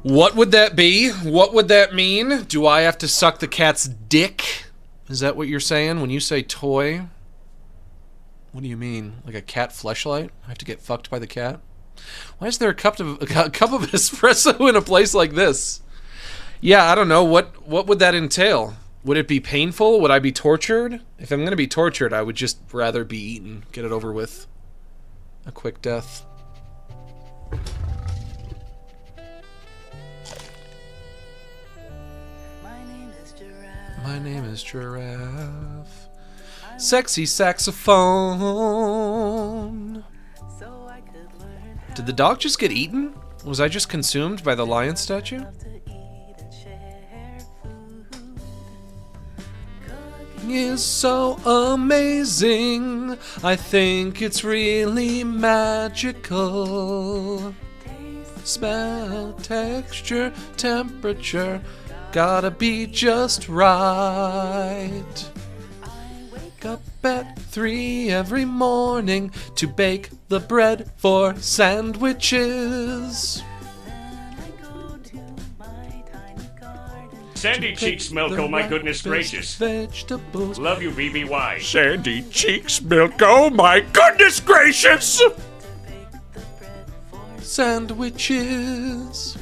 What would that be? What would that mean? Do I have to suck the cat's dick? Is that what you're saying when you say toy? What do you mean? Like a cat fleshlight? I have to get fucked by the cat? Why is there a cup of espresso in a place like this? Yeah, I don't know. What would that entail? Would it be painful? Would I be tortured? If I'm going to be tortured, I would just rather be eaten. Get it over with. A quick death. My name is Giraffe. Sexy saxophone. Did the dog just get eaten? Was I just consumed by the lion statue? Is so amazing. I think it's really magical. Smell, texture, temperature, gotta be just right. Wake up at 3 every morning to bake the bread for sandwiches. Sandy Cheeks Milk, oh my goodness gracious. Vegetables. Love you, BBY. Sandy Cheeks Milk, oh my goodness gracious! Sandwiches.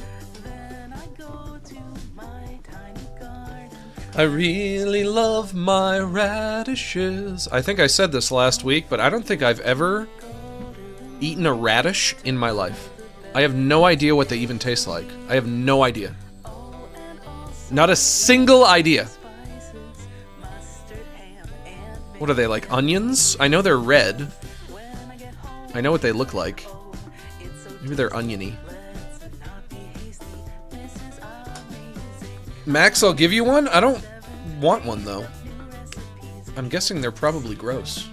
I really love my radishes. I think I said this last week, but I don't think I've ever eaten a radish in my life. I have no idea what they even taste like. I have no idea. Not a single idea. What are they, like onions? I know they're red. I know what they look like. Maybe they're oniony. Max, I'll give you one. I don't want one, though. I'm guessing they're probably gross.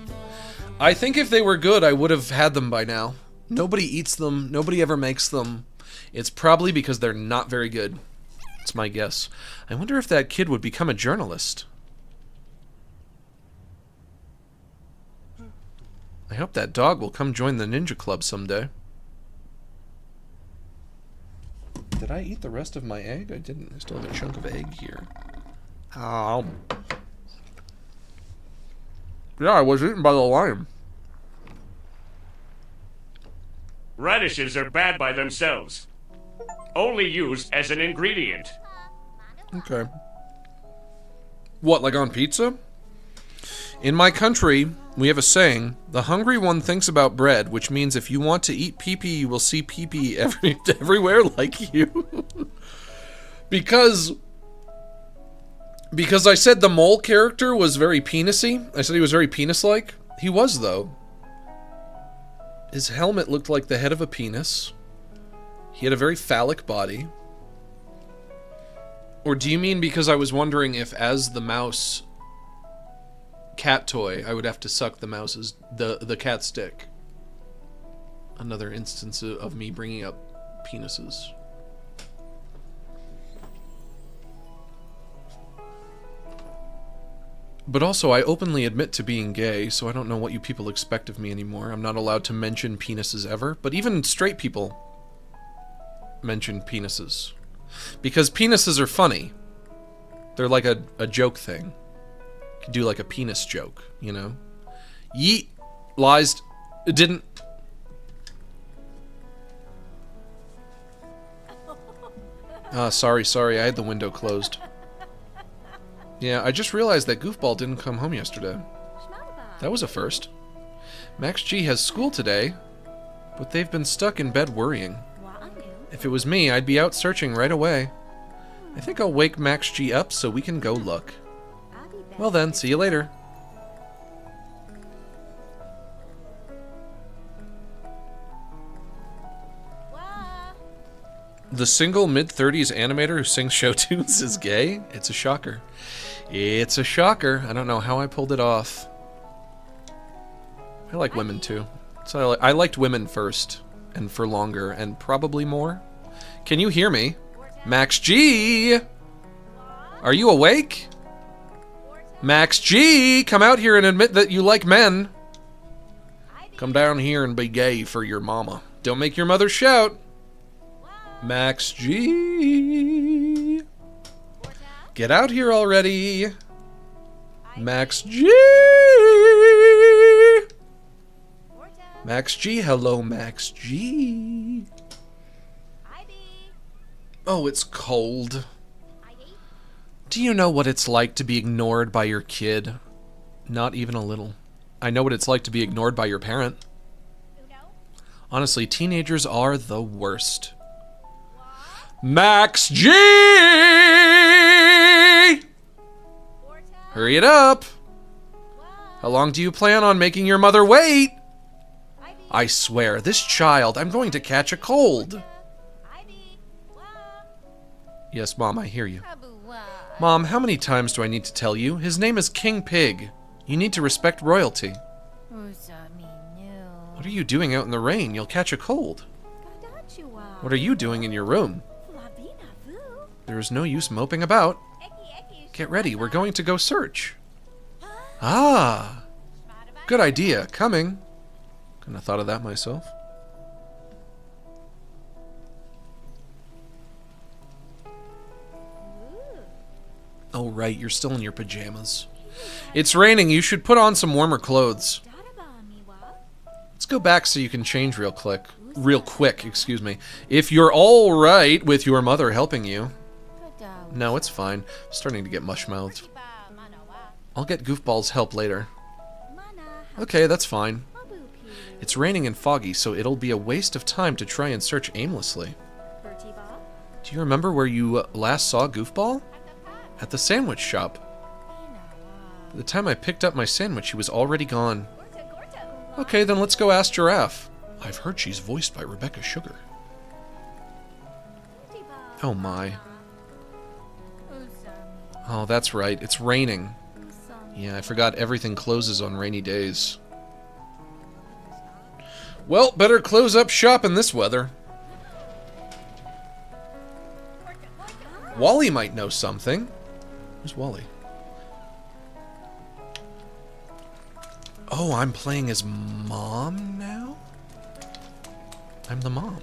I think if they were good, I would have had them by now. Nobody eats them. Nobody ever makes them. It's probably because they're not very good. It's my guess. I wonder if that kid would become a journalist. I hope that dog will come join the ninja club someday. Did I eat the rest of my egg? I didn't. I still have a chunk of egg here. Oh. Yeah, I was eaten by the lion. Radishes are bad by themselves. Only used as an ingredient. Okay. What, like on pizza? In my country, we have a saying, the hungry one thinks about bread, which means if you want to eat pee-pee, you will see pee-pee everywhere like you. Because I said the mole character was very penis-y. I said he was very penis-like. He was, though. His helmet looked like the head of a penis. He had a very phallic body. Or do you mean because I was wondering if as the mouse cat toy, I would have to suck the mouse's, the cat's dick? Another instance of me bringing up penises. But also, I openly admit to being gay, so I don't know what you people expect of me anymore. I'm not allowed to mention penises ever, but even straight people mention penises. Because penises are funny. They're like a joke thing. You could do like a penis joke, you know? Yeet. Lies. Didn't. Sorry, I had the window closed. Yeah, I just realized that Goofball didn't come home yesterday. That was a first. Max G has school today, but they've been stuck in bed worrying. If it was me, I'd be out searching right away. I think I'll wake Max G up so we can go look. Well then, see you later. The single mid-30s animator who sings show tunes is gay? It's a shocker. It's a shocker. I don't know how I pulled it off. I like women too. So I liked women first, and for longer, and probably more. Can you hear me? Max G! Are you awake? Max G! Come out here and admit that you like men. Come down here and be gay for your mama. Don't make your mother shout. Max G! Get out here already! Max G! Max G, hello Max G. Oh, it's cold. Do you know what it's like to be ignored by your kid? Not even a little. I know what it's like to be ignored by your parent. Honestly, teenagers are the worst. Max G! Hurry it up! How long do you plan on making your mother wait? I swear, this child, I'm going to catch a cold. Yes, Mom, I hear you. Mom, how many times do I need to tell you? His name is King Pig. You need to respect royalty. What are you doing out in the rain? You'll catch a cold. What are you doing in your room? There is no use moping about. Get ready, we're going to go search. Ah! Good idea, coming. Couldn't have thought of that myself. Oh right, you're still in your pajamas. It's raining, you should put on some warmer clothes. Let's go back so you can change real quick, excuse me. If you're all right with your mother helping you. No, it's fine. I'm starting to get mush-mouthed. I'll get Goofball's help later. Okay, that's fine. It's raining and foggy, so it'll be a waste of time to try and search aimlessly. Do you remember where you last saw Goofball? At the sandwich shop. By the time I picked up my sandwich, he was already gone. Okay, then let's go ask Giraffe. I've heard she's voiced by Rebecca Sugar. Oh my. Oh, that's right. It's raining. Yeah, I forgot everything closes on rainy days. Well, better close up shop in this weather. Wally might know something. Where's Wally? Oh, I'm playing his mom now? I'm the mom.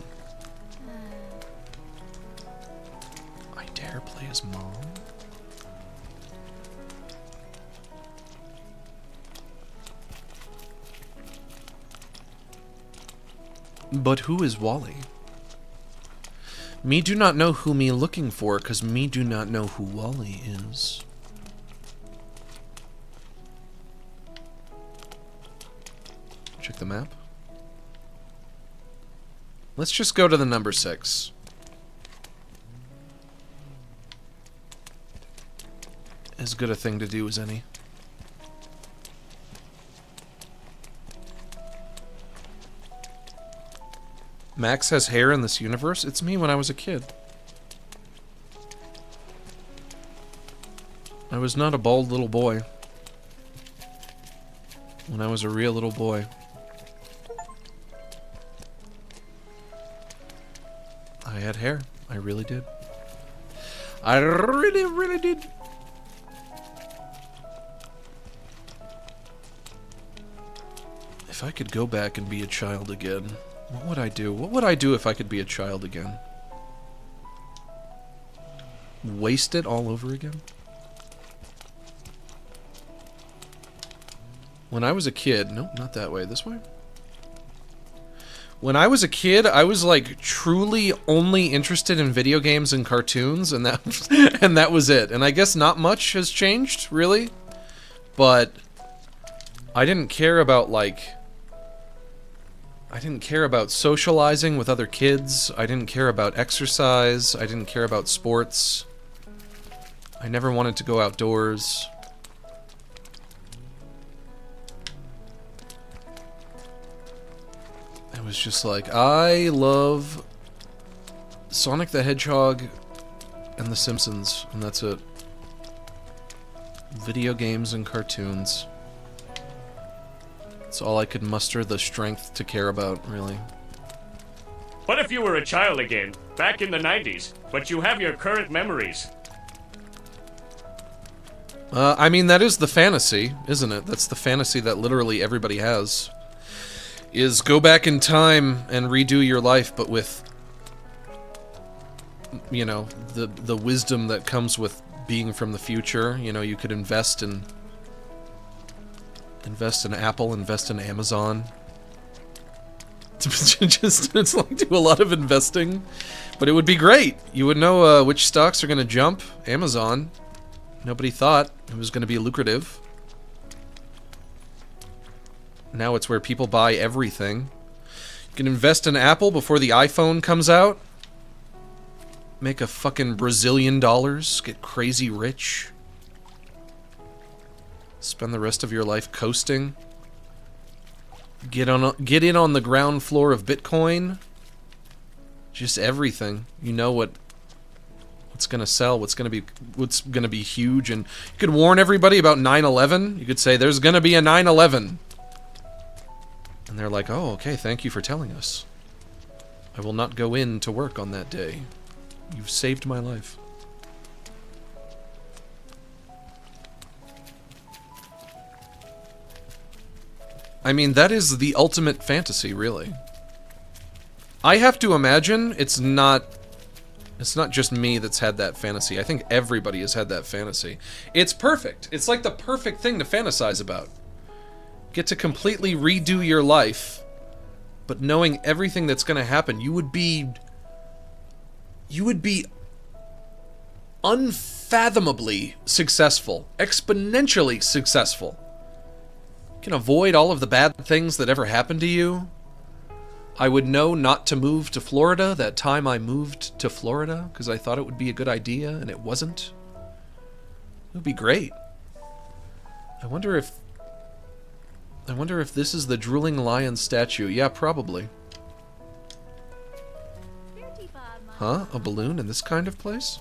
I dare play his mom? But who is Wally? Me do not know who me looking for, cause me do not know who Wally is. Check the map. Let's just go to the number 6. As good a thing to do as any. Max has hair in this universe? It's me when I was a kid. I was not a bald little boy. When I was a real little boy. I had hair. I really did. I really, really did. If I could go back and be a child again, what would I do? What would I do if I could be a child again? Waste it all over again? When I was a kid... Nope, not that way. This way? When I was a kid, I was like truly only interested in video games and cartoons, and that and that was it. And I guess not much has changed, really. But I didn't care about socializing with other kids. I didn't care about exercise. I didn't care about sports. I never wanted to go outdoors. I was just like, I love Sonic the Hedgehog and The Simpsons, and that's it. Video games and cartoons. That's all I could muster the strength to care about, really. What if you were a child again, back in the 90s, but you have your current memories? I mean, that is the fantasy, isn't it? That's the fantasy that literally everybody has. Is go back in time and redo your life, but with, you know, the wisdom that comes with being from the future. You know, you could invest in Apple, invest in Amazon. It's like do a lot of investing, but it would be great. You would know which stocks are going to jump. Amazon. Nobody thought it was going to be lucrative. Now it's where people buy everything. You can invest in Apple before the iPhone comes out. Make a fucking Brazilian dollars. Get crazy rich. Spend the rest of your life coasting. Get in on the ground floor of Bitcoin. Just everything. You know what's gonna sell, what's gonna be huge, and you could warn everybody about 9/11. You could say there's gonna be a 9/11. And they're like, oh, okay, thank you for telling us. I will not go in to work on that day. You've saved my life. I mean, that is the ultimate fantasy, really. I have to imagine it's not just me that's had that fantasy. I think everybody has had that fantasy. It's perfect. It's like the perfect thing to fantasize about. Get to completely redo your life, but knowing everything that's going to happen, you would be unfathomably successful, exponentially successful. You can avoid all of the bad things that ever happened to you. I would know not to move to Florida that time I moved to Florida because I thought it would be a good idea and it wasn't. It would be great. I wonder if this is the drooling lion statue. Yeah, probably. Huh? A balloon in this kind of place?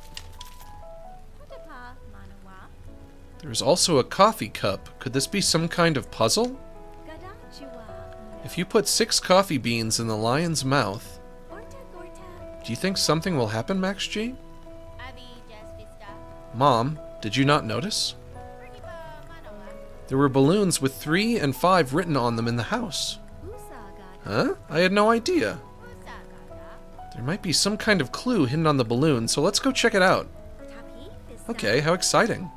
There's also a coffee cup. Could this be some kind of puzzle? If you put 6 coffee beans in the lion's mouth, do you think something will happen, Max G? Mom, did you not notice? There were balloons with 3 and 5 written on them in the house. Huh? I had no idea. There might be some kind of clue hidden on the balloon, so let's go check it out. Okay, how exciting.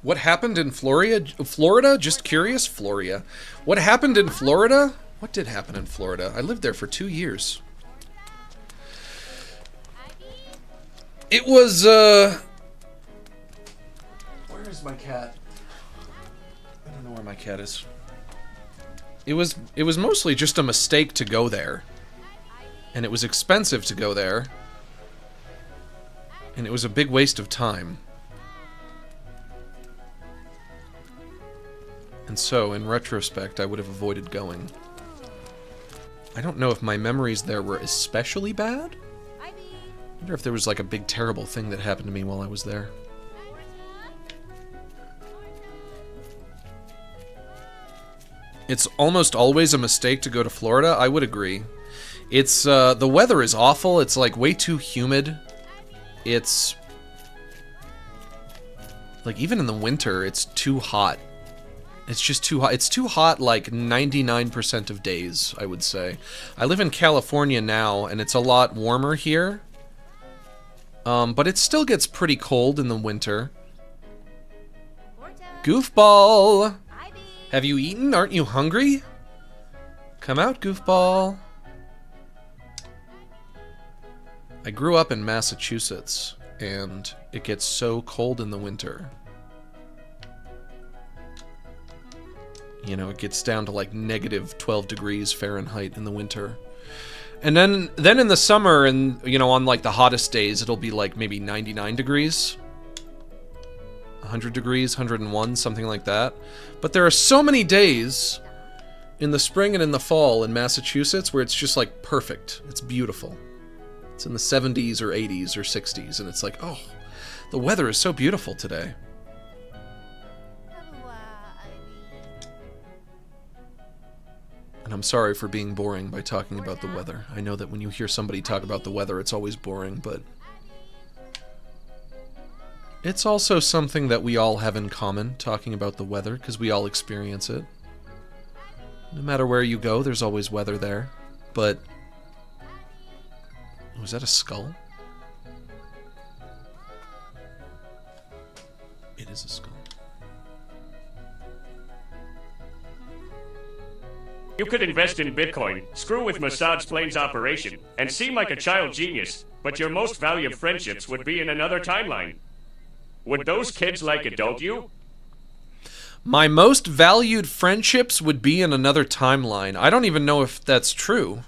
What happened in Florida? Just curious? Florida. What happened in Florida? What did happen in Florida? I lived there for 2 years. It was, Where is my cat? I don't know where my cat is. It was mostly just a mistake to go there. And it was expensive to go there. And it was a big waste of time. And so, in retrospect, I would have avoided going. I don't know if my memories there were especially bad. I wonder if there was like a big terrible thing that happened to me while I was there. It's almost always a mistake to go to Florida, I would agree. It's, the weather is awful, it's like way too humid. It's... like, even in the winter, it's too hot. It's just too hot. It's too hot like 99% of days, I would say. I live in California now, and it's a lot warmer here. But it still gets pretty cold in the winter. Goofball! Have you eaten? Aren't you hungry? Come out, Goofball. I grew up in Massachusetts, and it gets so cold in the winter. You know, it gets down to like negative 12 degrees Fahrenheit in the winter. And then in the summer, and you know, on like the hottest days, it'll be like maybe 99 degrees. 100 degrees, 101, something like that. But there are so many days in the spring and in the fall in Massachusetts where it's just like perfect. It's beautiful. It's in the 70s or 80s or 60s, and it's like, oh, the weather is so beautiful today. And I'm sorry for being boring by talking about the weather. I know that when you hear somebody talk about the weather, it's always boring, but it's also something that we all have in common, talking about the weather, because we all experience it. No matter where you go, there's always weather there. But was that a skull? It is a skull. You could invest in Bitcoin, screw with Massad's plane's operation, and seem like a child genius, but your most valued friendships would be in another timeline. Would those kids like adult you? My most valued friendships would be in another timeline. I don't even know if that's true.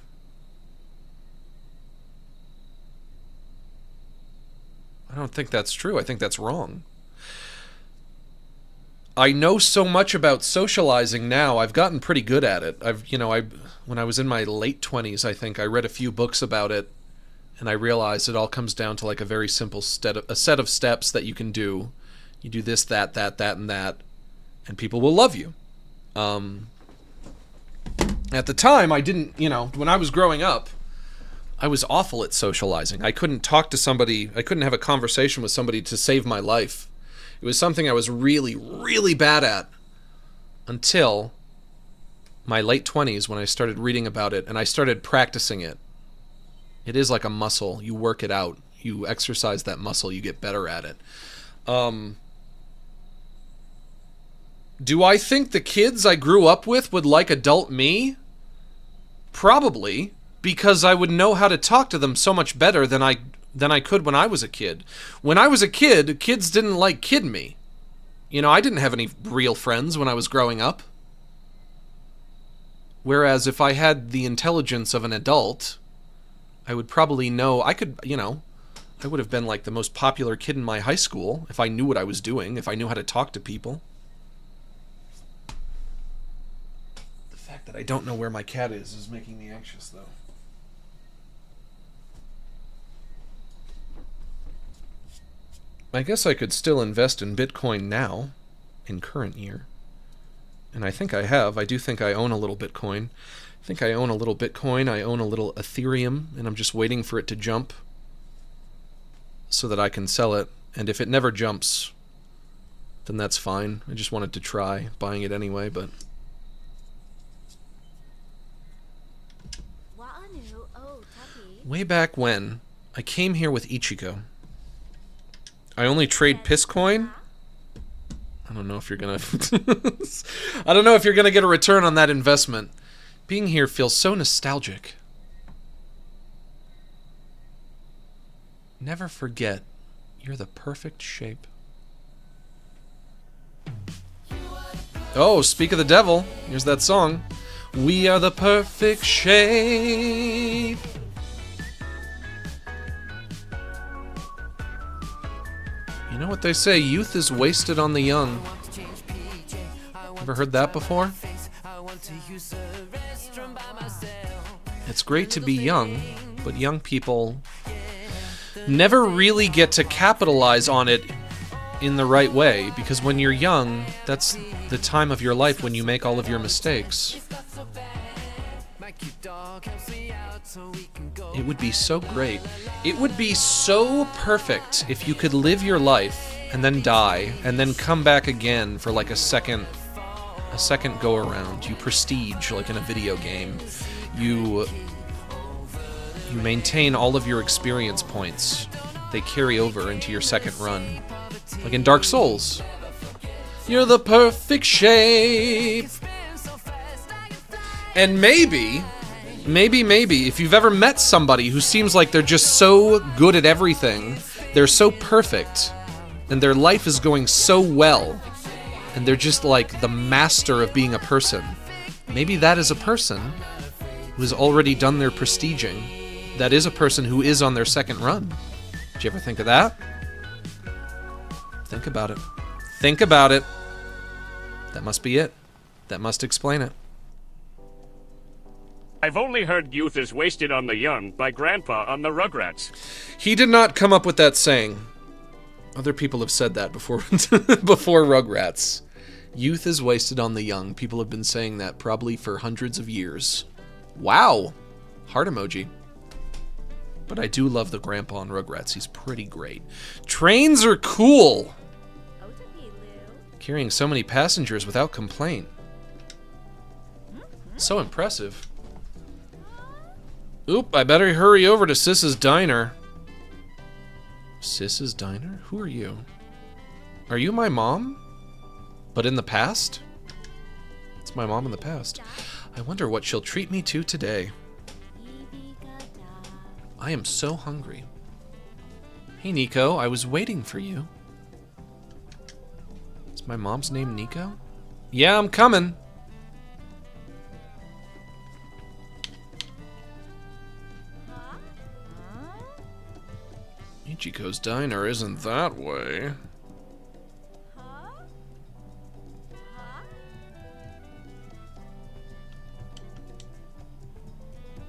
I don't think that's true. I think that's wrong. I know so much about socializing now. I've gotten pretty good at it. When I was in my late 20s, I think I read a few books about it, and I realized it all comes down to like a very simple set of steps that you can do. You do this, that, and that, and people will love you. At the time, I didn't, when I was growing up, I was awful at socializing. I couldn't talk to somebody, I couldn't have a conversation with somebody to save my life. It was something I was really, really bad at until my late 20s when I started reading about it and I started practicing it. It is like a muscle. You work it out. You exercise that muscle. You get better at it. Do I think the kids I grew up with would like adult me? Probably, because I would know how to talk to them so much better than I could when I was a kid. When I was a kid, kids didn't like kid me. I didn't have any real friends when I was growing up. Whereas if I had the intelligence of an adult, I would probably know, I would have been like the most popular kid in my high school if I knew what I was doing, if I knew how to talk to people. The fact that I don't know where my cat is making me anxious, though. I guess I could still invest in Bitcoin now, in current year. And I think I have. I do think I own a little Bitcoin. I think I own a little Bitcoin. I own a little Ethereum, and I'm just waiting for it to jump so that I can sell it. And if it never jumps, then that's fine. I just wanted to try buying it anyway, but... Way back when, I came here with Ichigo. I only trade Pisscoin. I don't know if you're gonna... I don't know if you're gonna get a return on that investment. Being here feels so nostalgic. Never forget, you're the perfect shape. Oh, speak of the devil. Here's that song. We are the perfect shape. You know what they say, youth is wasted on the young. Ever heard that before? It's great to be young, but young people never really get to capitalize on it in the right way, because when you're young, that's the time of your life when you make all of your mistakes. It would be so great. It would be so perfect if you could live your life and then die and then come back again for like a second go around. You prestige like in a video game. You maintain all of your experience points they carry over into your second run. Like in Dark Souls. You're the perfect shape. And maybe, if you've ever met somebody who seems like they're just so good at everything, they're so perfect, and their life is going so well, and they're just like the master of being a person, maybe that is a person who has already done their prestiging. That is a person who is on their second run. Did you ever think of that? Think about it. Think about it. That must be it. That must explain it. I've only heard youth is wasted on the young by Grandpa on the Rugrats. He did not come up with that saying. Other people have said that before before Rugrats. Youth is wasted on the young. People have been saying that probably for hundreds of years. Wow. Heart emoji. But I do love the Grandpa on Rugrats. He's pretty great. Trains are cool. Carrying so many passengers without complaint. So impressive. Oop, I better hurry over to Sis's Diner. Sis's Diner? Who are you? Are you my mom? But in the past? It's my mom in the past. I wonder what she'll treat me to today. I am so hungry. Hey, Nico, I was waiting for you. Is my mom's name Nico? Yeah, I'm coming. Ichiko's Diner isn't that way.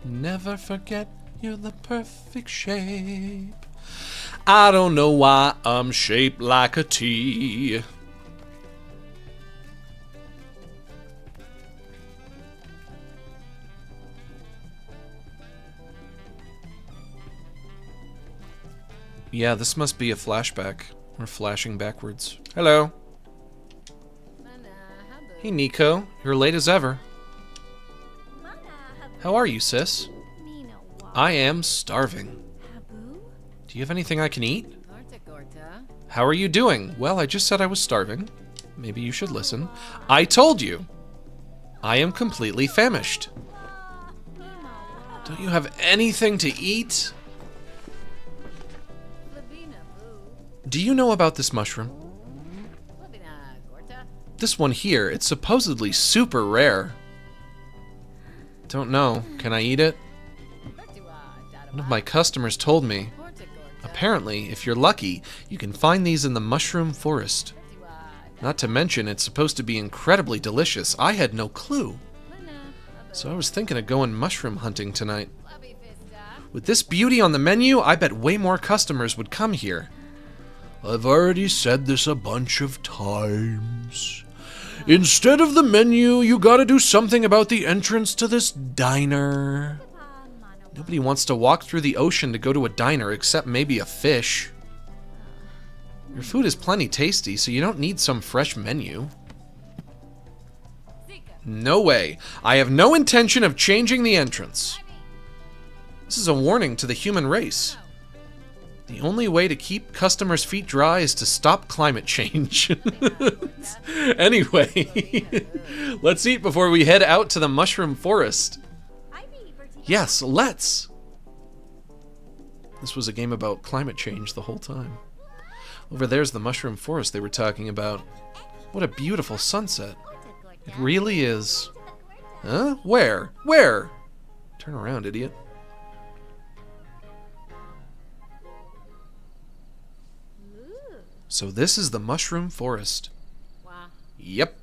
Never forget you're the perfect shape. I don't know why I'm shaped like a T. Yeah, this must be a flashback. We're flashing backwards. Hello. Hey, Nico. You're late as ever. How are you, sis? I am starving. Do you have anything I can eat? How are you doing? Well, I just said I was starving. Maybe you should listen. I told you. I am completely famished. Don't you have anything to eat? Do you know about this mushroom? This one here, it's supposedly super rare. Don't know. Can I eat it? One of my customers told me. Apparently, if you're lucky, you can find these in the mushroom forest. Not to mention, it's supposed to be incredibly delicious. I had no clue. So I was thinking of going mushroom hunting tonight. With this beauty on the menu, I bet way more customers would come here. I've already said this a bunch of times. Instead of the menu, you gotta do something about the entrance to this diner. Nobody wants to walk through the ocean to go to a diner except maybe a fish. Your food is plenty tasty, so you don't need some fresh menu. No way. I have no intention of changing the entrance. This is a warning to the human race. The only way to keep customers' feet dry is to stop climate change. Anyway, let's eat before we head out to the mushroom forest. Yes, let's! This was a game about climate change the whole time. Over there's the mushroom forest they were talking about. What a beautiful sunset. It really is. Huh? Where? Where? Turn around, idiot. So this is the mushroom forest. Wow. Yep.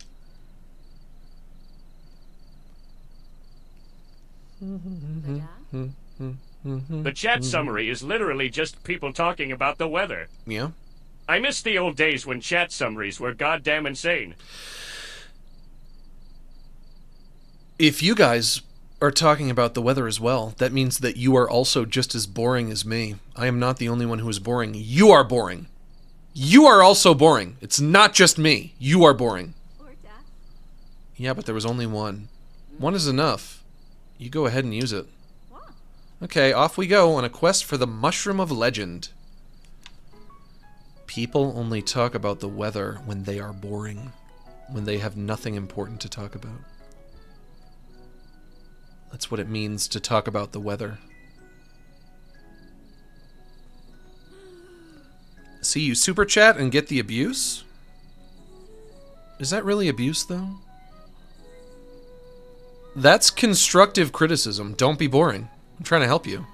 The chat summary is literally just people talking about the weather. Yeah. I miss the old days when chat summaries were goddamn insane. If you guys are talking about the weather as well, that means that you are also just as boring as me. I am not the only one who is boring. You are boring. You are also boring. It's not just me. You are boring. Yeah, but there was only one. One is enough. You go ahead and use it. Okay, off we go on a quest for the Mushroom of Legend. People only talk about the weather when they are boring, when they have nothing important to talk about. That's what it means to talk about the weather. See, you super chat and get the abuse? Is that really abuse, though? That's constructive criticism. Don't be boring. I'm trying to help you.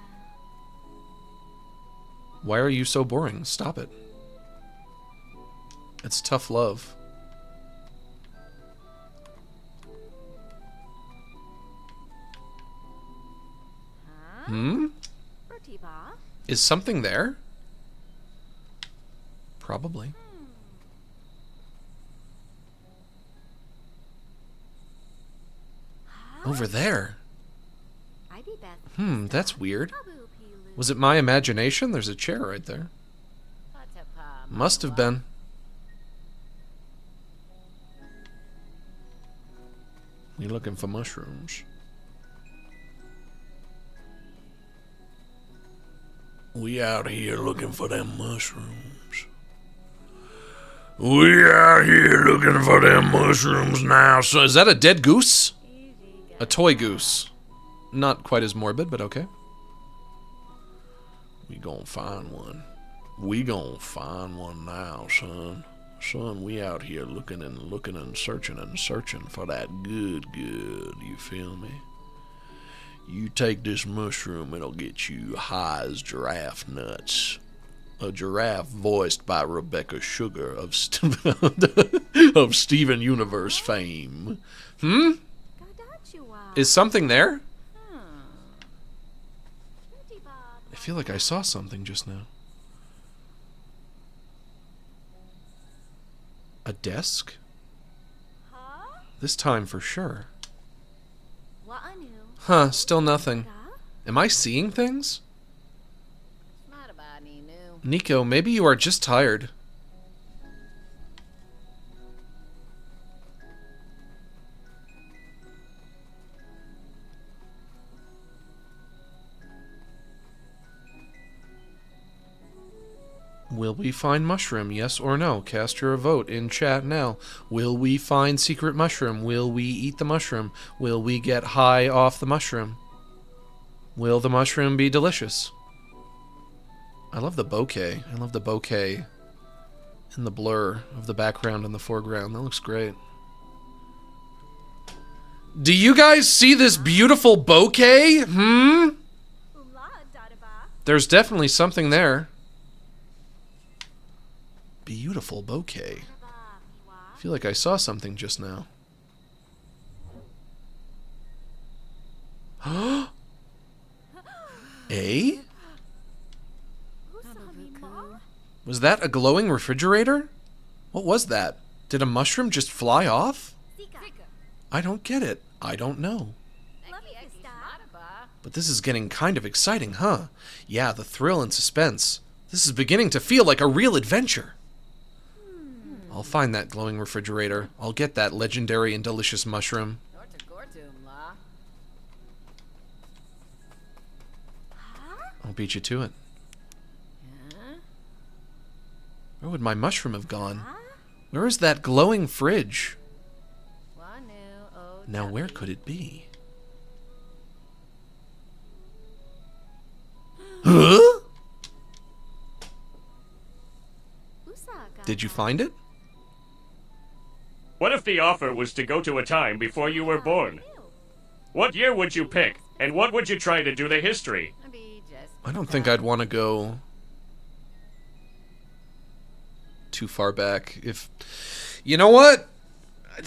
Why are you so boring? Stop it. It's tough love. Hmm? Is something there? Probably. Over there. That's weird. Was it my imagination? There's a chair right there. Must have been. You looking for mushrooms? We out here looking for them mushrooms. We out here looking for them mushrooms now. So is that a dead goose? A toy goose. Not quite as morbid, but okay. We gonna find one. We gonna find one now, son. Son, we out here looking and searching for that good. You feel me? You take this mushroom, it'll get you high as giraffe nuts. A giraffe voiced by Rebecca Sugar of Steven Universe fame. Is something there? I feel like I saw something just now. A desk? This time for sure. Huh, still nothing. Am I seeing things? Nico, maybe you are just tired. Will we find mushroom, yes or no? Cast your vote in chat now. Will we find secret mushroom? Will we eat the mushroom? Will we get high off the mushroom? Will the mushroom be delicious? I love the bokeh. I love the bokeh and the blur of the background and the foreground. That looks great. Do you guys see this beautiful bokeh? There's definitely something there. Beautiful bokeh. I feel like I saw something just now. Eh? Was that a glowing refrigerator? What was that? Did a mushroom just fly off? I don't get it. I don't know. But this is getting kind of exciting, huh? Yeah, the thrill and suspense. This is beginning to feel like a real adventure. I'll find that glowing refrigerator. I'll get that legendary and delicious mushroom. I'll beat you to it. Where would my mushroom have gone? Where is that glowing fridge? Now where could it be? Huh? Did you find it? What if the offer was to go to a time before you were born? What year would you pick, and what would you try to do the history? I don't think I'd want to go too far back. If you know what,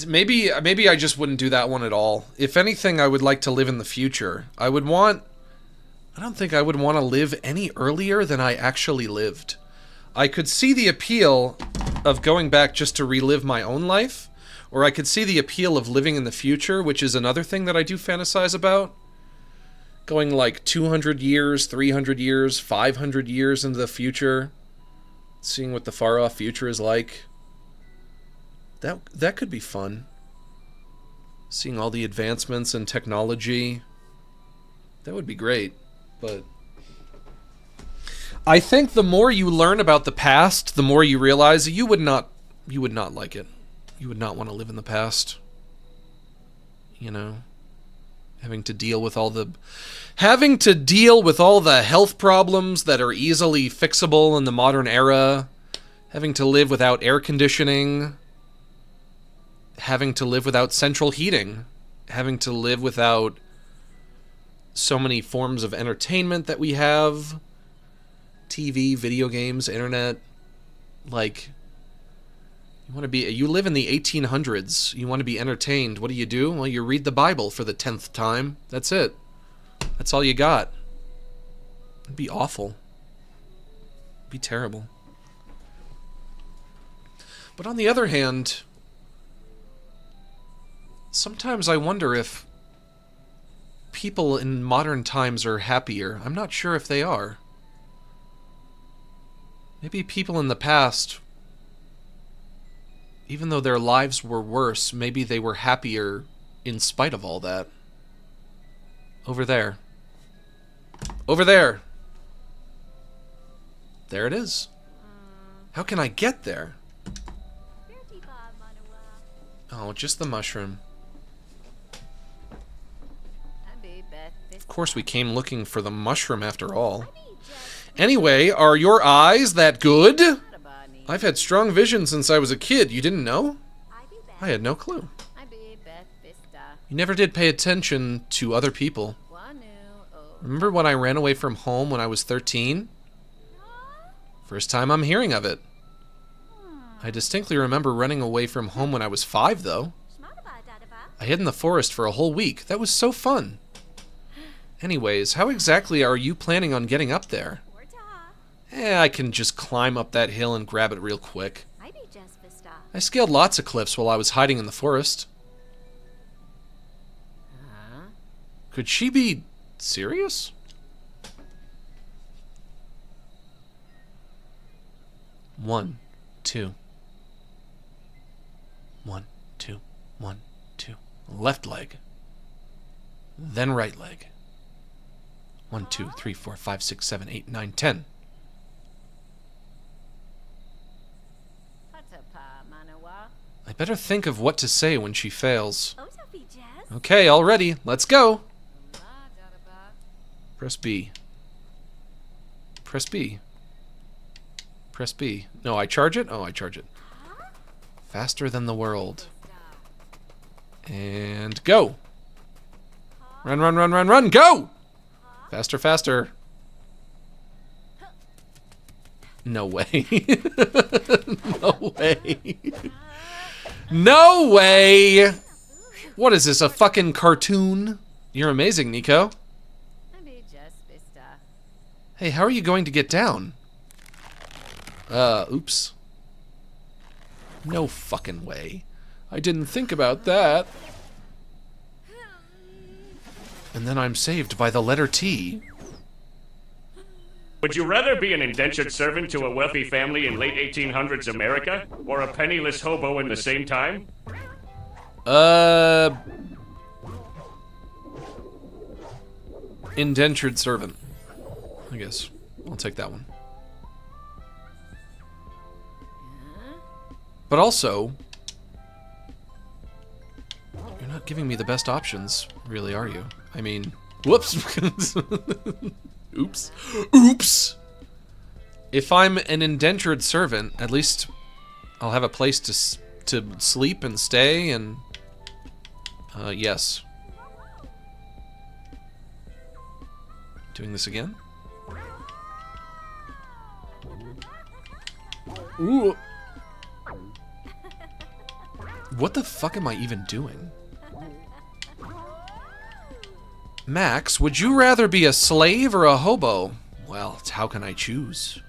maybe I just wouldn't do that one at all. If anything, I would like to live in the future. I don't think I would want to live any earlier than I actually lived. I could see the appeal of going back just to relive my own life, or I could see the appeal of living in the future, which is another thing that I do fantasize about. Going like 200 years, 300 years, 500 years into the future, seeing what the far-off future is like. That could be fun. Seeing all the advancements in technology. That would be great, but I think the more you learn about the past, the more you realize you would not like it. You would not want to live in the past. You know, having to deal with all the health problems that are easily fixable in the modern era, having to live without air conditioning, having to live without central heating, having to live without so many forms of entertainment that we have. TV, video games, internet. Like, you live in the 1800s. You want to be entertained. What do? Well, you read the Bible for the 10th time. That's it. That's all you got. It'd be awful. It'd be terrible. But on the other hand, sometimes I wonder if people in modern times are happier. I'm not sure if they are. Maybe people in the past, even though their lives were worse, maybe they were happier in spite of all that. Over there. Over there. There it is. How can I get there? Oh, just the mushroom. Of course we came looking for the mushroom after all. Anyway, are your eyes that good? I've had strong vision since I was a kid. You didn't know? I had no clue. You never did pay attention to other people. Remember when I ran away from home when I was 13? First time I'm hearing of it. I distinctly remember running away from home when I was 5, though. I hid in the forest for a whole week. That was so fun. Anyways, how exactly are you planning on getting up there? I can just climb up that hill and grab it real quick. I scaled lots of cliffs while I was hiding in the forest. Could she be serious? One, two. 1, 2, 1, 2. Left leg. Then right leg. 1, 2, 3, 4, 5, 6, 7, 8, 9, 10. I better think of what to say when she fails. Okay, all ready. Let's go. Press B. Press B. Press B. No, I charge it? Oh, I charge it. Faster than the world. And go. Run, run, run, run, run. Go! Faster, faster. No way. No way. No way! What is this, a fucking cartoon? You're amazing, Nico. Hey, how are you going to get down? Oops. No fucking way. I didn't think about that. And then I'm saved by the letter T. Would you rather be an indentured servant to a wealthy family in late 1800s America, or a penniless hobo in the same time? Indentured servant. I guess. I'll take that one. But also, you're not giving me the best options, really, are you? I mean, whoops. Oops. Oops! If I'm an indentured servant, at least I'll have a place to sleep and stay and... yes. Doing this again? Ooh! What the fuck am I even doing? Max, would you rather be a slave or a hobo? Well, how can I choose?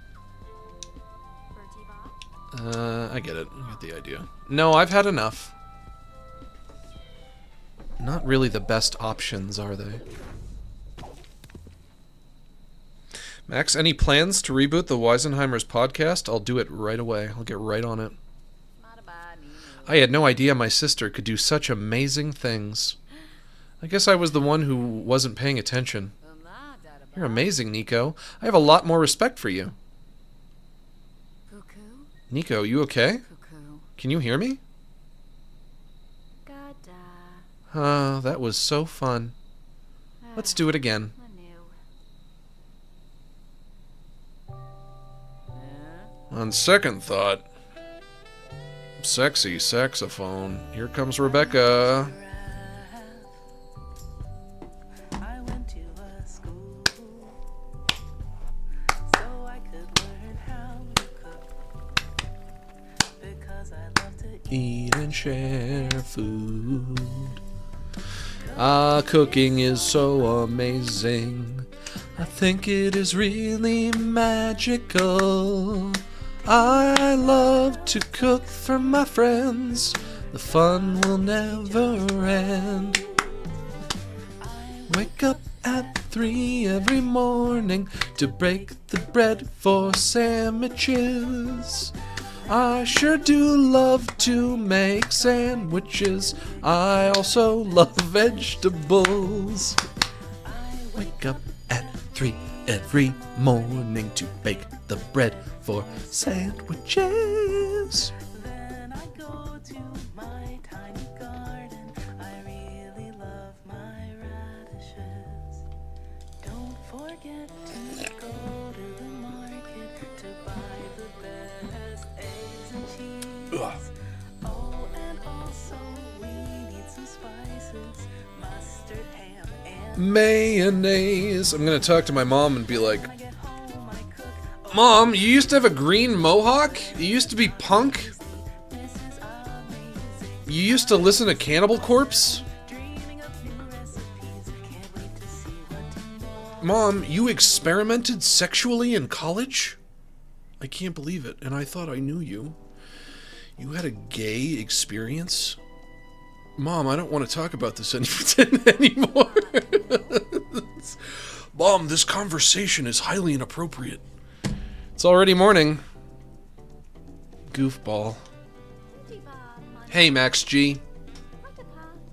I get it. I get the idea. No, I've had enough. Not really the best options, are they? Max, any plans to reboot the Weisenheimers podcast? I'll do it right away. I'll get right on it. I had no idea my sister could do such amazing things. I guess I was the one who wasn't paying attention. You're amazing, Nico. I have a lot more respect for you. Cuckoo, Nico, you okay? cuckoo, Can you hear me? gada, That was so fun. Let's do it again. Manu. On second thought, sexy saxophone. Here comes Rebecca. I went to a school so I could learn how to cook because I love to Eat and share food. Cooking is so amazing. I think it is really magical. I love to cook for my friends. The fun will never end. Wake up at 3 every morning to break the bread for sandwiches. I sure do love to make sandwiches. I also love vegetables. Wake up at 3 every morning to bake the bread for sandwiches. Then I go to my tiny garden. I really love my radishes. Don't forget to go to the market to buy the best eggs and cheese. Oh, and also we need some spices, mustard, ham, and Mayonnaise. I'm gonna talk to my mom and be like, when I get home I cook. Mom, you used to have a green mohawk? You used to be punk? This is amazing. You used to listen to Cannibal Corpse? Dreaming of new recipes. Can't wait to see what tomorrow. Mom, you experimented sexually in college? I can't believe it, and I thought I knew you. You had a gay experience? Mom, I don't want to talk about this anymore. Mom, this conversation is highly inappropriate. It's already morning. Goofball. Hey, Max G.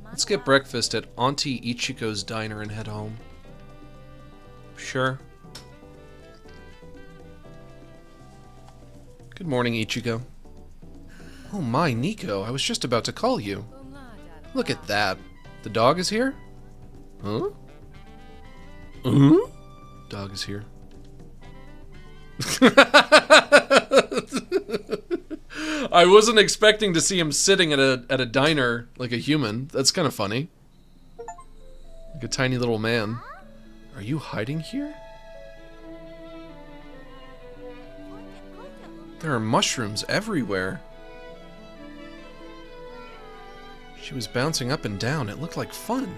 Let's get breakfast at Auntie Ichiko's diner and head home. Sure. Good morning, Ichigo. Oh my, Nico, I was just about to call you. Look at that. The dog is here? Huh? Dog is here. I wasn't expecting to see him sitting at a diner like a human. That's kind of funny. Like a tiny little man. Are you hiding here? There are mushrooms everywhere. She was bouncing up and down. It looked like fun.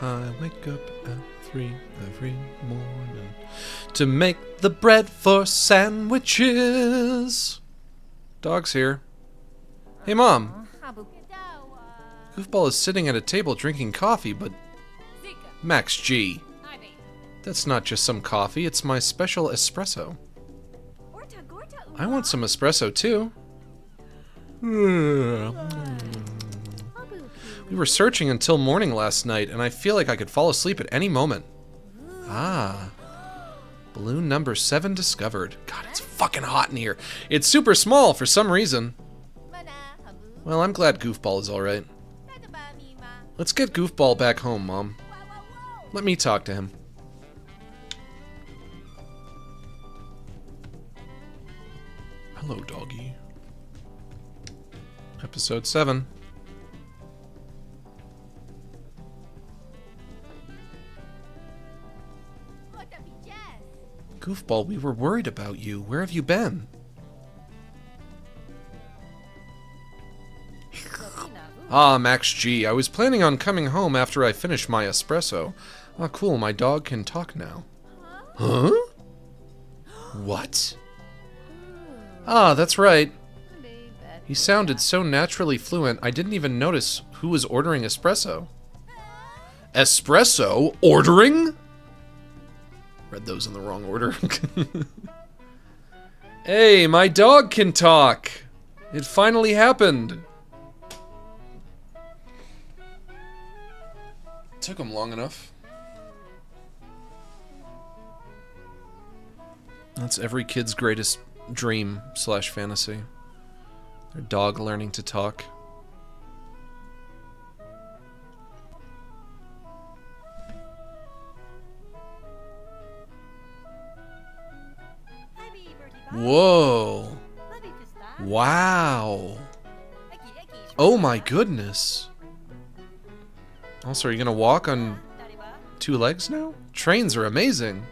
I wake up at 3 every morning to make the bread for sandwiches. Dog's here. Hey, Mom. Goofball is sitting at a table drinking coffee, but... Max G. That's not just some coffee, it's my special espresso. I want some espresso, too. We were searching until morning last night, and I feel like I could fall asleep at any moment. Ah. Balloon number 7 discovered. God, it's fucking hot in here. It's super small for some reason. Well, I'm glad Goofball is alright. Let's get Goofball back home, Mom. Let me talk to him. Hello, doggy. Episode 7. Goofball, we were worried about you. Where have you been? Ah, Max G. I was planning on coming home after I finish my espresso. Ah, cool. My dog can talk now. Huh? What? Ah, that's right. He sounded so naturally fluent, I didn't even notice who was ordering espresso. Espresso? Ordering? Read those in the wrong order. Hey, my dog can talk. It finally happened. Took him long enough. That's every kid's greatest dream slash fantasy. Their dog learning to talk. Whoa. Wow. Oh my goodness. Also, are you gonna walk on 2 legs now? Trains are amazing,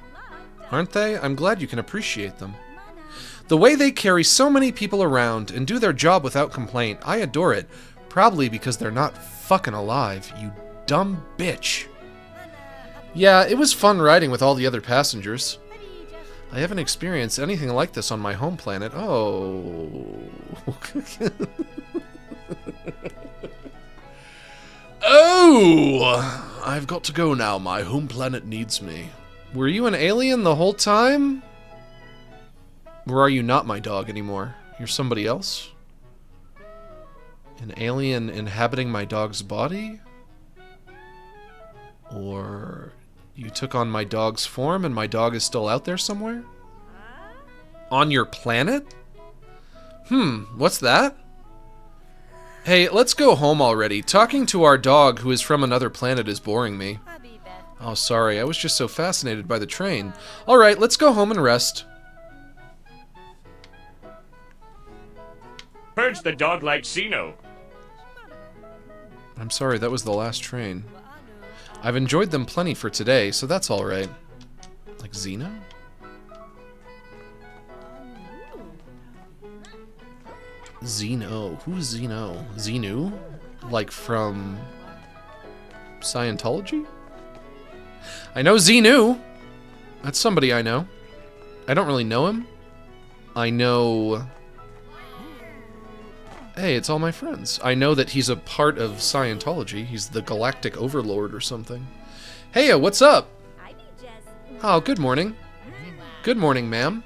aren't they? I'm glad you can appreciate them. The way they carry so many people around and do their job without complaint, I adore it. Probably because they're not fucking alive, you dumb bitch. Yeah, it was fun riding with all the other passengers. I haven't experienced anything like this on my home planet. Oh. Oh! I've got to go now. My home planet needs me. Were you an alien the whole time? Or are you not my dog anymore? You're somebody else? An alien inhabiting my dog's body? Or you took on my dog's form and my dog is still out there somewhere? On your planet? What's that? Hey, let's go home already. Talking to our dog who is from another planet is boring me. Oh, sorry. I was just so fascinated by the train. Alright, let's go home and rest. Purge the dog like Xeno. I'm sorry, that was the last train. I've enjoyed them plenty for today, so that's alright. Like Xeno? Xeno. Who's Xeno? Xenu? Like from Scientology? I know Xenu! That's somebody I know. I don't really know him. I know... Hey, it's all my friends. I know that he's a part of Scientology. He's the galactic overlord or something. Hey, what's up? Oh, good morning. Good morning, ma'am.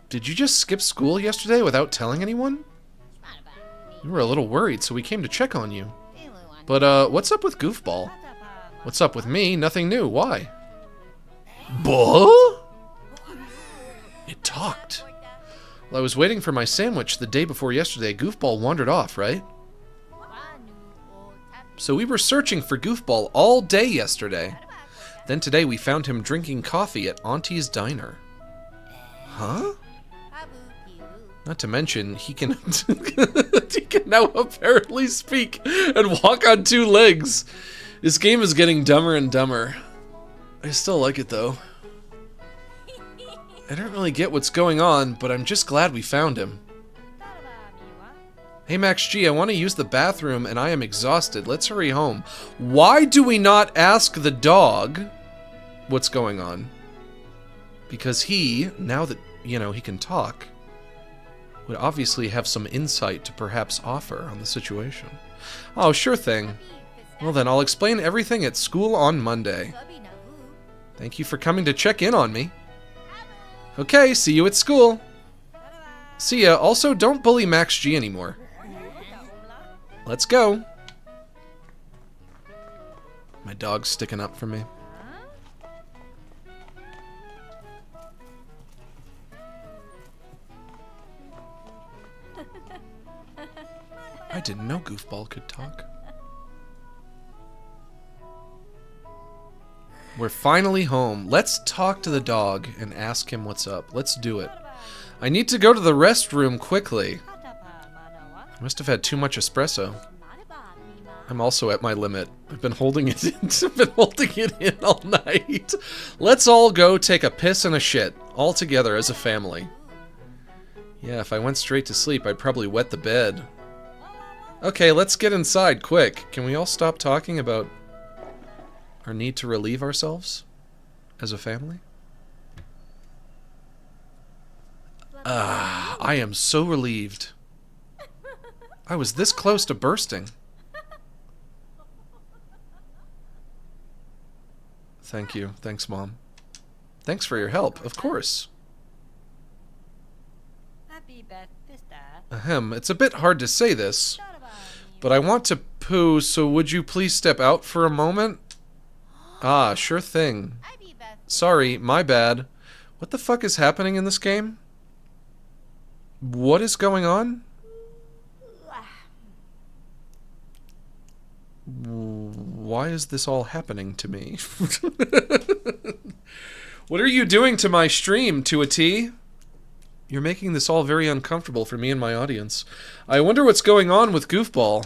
Did you just skip school yesterday without telling anyone? We were a little worried, so we came to check on you. But, what's up with Goofball? What's up with me? Nothing new. Why? Buh? It talked. Well, I was waiting for my sandwich the day before yesterday. Goofball wandered off, right? So we were searching for Goofball all day yesterday. Then today we found him drinking coffee at Auntie's Diner. Huh? Not to mention, he can he can now apparently speak and walk on 2 legs. This game is getting dumber and dumber. I still like it though. I don't really get what's going on, but I'm just glad we found him. Hey Max G, I want to use the bathroom and I am exhausted. Let's hurry home. Why do we not ask the dog what's going on? Because he, now that, you know, he can talk, would obviously have some insight to perhaps offer on the situation. Oh, sure thing. Well then, I'll explain everything at school on Monday. Thank you for coming to check in on me. Okay, see you at school. See ya. Also, don't bully Max G anymore. Let's go. My dog's sticking up for me. I didn't know Goofball could talk. We're finally home. Let's talk to the dog and ask him what's up. Let's do it. I need to go to the restroom quickly. I must have had too much espresso. I'm also at my limit. I've been holding it in, I've been holding it in all night. Let's all go take a piss and a shit, all together as a family. Yeah, if I went straight to sleep, I'd probably wet the bed. Okay, let's get inside, quick. Can we all stop talking about our need to relieve ourselves as a family? I am so relieved. I was this close to bursting. Thank you. Thanks, Mom. Thanks for your help, of course. Ahem, it's a bit hard to say this, but I want to poo, so would you please step out for a moment? Ah, sure thing. Sorry, my bad. What the fuck is happening in this game? What is going on? Why is this all happening to me? What are you doing to my stream, to a T? You're making this all very uncomfortable for me and my audience. I wonder what's going on with Goofball.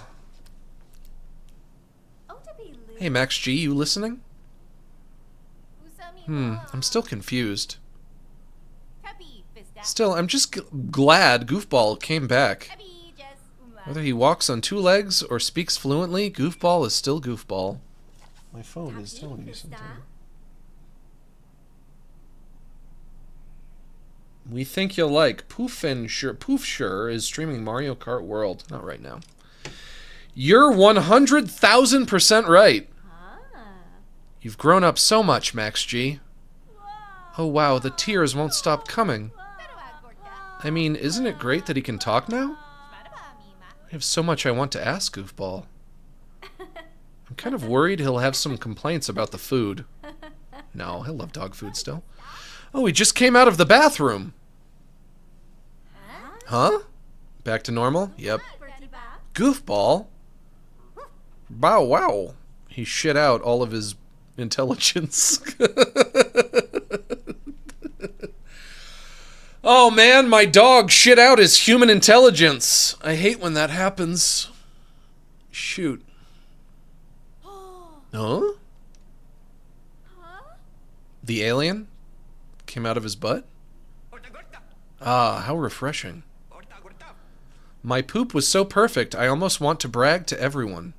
Hey, Max G, you listening? I'm still confused. Still, I'm just glad Goofball came back. Whether he walks on two legs or speaks fluently, Goofball is still Goofball. My phone is telling me something. We think you'll like Poofsure is streaming Mario Kart World. Not right now. You're 100,000% right. You've grown up so much, Max G. Oh wow, the tears won't stop coming. I mean, isn't it great that he can talk now? I have so much I want to ask Goofball. I'm kind of worried he'll have some complaints about the food. No, he'll love dog food still. Oh, he just came out of the bathroom. Huh? Back to normal? Yep. Goofball? Bow wow. He shit out all of his intelligence. Oh man, my dog shit out his human intelligence. I hate when that happens. Shoot. Huh? The alien? Came out of his butt? Ah, how refreshing. My poop was so perfect, I almost want to brag to everyone.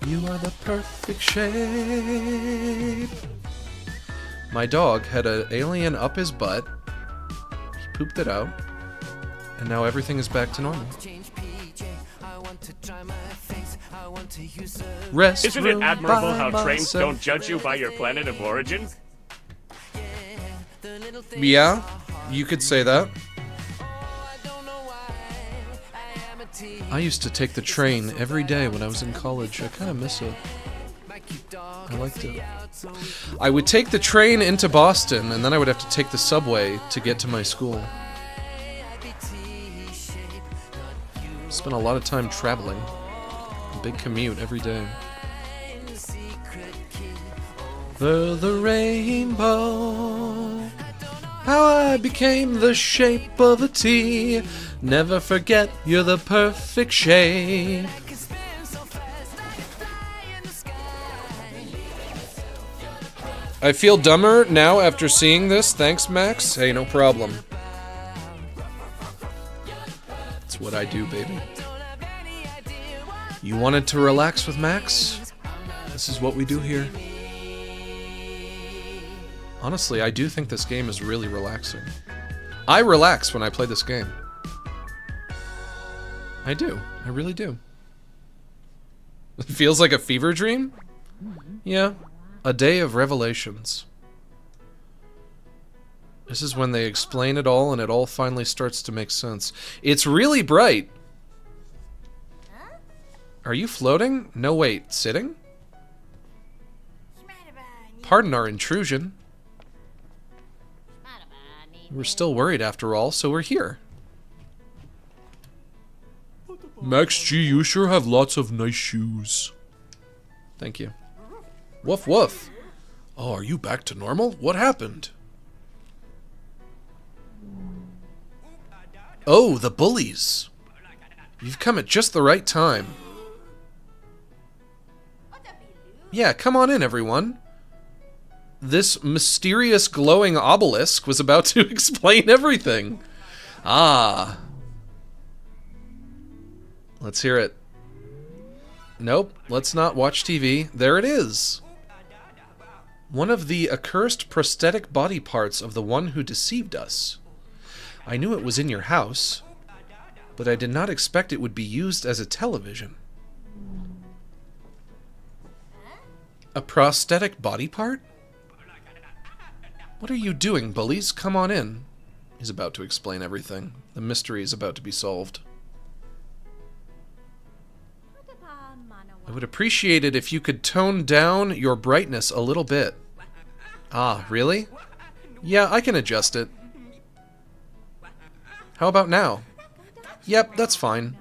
You are the perfect shape. My dog had an alien up his butt. He pooped it out. And now everything is back to normal. Isn't it admirable how trains don't judge you by your planet of origin? Yeah, you could say that. I used to take the train every day when I was in college. I kind of miss it. I liked it. I would take the train into Boston, and then I would have to take the subway to get to my school. Spent a lot of time traveling. A big commute every day. The rainbow. How I became the shape of a T. Never forget you're the perfect shape. I feel dumber now after seeing this. Thanks, Max. Hey, no problem. That's what I do, baby. You wanted to relax with Max? This is what we do here. Honestly, I do think this game is really relaxing. I relax when I play this game. I do. I really do. It feels like a fever dream? Yeah. A day of revelations. This is when they explain it all and it all finally starts to make sense. It's really bright. Are you floating? No, wait. Sitting? Pardon our intrusion. We're still worried after all, so we're here. Max G, you sure have lots of nice shoes. Thank you. Woof woof. Oh, are you back to normal? What happened? Oh, the bullies. You've come at just the right time. Yeah, come on in, everyone. This mysterious glowing obelisk was about to explain everything. Ah. Let's hear it. Nope, let's not watch TV. There it is. One of the accursed prosthetic body parts of the one who deceived us. I knew it was in your house, but I did not expect it would be used as a television. A prosthetic body part? What are you doing, bullies? Come on in. He's about to explain everything. The mystery is about to be solved. I would appreciate it if you could tone down your brightness a little bit. Ah, really? Yeah, I can adjust it. How about now? Yep, that's fine.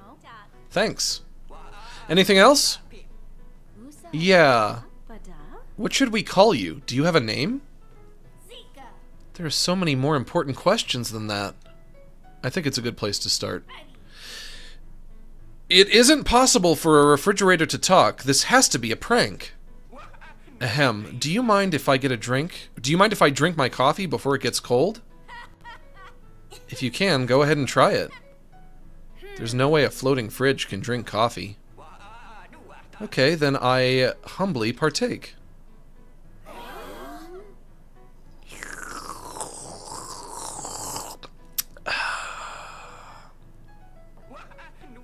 Thanks. Anything else? Yeah. What should we call you? Do you have a name? There are so many more important questions than that. I think it's a good place to start. It isn't possible for a refrigerator to talk. This has to be a prank. Ahem. Do you mind if I get a drink? Do you mind if I drink my coffee before it gets cold? If you can, go ahead and try it. There's no way a floating fridge can drink coffee. Okay, then I humbly partake.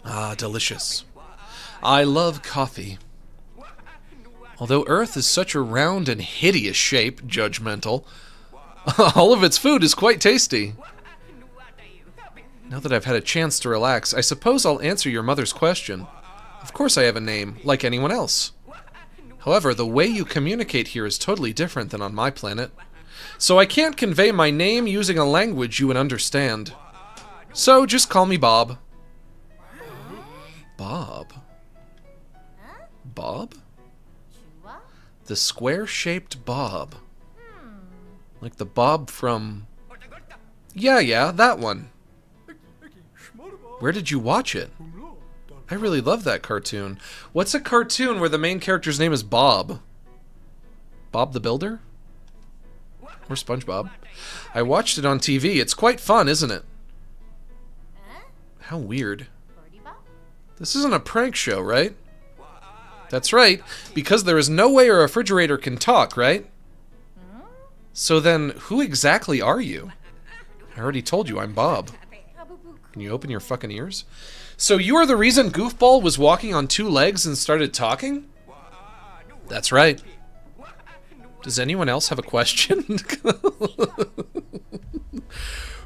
Ah, delicious. I love coffee. Although Earth is such a round and hideous shape, judgmental, all of its food is quite tasty. Now that I've had a chance to relax, I suppose I'll answer your mother's question. Of course I have a name, like anyone else. However, the way you communicate here is totally different than on my planet. So I can't convey my name using a language you would understand. So just call me Bob. Bob? Bob? The square-shaped Bob. Like the Bob from... Yeah, that one. Where did you watch it? I really love that cartoon. What's a cartoon where the main character's name is Bob? Bob the Builder? Or SpongeBob? I watched it on TV. It's quite fun, isn't it? How weird. This isn't a prank show, right? That's right, because there is no way a refrigerator can talk, right? So then, who exactly are you? I already told you I'm Bob. Can you open your fucking ears? So you are the reason Goofball was walking on two legs and started talking? That's right. Does anyone else have a question?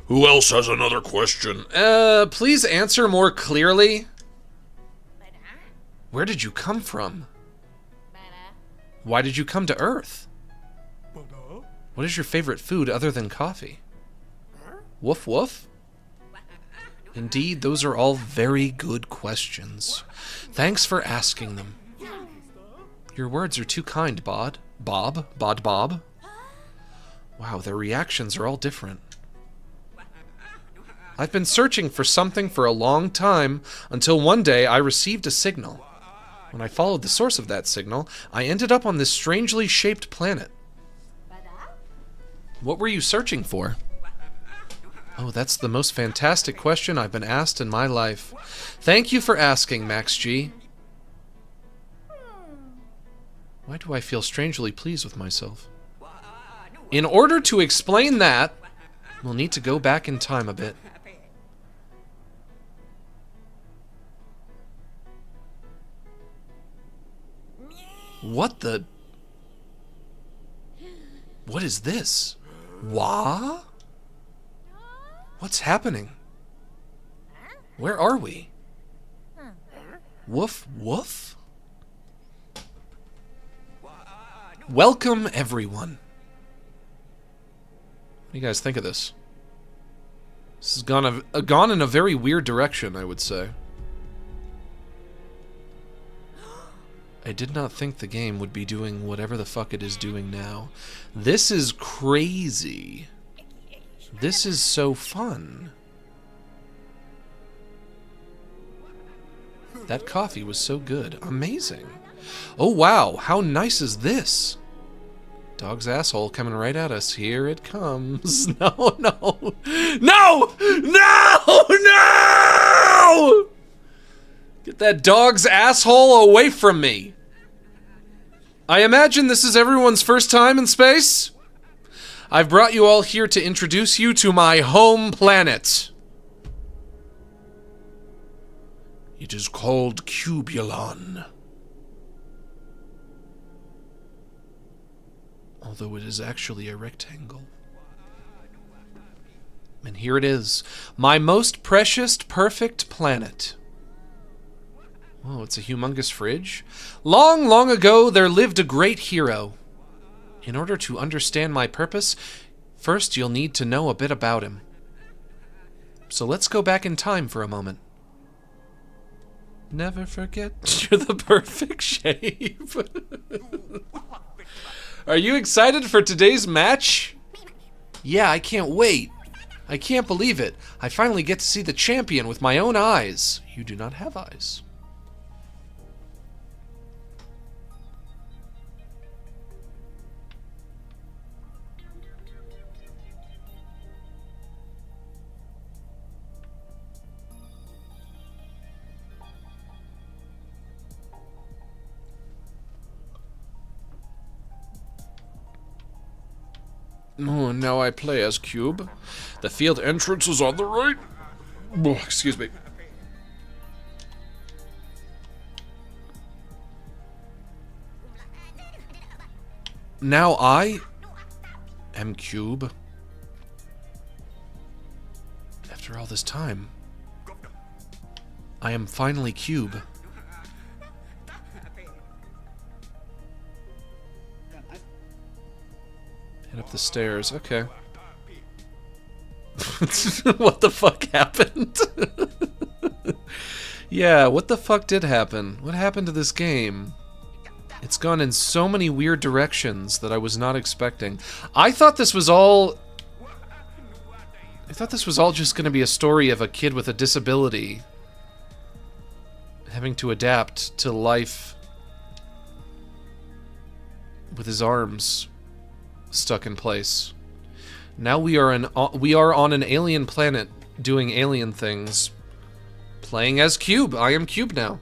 Who else has another question? Please answer more clearly. Where did you come from? Why did you come to Earth? What is your favorite food other than coffee? Woof woof? Indeed, those are all very good questions. Thanks for asking them. Your words are too kind, Bob. Bob. Wow, their reactions are all different. I've been searching for something for a long time until one day I received a signal. When I followed the source of that signal, I ended up on this strangely shaped planet. What were you searching for? Oh, that's the most fantastic question I've been asked in my life. Thank you for asking, Max G. Why do I feel strangely pleased with myself? In order to explain that, we'll need to go back in time a bit. What the... What is this? Wah? What's happening? Where are we? Woof, woof? Welcome, everyone. What do you guys think of this? This has gone in a very weird direction, I would say. I did not think the game would be doing whatever the fuck it is doing now. This is crazy. This is so fun. That coffee was so good. Amazing. Oh wow, how nice is this? Dog's asshole coming right at us. Here it comes. No! No! Get that dog's asshole away from me! I imagine this is everyone's first time in space? I've brought you all here to introduce you to my home planet. It is called Cubulon. Although it is actually a rectangle. And here it is. My most precious, perfect planet. Oh, it's a humongous fridge. Long, long ago, there lived a great hero. In order to understand my purpose, first you'll need to know a bit about him. So let's go back in time for a moment. Never forget you're the perfect shape. Are you excited for today's match? Yeah, I can't wait. I can't believe it. I finally get to see the champion with my own eyes. You do not have eyes. Oh, now I play as Cube. The field entrance is on the right. Oh, excuse me. Now I am Cube. After all this time, I am finally Cube. Head up the stairs. Okay. What the fuck happened? Yeah, what the fuck did happen? What happened to this game? It's gone in so many weird directions that I was not expecting. I thought this was all just going to be a story of a kid with a disability having to adapt to life with his arms stuck in place. Now we are on an alien planet doing alien things, playing as Cube. I am Cube now.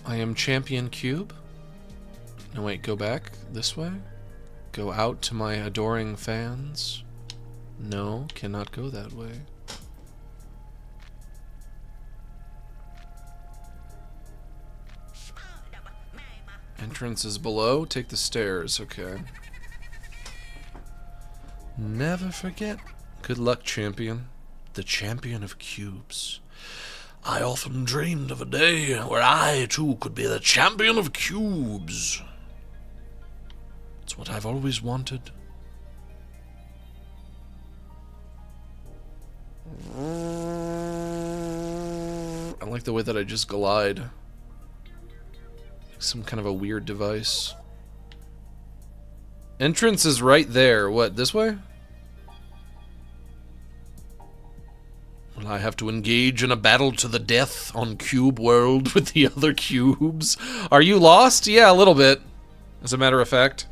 I am Champion Cube. No, wait, go back this way. Go out to my adoring fans. No, cannot go that way. Entrance is below. Take the stairs. Okay. Never forget. Good luck, champion. The champion of cubes. I often dreamed of a day where I, too, could be the champion of cubes. It's what I've always wanted. I like the way that I just glide. Some kind of a weird device. Entrance is right there. What, this way? Will I have to engage in a battle to the death on Cube World with the other cubes? Are you lost? Yeah, a little bit, as a matter of fact.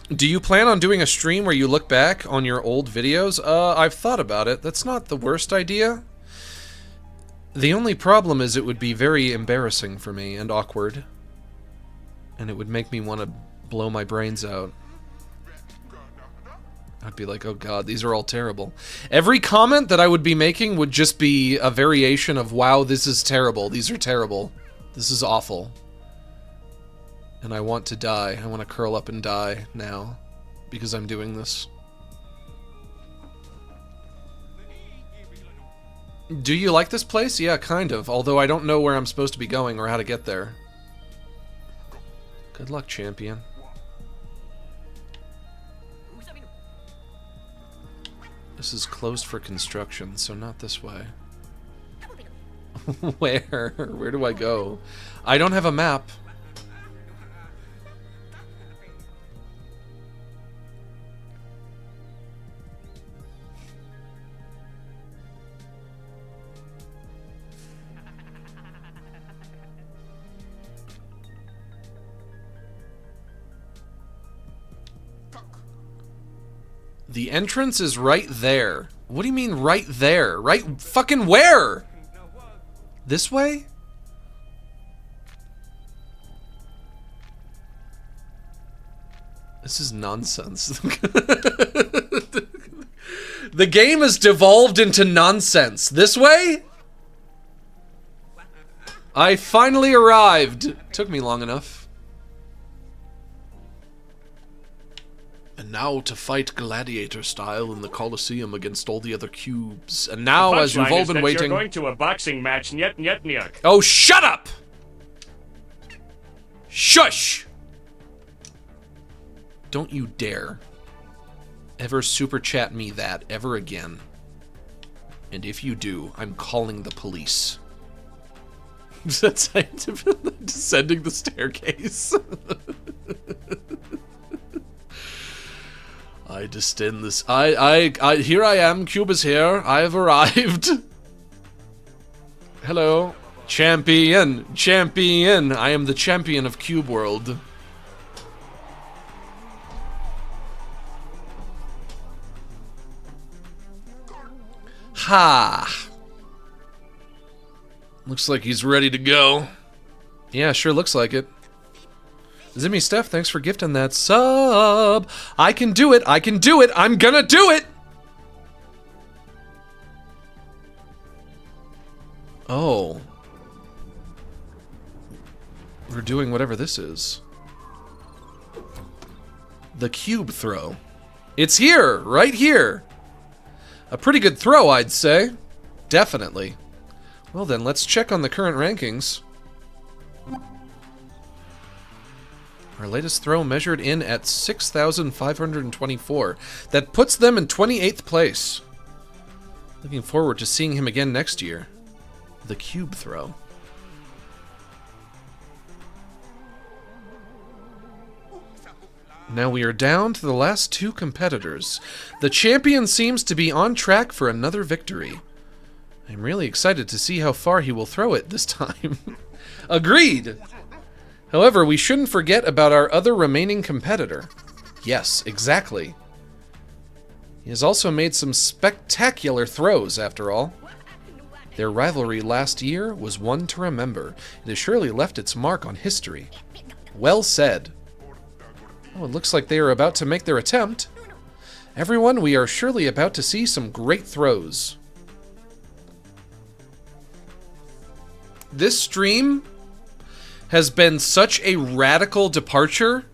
Do you plan on doing a stream where you look back on your old videos? I've thought about it. That's not the worst idea. The only problem is it would be very embarrassing for me and awkward. And it would make me want to blow my brains out. I'd be like, oh god, these are all terrible. Every comment that I would be making would just be a variation of, wow, this is terrible. These are terrible. This is awful. And I want to die. I want to curl up and die now because I'm doing this. Do you like this place? Yeah, kind of. Although I don't know where I'm supposed to be going or how to get there. Good luck, champion. This is closed for construction, so not this way. Where? Where do I go? I don't have a map. The entrance is right there. What do you mean right there? Right fucking where? This way? This is nonsense. The game has devolved into nonsense. This way? I finally arrived! Took me long enough. And now to fight gladiator style in the Colosseum against all the other cubes. And now, as you've all been waiting... You're going to a boxing match, nyet. Oh, shut up! Shush! Don't you dare ever super chat me that ever again. And if you do, I'm calling the police. That's descending the staircase. I descend this. Here I am. Cube is here. I have arrived. Hello. Champion. I am the champion of Cube World. Ha! Looks like he's ready to go. Yeah, sure looks like it. Zimmy Steph, thanks for gifting that sub. I can do it. I'm gonna do it. Oh. We're doing whatever this is. The cube throw. It's here, right here. A pretty good throw, I'd say. Definitely. Well then, let's check on the current rankings. Our latest throw measured in at 6,524. That puts them in 28th place. Looking forward to seeing him again next year. The cube throw. Now we are down to the last two competitors. The champion seems to be on track for another victory. I'm really excited to see how far he will throw it this time. Agreed! However, we shouldn't forget about our other remaining competitor. Yes, exactly. He has also made some spectacular throws, after all. Their rivalry last year was one to remember. It has surely left its mark on history. Well said. Oh, it looks like they are about to make their attempt. Everyone, we are surely about to see some great throws. This stream has been such a radical departure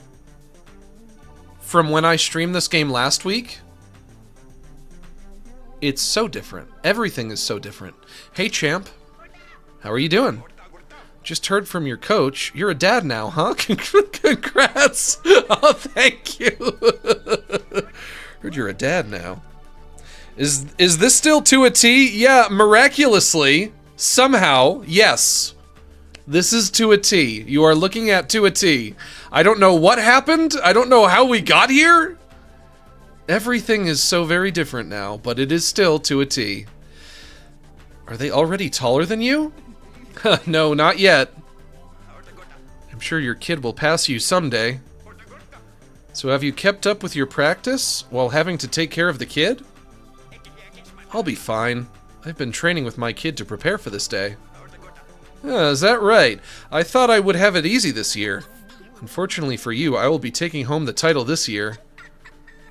from when I streamed this game last week. It's so different. Everything is so different. Hey, champ. How are you doing? Just heard from your coach. You're a dad now, huh? Congrats. Oh, thank you. Heard you're a dad now. Is this still to a T? Yeah, miraculously, somehow, yes. This is to a T. You are looking at to a T. I don't know what happened. I don't know how we got here. Everything is so very different now, but it is still to a T. Are they already taller than you? No, not yet. I'm sure your kid will pass you someday. So have you kept up with your practice while having to take care of the kid? I'll be fine. I've been training with my kid to prepare for this day. Is that right? I thought I would have it easy this year. Unfortunately for you, I will be taking home the title this year.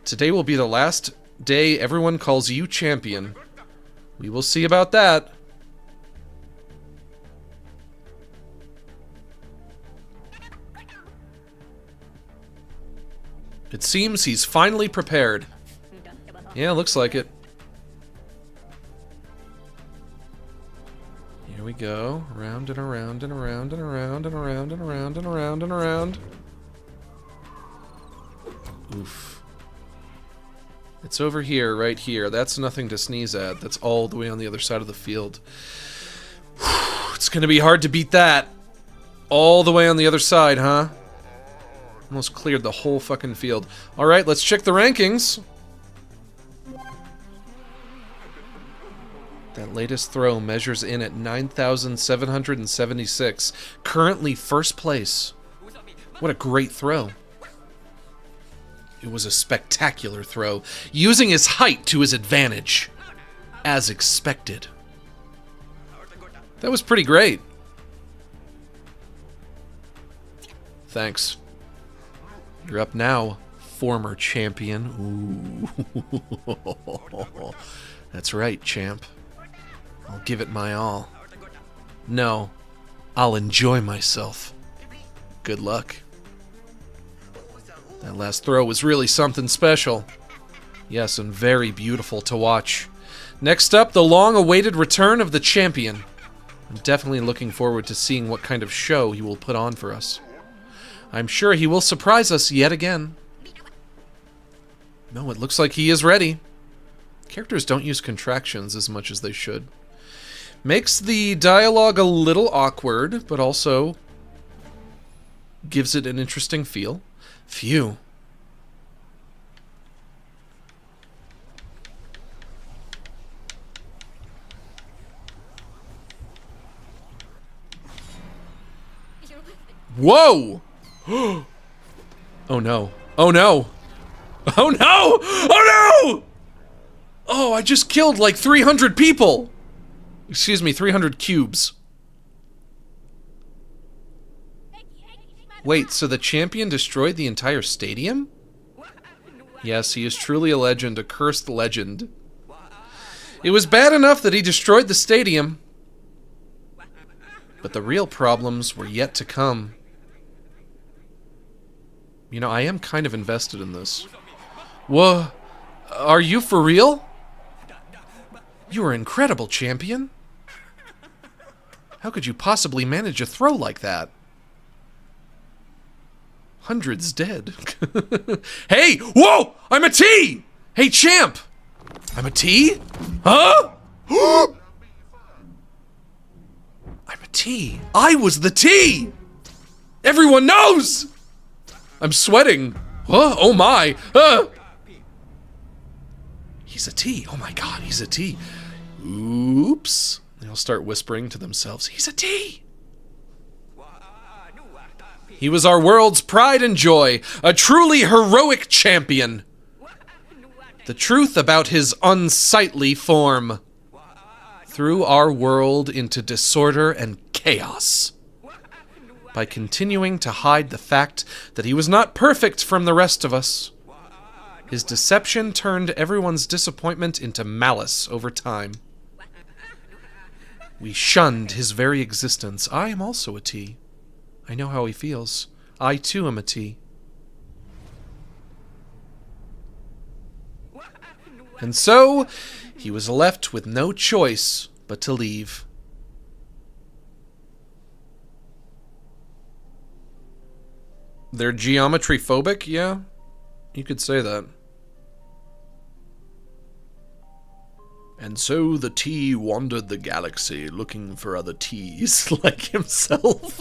Today will be the last day everyone calls you champion. We will see about that. It seems he's finally prepared. Yeah, looks like it. Here we go. Around and around and around and around and around and around and around and around. Oof. It's over here, right here. That's nothing to sneeze at. That's all the way on the other side of the field. It's gonna be hard to beat that. All the way on the other side, huh? Almost cleared the whole fucking field. Alright, let's check the rankings. That latest throw measures in at 9,776. Currently first place. What a great throw. It was a spectacular throw, using his height to his advantage. As expected. That was pretty great. Thanks. You're up now, former champion. Ooh. That's right, champ. I'll give it my all. No, I'll enjoy myself. Good luck. That last throw was really something special. Yes, and very beautiful to watch. Next up, the long-awaited return of the champion. I'm definitely looking forward to seeing what kind of show he will put on for us. I'm sure he will surprise us yet again. No, it looks like he is ready. Characters don't use contractions as much as they should. Makes the dialogue a little awkward, but also gives it an interesting feel. Phew. Whoa! Oh no. Oh no! Oh no! Oh no! Oh, I just killed like 300 people! Excuse me, 300 cubes. Wait, so the champion destroyed the entire stadium? Yes, he is truly a legend, a cursed legend. It was bad enough that he destroyed the stadium, but the real problems were yet to come. You know, I am kind of invested in this. Whoa, are you for real? You are incredible, champion. How could you possibly manage a throw like that? Hundreds dead. Hey! Whoa! I'm a T! Hey, champ! I'm a T? Huh? I'm a T. I was the T! Everyone knows! I'm sweating. Huh? Oh my. He's a T. Oh my god, he's a T. Oops. They'll start whispering to themselves, he's a T! He was our world's pride and joy, a truly heroic champion. The truth about his unsightly form threw our world into disorder and chaos. By continuing to hide the fact that he was not perfect from the rest of us, his deception turned everyone's disappointment into malice over time. We shunned his very existence. I am also a T. I know how he feels. I too am a T. And so, he was left with no choice but to leave. They're geometry phobic? Yeah, you could say that. And so the T wandered the galaxy looking for other T's like himself.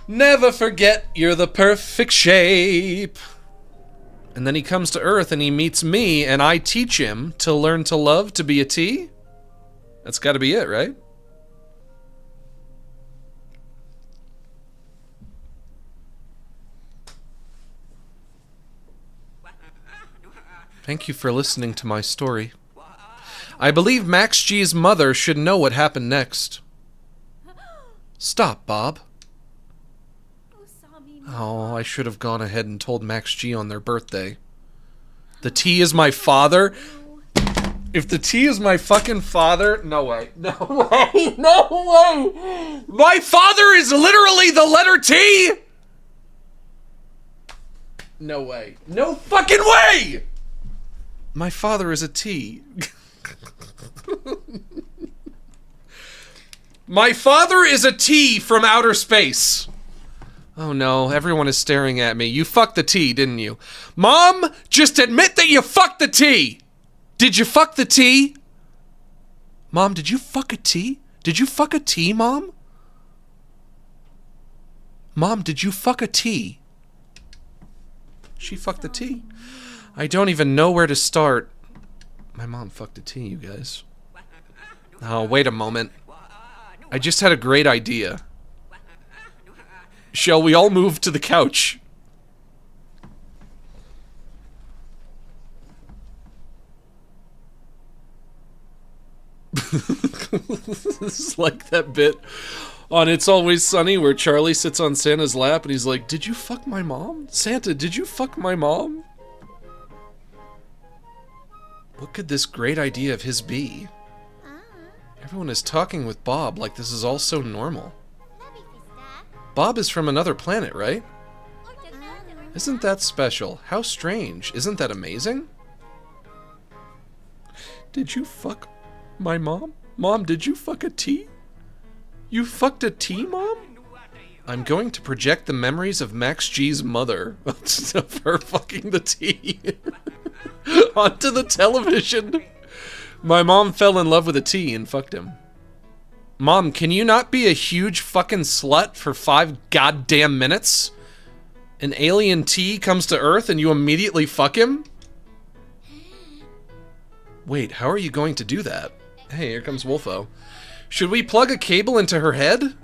Never forget you're the perfect shape. And then he comes to Earth and he meets me and I teach him to learn to love to be a T? That's gotta be it, right? Thank you for listening to my story. I believe Max G's mother should know what happened next. Stop, Bob. Oh, I should have gone ahead and told Max G on their birthday. The T is my father? If the T is my fucking father, no way. No way. No way. My father is literally the letter T? No way. No fucking way. My father is a T. My father is a T from outer space. Oh no, everyone is staring at me. You fucked the T, didn't you? Mom, just admit that you fucked the T. Did you fuck the T? Mom, did you fuck a T? Did you fuck a T, Mom? Mom, did you fuck a T? She fucked the T. I don't even know where to start. My mom fucked a T, you guys. Oh, wait a moment. I just had a great idea. Shall we all move to the couch? This is like that bit on It's Always Sunny where Charlie sits on Santa's lap and he's like, "Did you fuck my mom? Santa, did you fuck my mom?" What could this great idea of his be? Everyone is talking with Bob like this is all so normal. Bob is from another planet, right? Isn't that special? How strange. Isn't that amazing? Did you fuck my mom? Mom, did you fuck a T? You fucked a T, Mom? I'm going to project the memories of Max G's mother of her fucking the T onto the television. My mom fell in love with a T and fucked him. Mom, can you not be a huge fucking slut for 5 goddamn minutes? An alien T comes to Earth and you immediately fuck him? Wait, how are you going to do that? Hey, here comes Wolfo. Should we plug a cable into her head?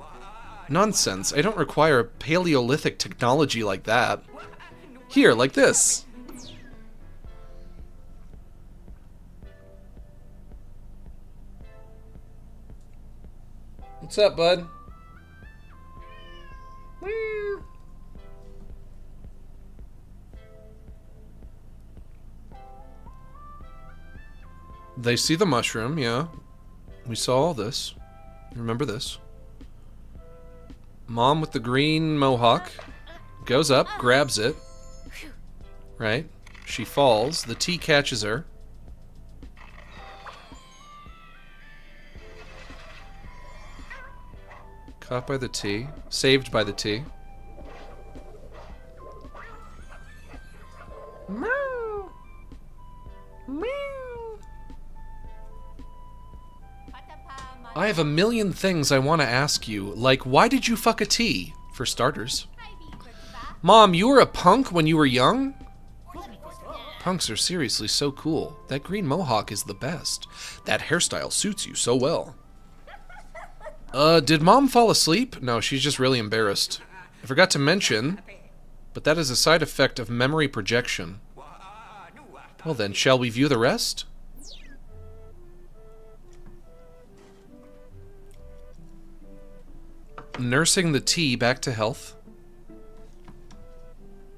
Nonsense, I don't require Paleolithic technology like that. Here, like this. What's up, bud? They see the mushroom, yeah. We saw all this. Remember this. Mom with the green mohawk goes up, grabs it. Right? She falls. The T catches her. Caught by the T. Saved by the T. Meow. Meow. I have a million things I want to ask you, like why did you fuck a T, for starters? Mom, you were a punk when you were young? Punks are seriously so cool. That green mohawk is the best. That hairstyle suits you so well. Did Mom fall asleep? No, she's just really embarrassed. I forgot to mention, but that is a side effect of memory projection. Well then, shall we view the rest? Nursing the T back to health.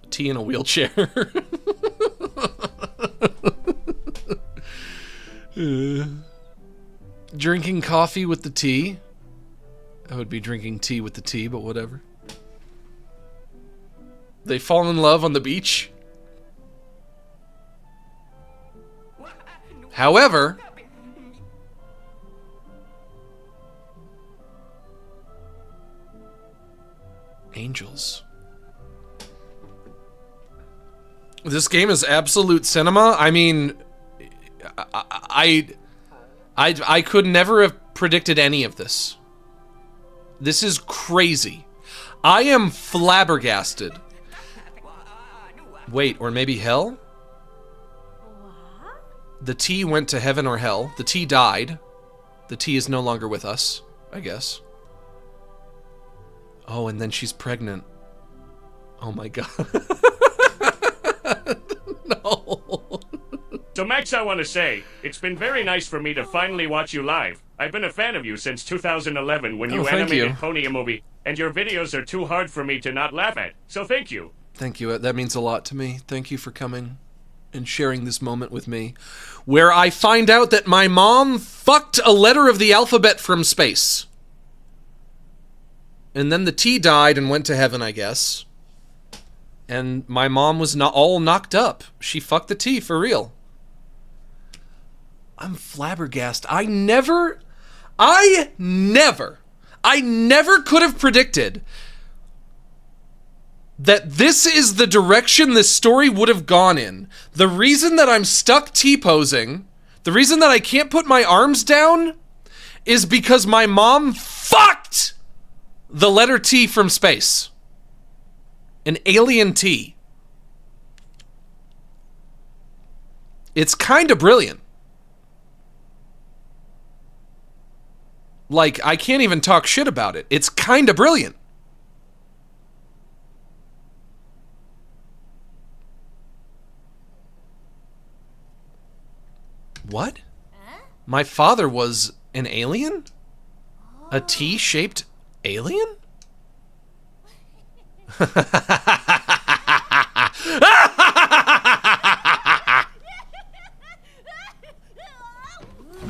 T in a wheelchair. Drinking coffee with the T. I would be drinking tea with the T, but whatever. They fall in love on the beach. However, angels. This game is absolute cinema. I mean, I could never have predicted any of this. This is crazy. I am flabbergasted. Wait, or maybe hell? The T went to heaven or hell. The T died. The T is no longer with us, I guess. Oh, and then she's pregnant. Oh my god. No. So Max, I want to say, it's been very nice for me to finally watch you live. I've been a fan of you since 2011 when you animated Pony a movie, and your videos are too hard for me to not laugh at, so thank you. Thank you, that means a lot to me. Thank you for coming and sharing this moment with me, where I find out that my mom fucked a letter of the alphabet from space. And then the T died and went to heaven, I guess. And my mom was not all knocked up. She fucked the T for real. I'm flabbergasted. I never could have predicted that this is the direction this story would have gone in. The reason that I'm stuck T-posing, the reason that I can't put my arms down, is because my mom fucked the letter T from space. An alien T. It's kind of brilliant. Like, I can't even talk shit about it. It's kind of brilliant. What? My father was an alien? A T-shaped alien?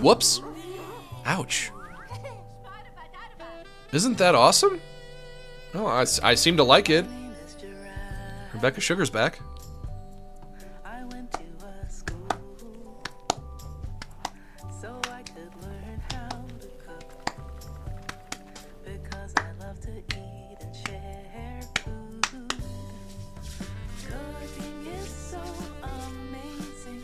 Whoops. Ouch. Isn't that awesome? Oh, I seem to like it. Rebecca Sugar's back. I went to a school so I could learn how to cook because I love to eat and share food. Cooking is so amazing.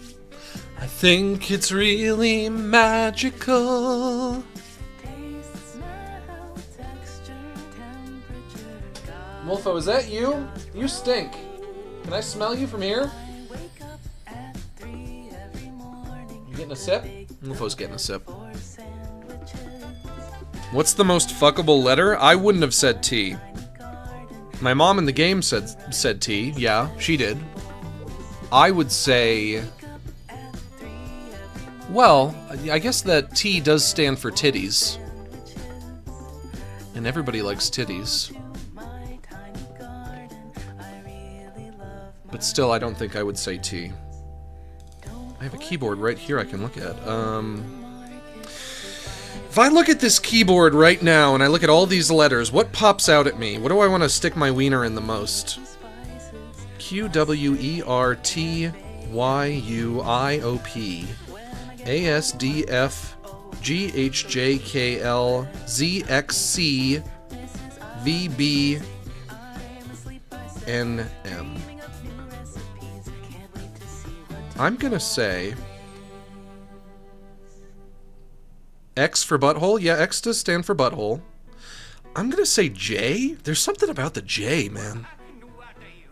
I think it's really magical. Taste, smell, texture, temperature. Wolfo, is that you? You stink. Can I smell you from here? I wake up at 3 every morning. You getting a sip? Wolfo's getting a sip. For sandwiches. What's the most fuckable letter? I wouldn't have said T. My mom in the game said T. Yeah, she did. I would say... Well, I guess that T does stand for titties. And everybody likes titties. But still, I don't think I would say T. I have a keyboard right here I can look at. If I look at this keyboard right now and I look at all these letters, what pops out at me? What do I want to stick my wiener in the most? QWERTYUIOP ASDFGHJKLZXCVBNM. I'm gonna say X for butthole. Yeah, X does stand for butthole. I'm gonna say J. There's something about the J, man.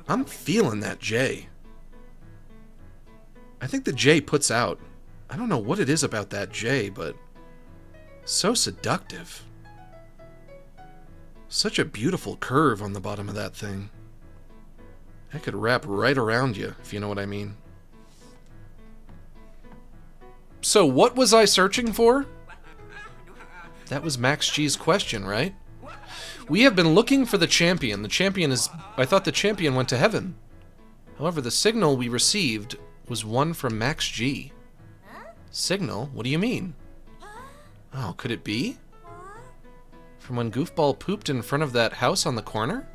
I'm feeling that J. I think the J puts out. I don't know what it is about that J, but so seductive. Such a beautiful curve on the bottom of that thing. That could wrap right around you, if you know what I mean. So what was I searching for? That was Max G's question, right? We have been looking for the champion. The champion is... I thought the champion went to heaven. However, the signal we received was one from Max G. Signal? What do you mean? Oh, could it be? From when Goofball pooped in front of that house on the corner?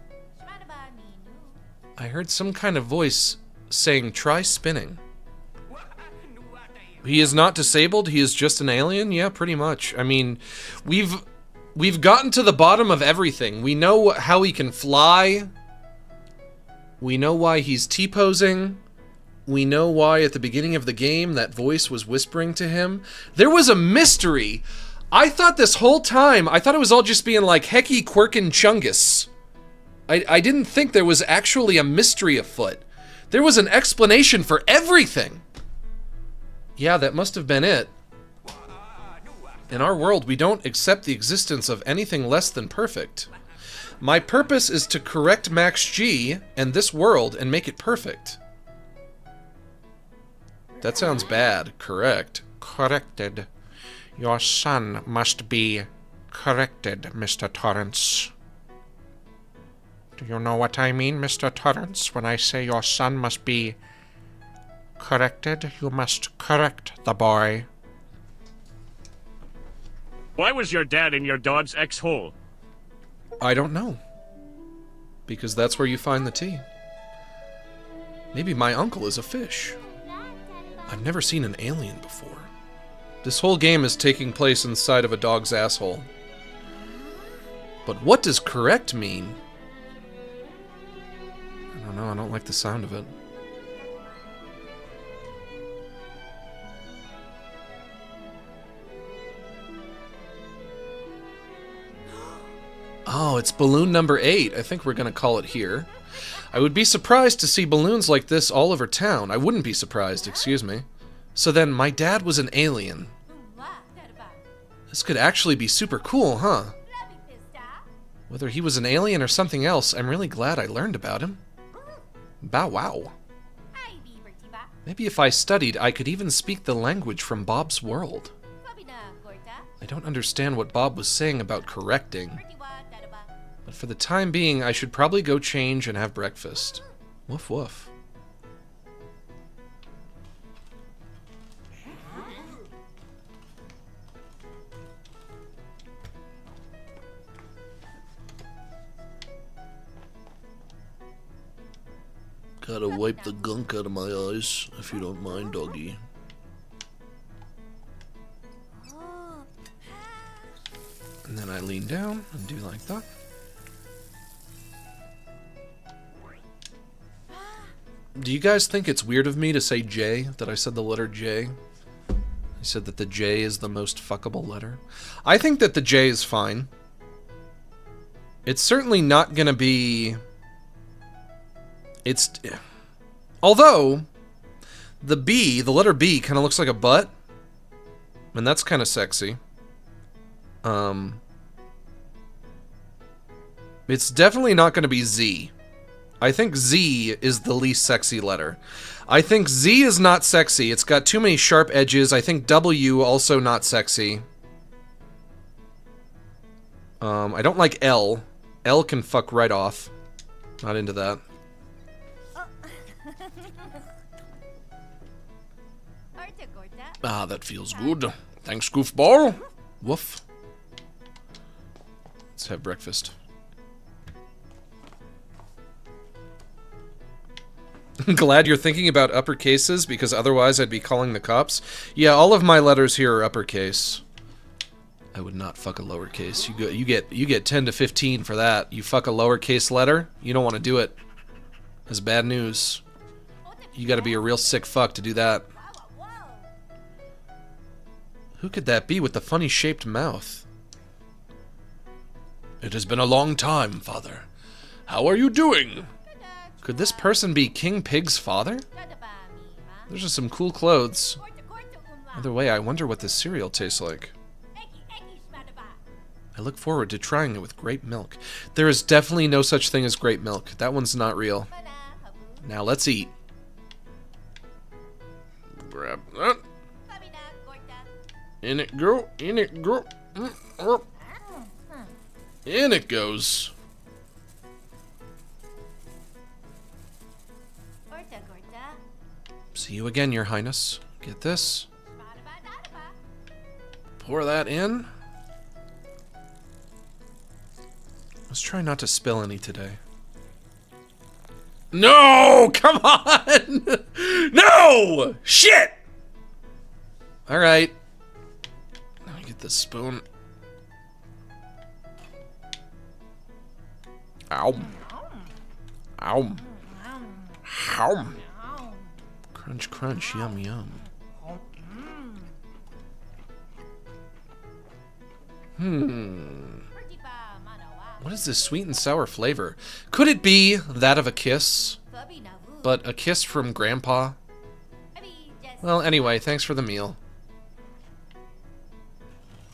I heard some kind of voice saying, try spinning. He is not disabled, he is just an alien? Yeah, pretty much. I mean, we've gotten to the bottom of everything. We know how he can fly. We know why he's T-posing. We know why at the beginning of the game that voice was whispering to him. There was a mystery. I thought this whole time, I thought it was all just being like, Hecky Quirkin Chungus. I didn't think there was actually a mystery afoot. There was an explanation for everything. Yeah, that must have been it. In our world, we don't accept the existence of anything less than perfect. My purpose is to correct Max G and this world and make it perfect. That sounds bad. Correct. Corrected. Your son must be corrected, Mr. Torrance. Do you know what I mean, Mr. Torrance, when I say your son must be corrected? You must correct the boy. Why was your dad in your dog's X-hole? I don't know. Because that's where you find the tea. Maybe my uncle is a fish. I've never seen an alien before. This whole game is taking place inside of a dog's asshole. But what does correct mean? I don't know, I don't like the sound of it. Oh, it's balloon number 8. I think we're gonna call it here. I would be surprised to see balloons like this all over town. I wouldn't be surprised, excuse me. So then, my dad was an alien. This could actually be super cool, huh? Whether he was an alien or something else, I'm really glad I learned about him. Bow wow. Maybe if I studied, I could even speak the language from Bob's world. I don't understand what Bob was saying about correcting. But for the time being, I should probably go change and have breakfast. Woof woof. Gotta wipe the gunk out of my eyes, if you don't mind, doggy. And then I lean down and do like that. Do you guys think it's weird of me to say J, that I said the letter J? I said that the J is the most fuckable letter. I think that the J is fine. It's certainly not gonna be... It's... Although, the B, the letter B, kind of looks like a butt. And that's kind of sexy. It's definitely not gonna be Z. I think Z is the least sexy letter. I think Z is not sexy. It's got too many sharp edges. I think W also not sexy. I don't like L. L can fuck right off. Not into that. Ah, that feels good. Thanks, Goofball. Woof. Let's have breakfast. Glad you're thinking about uppercases, because otherwise I'd be calling the cops. Yeah, all of my letters here are uppercase. I would not fuck a lowercase. You get 10 to 15 for that. You fuck a lowercase letter, you don't want to do it. That's bad news. You got to be a real sick fuck to do that. Who could that be with the funny shaped mouth? It has been a long time, Father. How are you doing? Could this person be King Pig's father? Those are some cool clothes. Either way, I wonder what this cereal tastes like. I look forward to trying it with grape milk. There is definitely no such thing as grape milk. That one's not real. Now let's eat. Grab that. In it go, in it go. In it goes. See you again, Your Highness. Get this. Pour that in. Let's try not to spill any today. No! Come on! No! Shit! Alright. Let me get this spoon. Ow. Ow. Ow. Crunch, crunch, yum, yum. What is this sweet and sour flavor? Could it be that of a kiss? But a kiss from Grandpa? Well, anyway, thanks for the meal.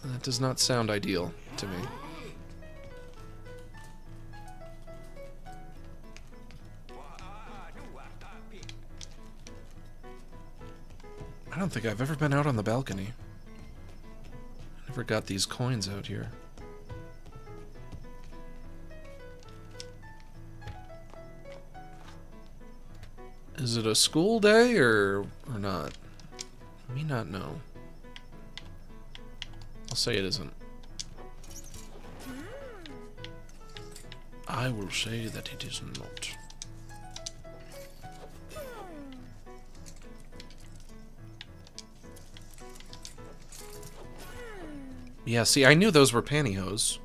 That does not sound ideal to me. I don't think I've ever been out on the balcony. I never got these coins out here. Is it a school day or not? I may not know. I'll say it isn't. I will say that it is not. Yeah, see, I knew those were pantyhose.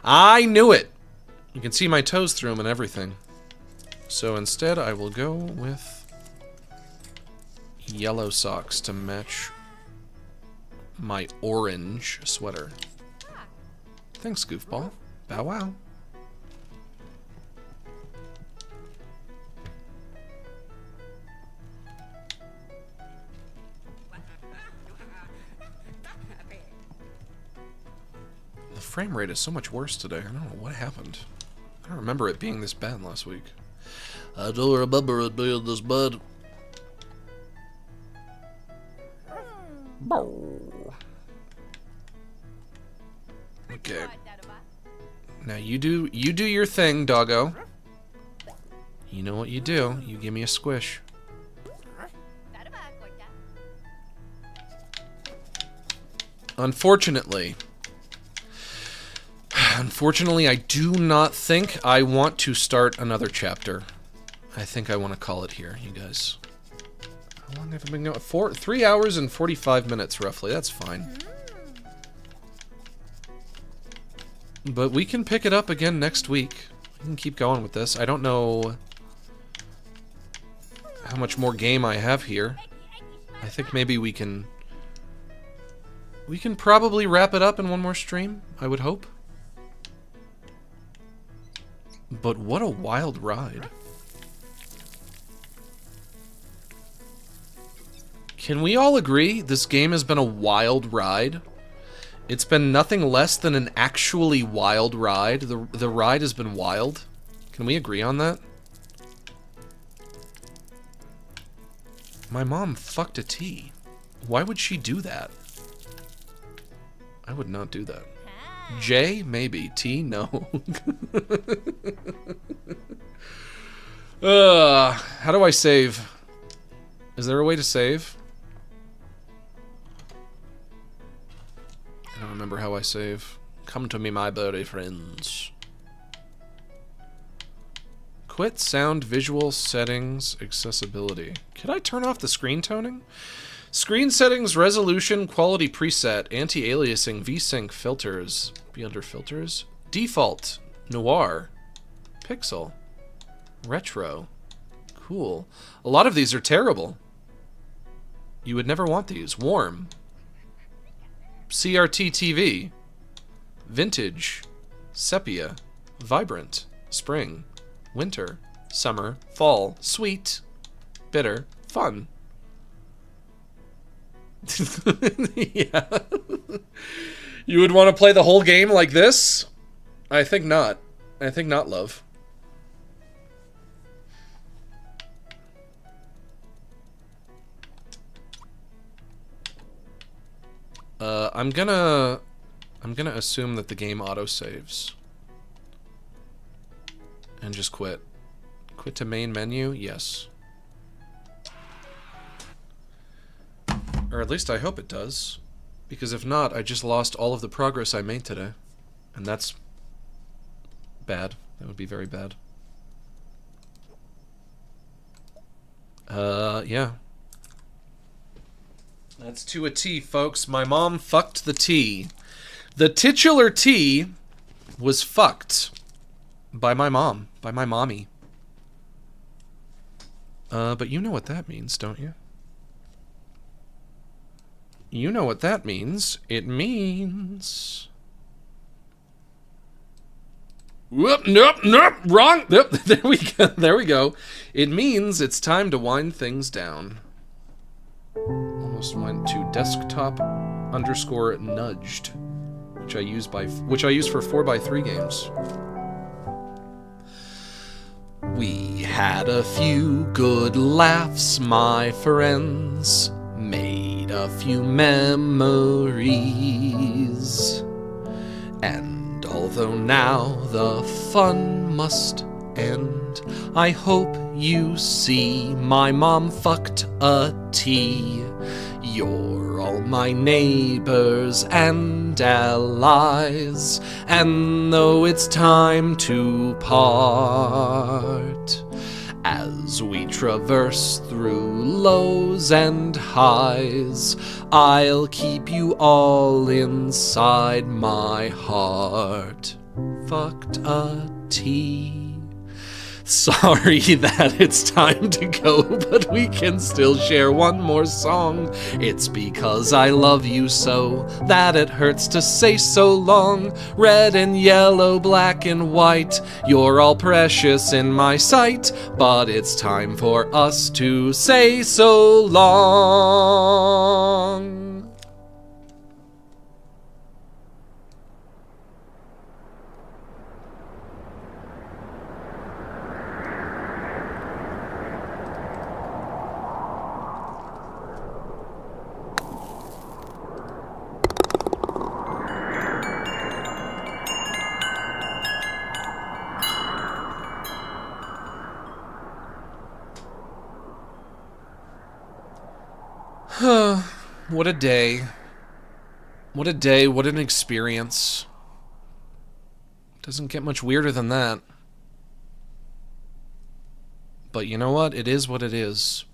I knew it! You can see my toes through them and everything. So instead, I will go with yellow socks to match my orange sweater. Thanks, Goofball. Bow wow. The frame rate is so much worse today. I don't know what happened. I don't remember it being this bad last week. I don't remember it being this bad. Okay. Now you do your thing, doggo. You know what you do. You give me a squish. Unfortunately, I do not think I want to start another chapter. I think I want to call it here, you guys. How long have I been going? 3 hours and 45 minutes, roughly. That's fine. But we can pick it up again next week. We can keep going with this. I don't know how much more game I have here. I think maybe we can probably wrap it up in one more stream, I would hope. But what a wild ride. Can we all agree this game has been a wild ride? It's been nothing less than an actually wild ride. The ride has been wild. Can we agree on that? My mom fucked a T. Why would she do that? I would not do that. J? Maybe. T? No. How do I save? Is there a way to save? I don't remember how I save. Come to me, my birdie friends. Quit sound, visual settings, accessibility. Could I turn off the screen toning? Screen settings, resolution, quality preset, anti-aliasing, VSync filters. Be under filters. Default, noir, pixel, retro. Cool. A lot of these are terrible. You would never want these. Warm. CRT TV. Vintage. Sepia. Vibrant. Spring. Winter. Summer. Fall. Sweet. Bitter. Fun. Yeah. You would want to play the whole game like this? I think not. I think not, love. I'm gonna assume that the game autosaves. And just quit. Quit to main menu? Yes. Or at least I hope it does. Because if not, I just lost all of the progress I made today. And that's bad. That would be very bad. Yeah. That's to a T, folks. My mom fucked the T. The titular T was fucked by my mom, by my mommy. But you know what that means, don't you? You know what that means. It means... Whoop, nope, wrong. Nope, there we go. There we go. It means it's time to wind things down. Almost went to desktop _ nudged, which I use for 4x3 games. We had a few good laughs, my friends. Made a few memories. And although now the fun must end, I hope you see my mom fucked a T. You're all my neighbors and allies, and though it's time to part, as we traverse through lows and highs, I'll keep you all inside my heart. Fucked a T. Sorry that it's time to go, but we can still share one more song. It's because I love you so that it hurts to say so long. Red and yellow, black and white, you're all precious in my sight, but it's time for us to say so long. What a day. What a day, what an experience. Doesn't get much weirder than that. But you know what? It is what it is.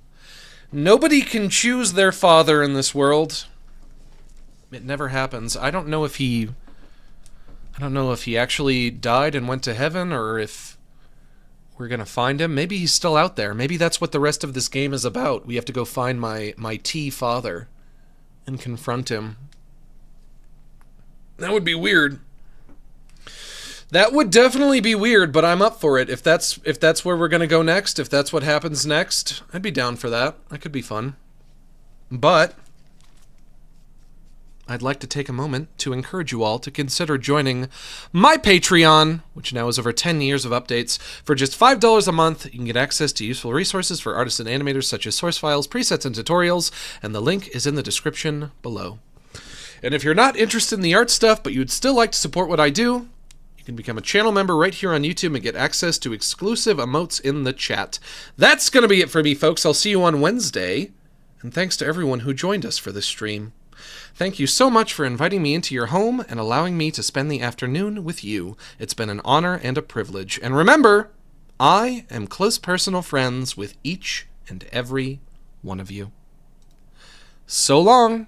Nobody can choose their father in this world. It never happens. I don't know if he actually died and went to heaven, or if we're gonna find him. Maybe he's still out there. Maybe that's what the rest of this game is about. We have to go find my T father and confront him. That would be weird. That would definitely be weird, but I'm up for it. If that's where we're gonna go next, if that's what happens next, I'd be down for that. That could be fun. But I'd like to take a moment to encourage you all to consider joining my Patreon, which now has over 10 years of updates. For just $5 a month, you can get access to useful resources for artists and animators such as source files, presets, and tutorials, and the link is in the description below. And if you're not interested in the art stuff, but you'd still like to support what I do, you can become a channel member right here on YouTube and get access to exclusive emotes in the chat. That's going to be it for me, folks. I'll see you on Wednesday, and thanks to everyone who joined us for this stream. Thank you so much for inviting me into your home and allowing me to spend the afternoon with you. It's been an honor and a privilege. And remember, I am close personal friends with each and every one of you. So long.